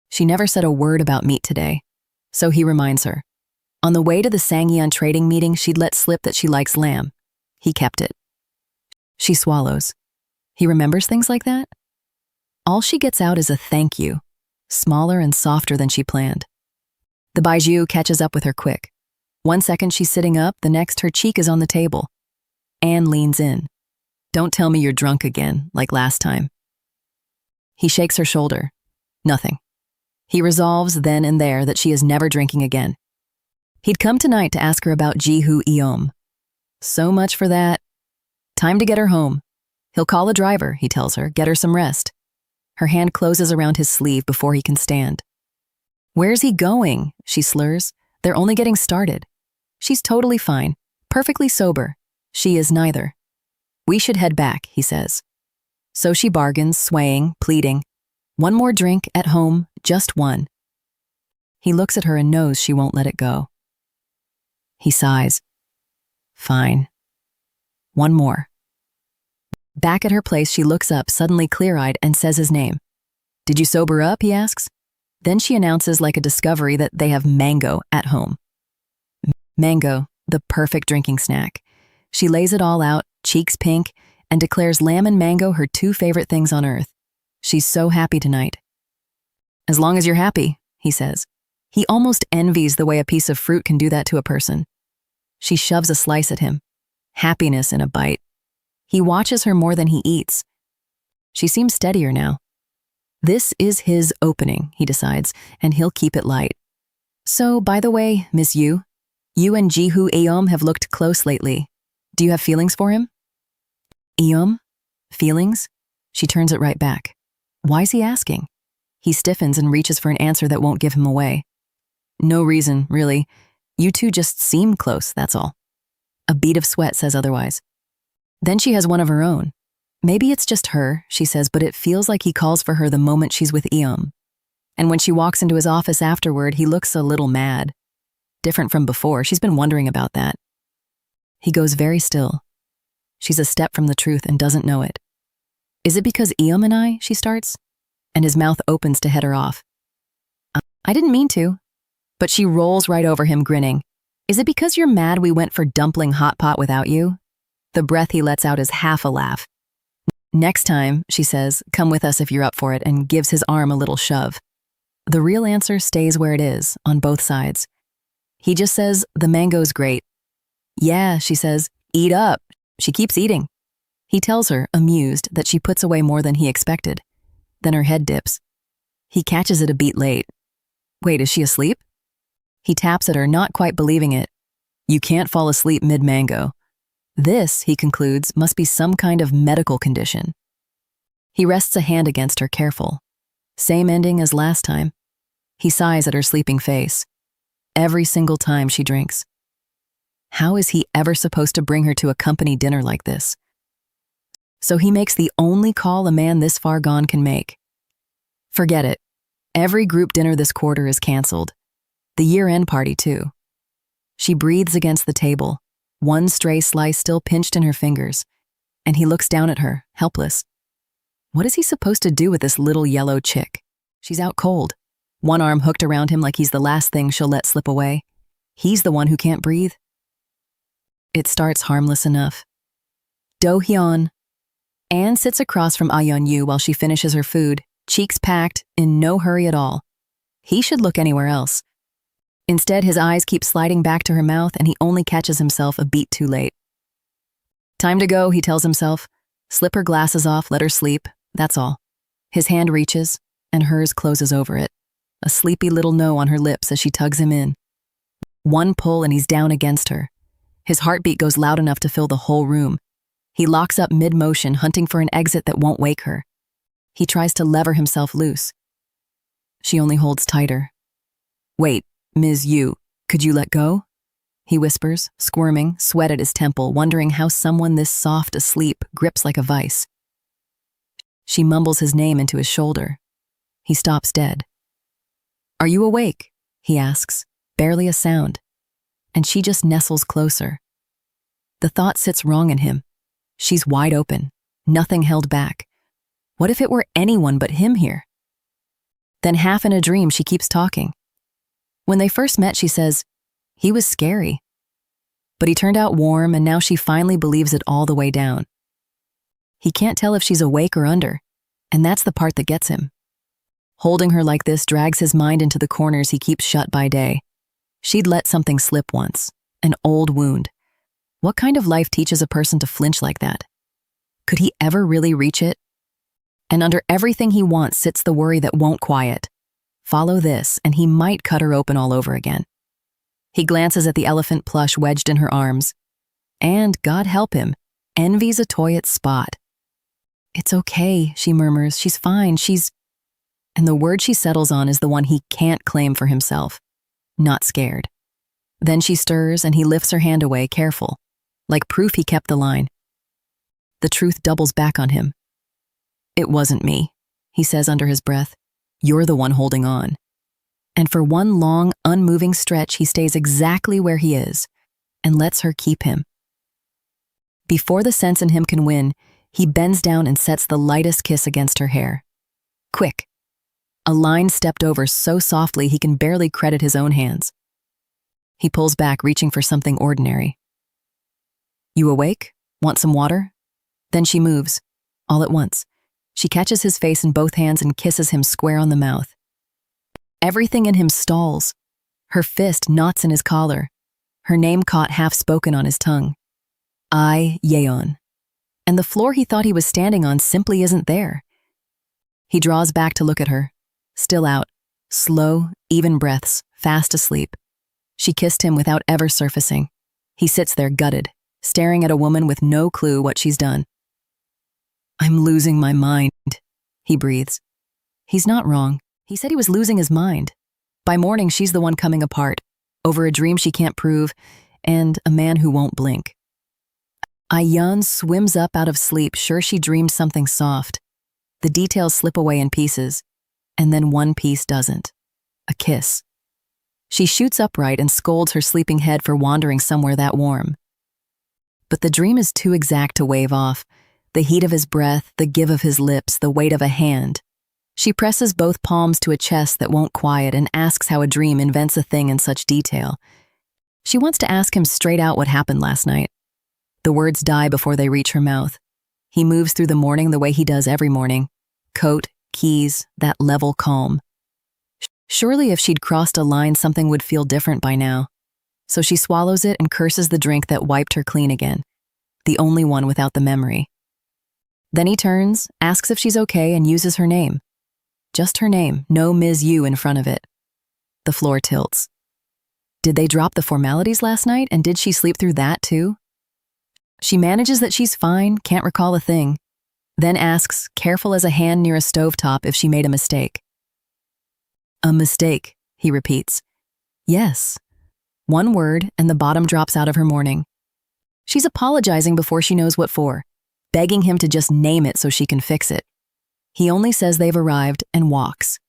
She never said a word about meat today, so he reminds her. On the way to the Sangyeon trading meeting, she'd let slip that she likes lamb. He kept it. She swallows. He remembers things like that? All she gets out is a thank you, smaller and softer than she planned. The baijiu catches up with her quick. 1 second she's sitting up, the next her cheek is on the table. Anne leans in. Don't tell me you're drunk again, like last time. He shakes her shoulder. Nothing. He resolves then and there that she is never drinking again. He'd come tonight to ask her about Ji-hoo Eom. So much for that. Time to get her home. He'll call a driver, he tells her, get her some rest. Her hand closes around his sleeve before he can stand. Where's he going? She slurs. They're only getting started. She's totally fine, perfectly sober. She is neither. We should head back, he says. So she bargains, swaying, pleading. One more drink at home, just one. He looks at her and knows she won't let it go. He sighs. Fine. One more. Back at her place, she looks up, suddenly clear-eyed, and says his name. Did you sober up, he asks. Then she announces like a discovery that they have mango at home. Mango, the perfect drinking snack. She lays it all out, cheeks pink, and declares lamb and mango her 2 favorite things on earth. She's so happy tonight. As long as you're happy, he says. He almost envies the way a piece of fruit can do that to a person. She shoves a slice at him. Happiness in a bite. He watches her more than he eats. She seems steadier now. This is his opening, he decides, and he'll keep it light. So, by the way, Miss Yu, you and Ji-hoo Eom have looked close lately. Do you have feelings for him? Eom? Feelings? She turns it right back. Why's he asking? He stiffens and reaches for an answer that won't give him away. No reason, really. You two just seem close, that's all. A bead of sweat says otherwise. Then she has one of her own. Maybe it's just her, she says, but it feels like he calls for her the moment she's with Eom. And when she walks into his office afterward, he looks a little mad. Different from before, she's been wondering about that. He goes very still. She's a step from the truth and doesn't know it. Is it because Eom and I, she starts? And his mouth opens to head her off. I didn't mean to. But she rolls right over him, grinning. Is it because you're mad we went for dumpling hot pot without you? The breath he lets out is half a laugh. Next time, she says, come with us if you're up for it, and gives his arm a little shove. The real answer stays where it is, on both sides. He just says, the mango's great. Yeah, she says, eat up. She keeps eating. He tells her, amused, that she puts away more than he expected. Then her head dips. He catches it a beat late. Wait, is she asleep? He taps at her, not quite believing it. You can't fall asleep mid-mango. This, he concludes, must be some kind of medical condition. He rests a hand against her, careful. Same ending as last time. He sighs at her sleeping face. Every single time she drinks. How is he ever supposed to bring her to a company dinner like this? So he makes the only call a man this far gone can make. Forget it. Every group dinner this quarter is canceled. The year-end party, too. She breathes against the table, one stray slice still pinched in her fingers, and he looks down at her, helpless. What is he supposed to do with this little yellow chick? She's out cold, one arm hooked around him like he's the last thing she'll let slip away. He's the one who can't breathe. It starts harmless enough. Do-hyun. Anne sits across from I-Yeon Yu while she finishes her food, cheeks packed, in no hurry at all. He should look anywhere else. Instead, his eyes keep sliding back to her mouth, and he only catches himself a beat too late. Time to go, he tells himself. Slip her glasses off, let her sleep, that's all. His hand reaches, and hers closes over it. A sleepy little no on her lips as she tugs him in. One pull and he's down against her. His heartbeat goes loud enough to fill the whole room. He locks up mid-motion, hunting for an exit that won't wake her. He tries to lever himself loose. She only holds tighter. Wait, Ms. Yu, could you let go? he whispers, squirming, sweat at his temple, wondering how someone this soft asleep grips like a vice. She mumbles his name into his shoulder. He stops dead. "Are you awake?" he asks, barely a sound. And she just nestles closer. The thought sits wrong in him. She's wide open, nothing held back. What if it were anyone but him here? Then half in a dream, she keeps talking. When they first met, she says, he was scary. But he turned out warm, and now she finally believes it all the way down. He can't tell if she's awake or under, and that's the part that gets him. Holding her like this drags his mind into the corners he keeps shut by day. She'd let something slip once, an old wound. What kind of life teaches a person to flinch like that? Could he ever really reach it? And under everything he wants sits the worry that won't quiet. Follow this, and he might cut her open all over again. He glances at the elephant plush wedged in her arms. And, God help him, envies a toy at spot. "It's okay," she murmurs. "She's fine, she's..." And the word she settles on is the one he can't claim for himself. Not scared. Then she stirs, and he lifts her hand away, careful, like proof he kept the line. The truth doubles back on him. "It wasn't me," he says under his breath. "You're the one holding on." And for one long, unmoving stretch, he stays exactly where he is and lets her keep him. Before the sense in him can win, he bends down and sets the lightest kiss against her hair. Quick. A line stepped over so softly he can barely credit his own hands. He pulls back, reaching for something ordinary. "You awake? Want some water?" Then she moves, all at once. She catches his face in both hands and kisses him square on the mouth. Everything in him stalls. Her fist knots in his collar, her name caught half-spoken on his tongue. I-Yeon. And the floor he thought he was standing on simply isn't there. He draws back to look at her, still out, slow, even breaths, fast asleep. She kissed him without ever surfacing. He sits there gutted, staring at a woman with no clue what she's done. "I'm losing my mind," he breathes. He's not wrong. He said he was losing his mind. By morning, she's the one coming apart, over a dream she can't prove, and a man who won't blink. I-Yeon swims up out of sleep, sure she dreamed something soft. The details slip away in pieces, and then one piece doesn't. A kiss. She shoots upright and scolds her sleeping head for wandering somewhere that warm. But the dream is too exact to wave off. The heat of his breath, the give of his lips, the weight of a hand. She presses both palms to a chest that won't quiet and asks how a dream invents a thing in such detail. She wants to ask him straight out what happened last night. The words die before they reach her mouth. He moves through the morning the way he does every morning. Coat, keys, that level calm. Surely if she'd crossed a line, something would feel different by now. So she swallows it and curses the drink that wiped her clean again. The only one without the memory. Then he turns, asks if she's okay, and uses her name. Just her name, no Ms. Yu in front of it. The floor tilts. Did they drop the formalities last night, and did she sleep through that too? She manages that she's fine, can't recall a thing, then asks, careful as a hand near a stovetop, if she made a mistake. "A mistake," he repeats. "Yes." One word, and the bottom drops out of her morning. She's apologizing before she knows what for, begging him to just name it so she can fix it. He only says they've arrived and walks.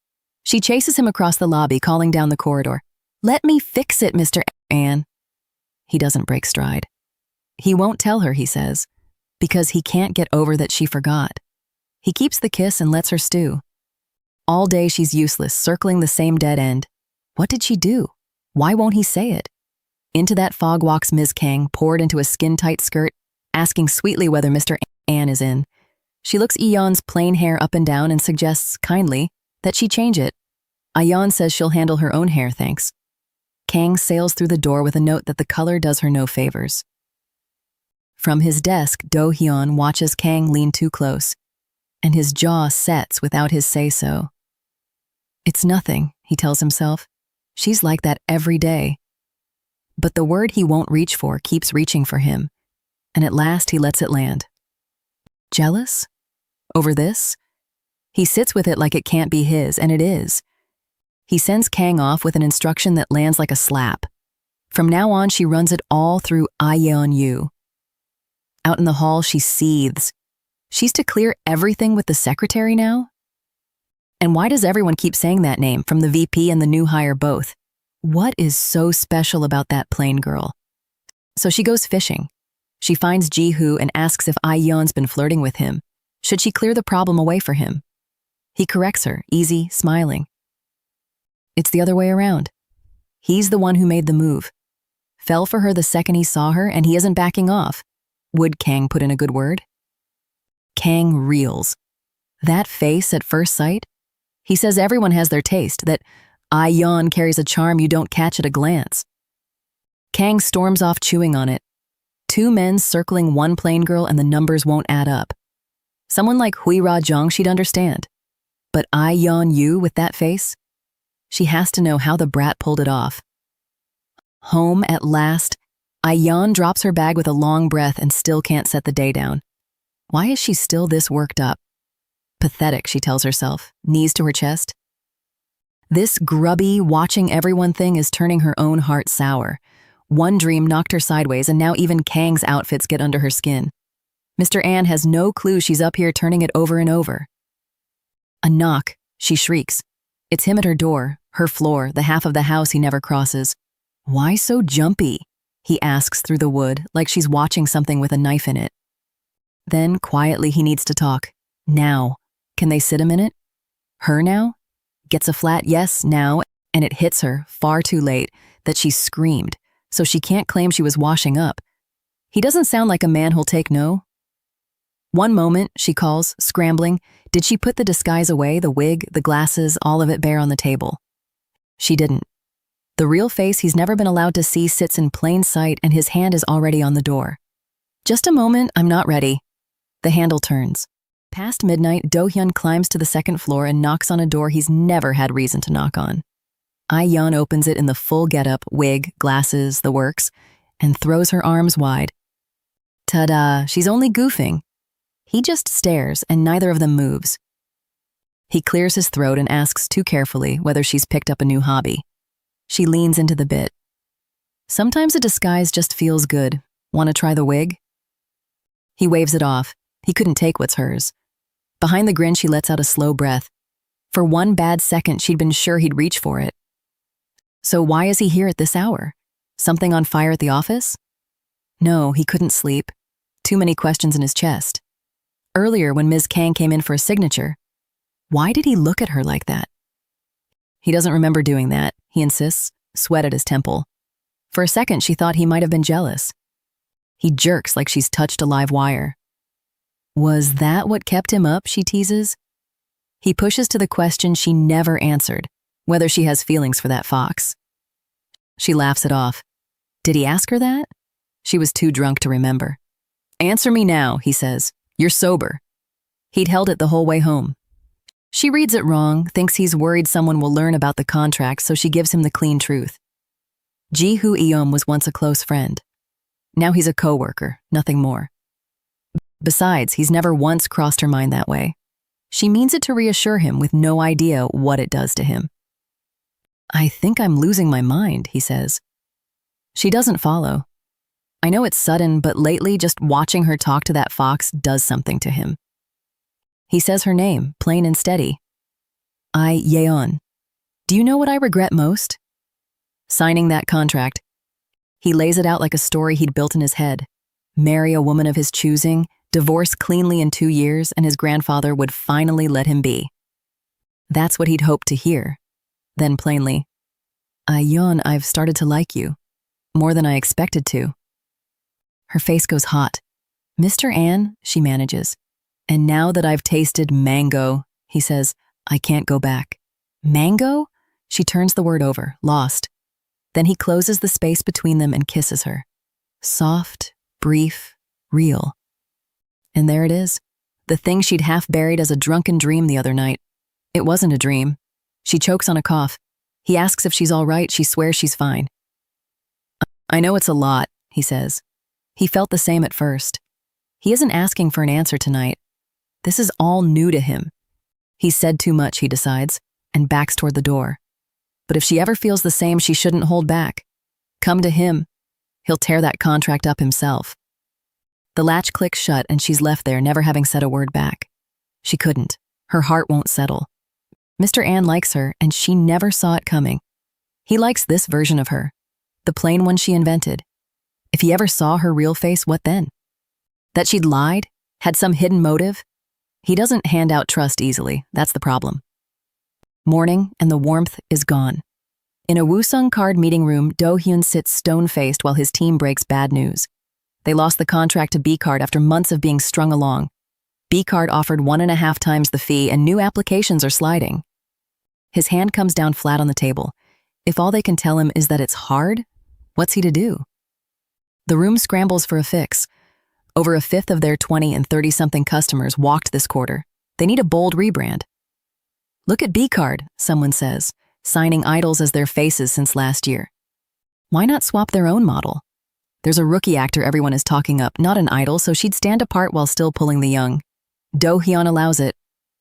She chases him across the lobby, calling down the corridor. "Let me fix it, Mr. An." He doesn't break stride. He won't tell her, he says, because he can't get over that she forgot. He keeps the kiss and lets her stew. All day she's useless, circling the same dead end. What did she do? Why won't he say it? Into that fog walks Ms. Kang, poured into a skin-tight skirt, asking sweetly whether Mr. An is in. She looks I-Yeon's plain hair up and down and suggests, kindly, that she change it. I-Yeon says she'll handle her own hair, thanks. Kang sails through the door with a note that the color does her no favors. From his desk, Do-hyun watches Kang lean too close, and his jaw sets without his say-so. It's nothing, he tells himself. She's like that every day. But the word he won't reach for keeps reaching for him, and at last he lets it land. Jealous? Over this? He sits with it like it can't be his, and it is. He sends Kang off with an instruction that lands like a slap. From now on, she runs it all through I-Yeon Yu. Out in the hall, she seethes. She's to clear everything with the secretary now? And why does everyone keep saying that name, from the VP and the new hire both? What is so special about that plain girl? So she goes fishing. She finds Ji-hoo and asks if I-Yeon's been flirting with him. Should she clear the problem away for him? He corrects her, easy, smiling. It's the other way around. He's the one who made the move. Fell for her the second he saw her, and he isn't backing off. Would Kang put in a good word? Kang reels. That face at first sight? He says everyone has their taste, that I-Yeon carries a charm you don't catch at a glance. Kang storms off chewing on it. Two men circling one plain girl and the numbers won't add up. Someone like Hui Ra-jong she'd understand. But I-Yeon Yu with that face? She has to know how the brat pulled it off. Home at last, I-Yeon drops her bag with a long breath and still can't set the day down. Why is she still this worked up? Pathetic, she tells herself, knees to her chest. This grubby, watching everyone thing is turning her own heart sour. One dream knocked her sideways, and now even Kang's outfits get under her skin. Mr. An has no clue she's up here turning it over and over. A knock, she shrieks. It's him at her door, her floor, the half of the house he never crosses. Why so jumpy? He asks through the wood, like she's watching something with a knife in it. Then, quietly, he needs to talk. Now. Can they sit a minute? Her now? Gets a flat yes, now, and it hits her, far too late, that she screamed, so she can't claim she was washing up. He doesn't sound like a man who'll take no. One moment, she calls, scrambling. Did she put the disguise away, the wig, the glasses, all of it bare on the table? She didn't. The real face he's never been allowed to see sits in plain sight, and his hand is already on the door. Just a moment, I'm not ready. The handle turns. Past midnight, Do-hyun climbs to the second floor and knocks on a door he's never had reason to knock on. I-Yeon opens it in the full getup, wig, glasses, the works, and throws her arms wide. Ta-da, she's only goofing. He just stares, and neither of them moves. He clears his throat and asks too carefully whether she's picked up a new hobby. She leans into the bit. Sometimes a disguise just feels good. Want to try the wig? He waves it off. He couldn't take what's hers. Behind the grin, she lets out a slow breath. For one bad second, she'd been sure he'd reach for it. So why is he here at this hour? Something on fire at the office? No, he couldn't sleep. Too many questions in his chest. Earlier, when Ms. Kang came in for a signature, why did he look at her like that? He doesn't remember doing that, he insists, sweat at his temple. For a second, she thought he might have been jealous. He jerks like she's touched a live wire. Was that what kept him up, she teases? He pushes to the question she never answered, whether she has feelings for that fox. She laughs it off. Did he ask her that? She was too drunk to remember. Answer me now, he says. You're sober. He'd held it the whole way home. She reads it wrong, thinks he's worried someone will learn about the contract, so she gives him the clean truth. Ji-hoo Eom was once a close friend. Now he's a co-worker, nothing more. Besides, he's never once crossed her mind that way. She means it to reassure him with no idea what it does to him. I think I'm losing my mind, he says. She doesn't follow. I know it's sudden, but lately just watching her talk to that fox does something to him. He says her name, plain and steady. I-Yeon. Do you know what I regret most? Signing that contract. He lays it out like a story he'd built in his head. Marry a woman of his choosing, divorce cleanly in 2 years, and his grandfather would finally let him be. That's what he'd hoped to hear. Then plainly, I-Yeon, I've started to like you. More than I expected to. Her face goes hot. Mr. An, she manages. And now that I've tasted mango, he says, I can't go back. Mango? She turns the word over, lost. Then he closes the space between them and kisses her. Soft, brief, real. And there it is, the thing she'd half buried as a drunken dream the other night. It wasn't a dream. She chokes on a cough. He asks if she's all right. She swears she's fine. I know it's a lot, he says. He felt the same at first. He isn't asking for an answer tonight. This is all new to him. He's said too much, he decides, and backs toward the door. But if she ever feels the same, she shouldn't hold back. Come to him. He'll tear that contract up himself. The latch clicks shut and she's left there, never having said a word back. She couldn't. Her heart won't settle. Mr. An likes her, and she never saw it coming. He likes this version of her, the plain one she invented. If he ever saw her real face, what then? That she'd lied? Had some hidden motive? He doesn't hand out trust easily, that's the problem. Morning, and the warmth is gone. In a Woo-sung card meeting room, Do-hyun sits stone-faced while his team breaks bad news. They lost the contract to B-card after months of being strung along. B-card offered 1.5 times the fee, and new applications are sliding. His hand comes down flat on the table. If all they can tell him is that it's hard, what's he to do? The room scrambles for a fix. Over a fifth of their 20 and 30-something customers walked this quarter. They need a bold rebrand. Look at B-card, someone says, signing idols as their faces since last year. Why not swap their own model? There's a rookie actor everyone is talking up, not an idol, so she'd stand apart while still pulling the young. Do-hyun allows it.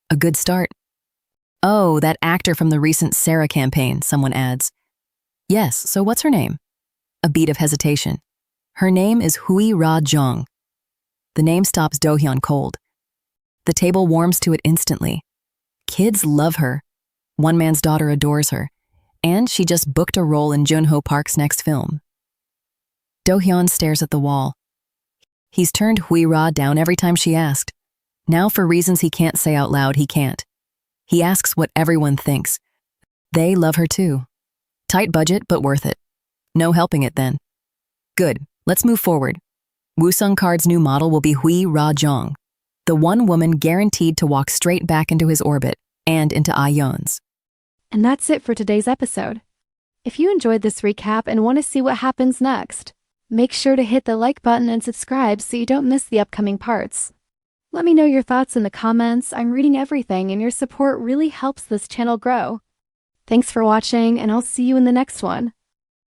A good start. Oh, that actor from the recent Sarah campaign, someone adds. Yes, so what's her name? A beat of hesitation. Her name is Hui Ra Jong. The name stops Do-hyun cold. The table warms to it instantly. Kids love her. One man's daughter adores her. And she just booked a role in Jun-ho Park's next film. Do-hyun stares at the wall. He's turned Hui Ra down every time she asked. Now, for reasons he can't say out loud, he can't. He asks what everyone thinks. They love her too. Tight budget, but worth it. No helping it then. Good, let's move forward. Woo-sung Card's new model will be Hui Ra Jong, the one woman guaranteed to walk straight back into his orbit and into I-Yeon's. And that's it for today's episode. If you enjoyed this recap and want to see what happens next, make sure to hit the like button and subscribe so you don't miss the upcoming parts. Let me know your thoughts in the comments. I'm reading everything, and your support really helps this channel grow. Thanks for watching, and I'll see you in the next one.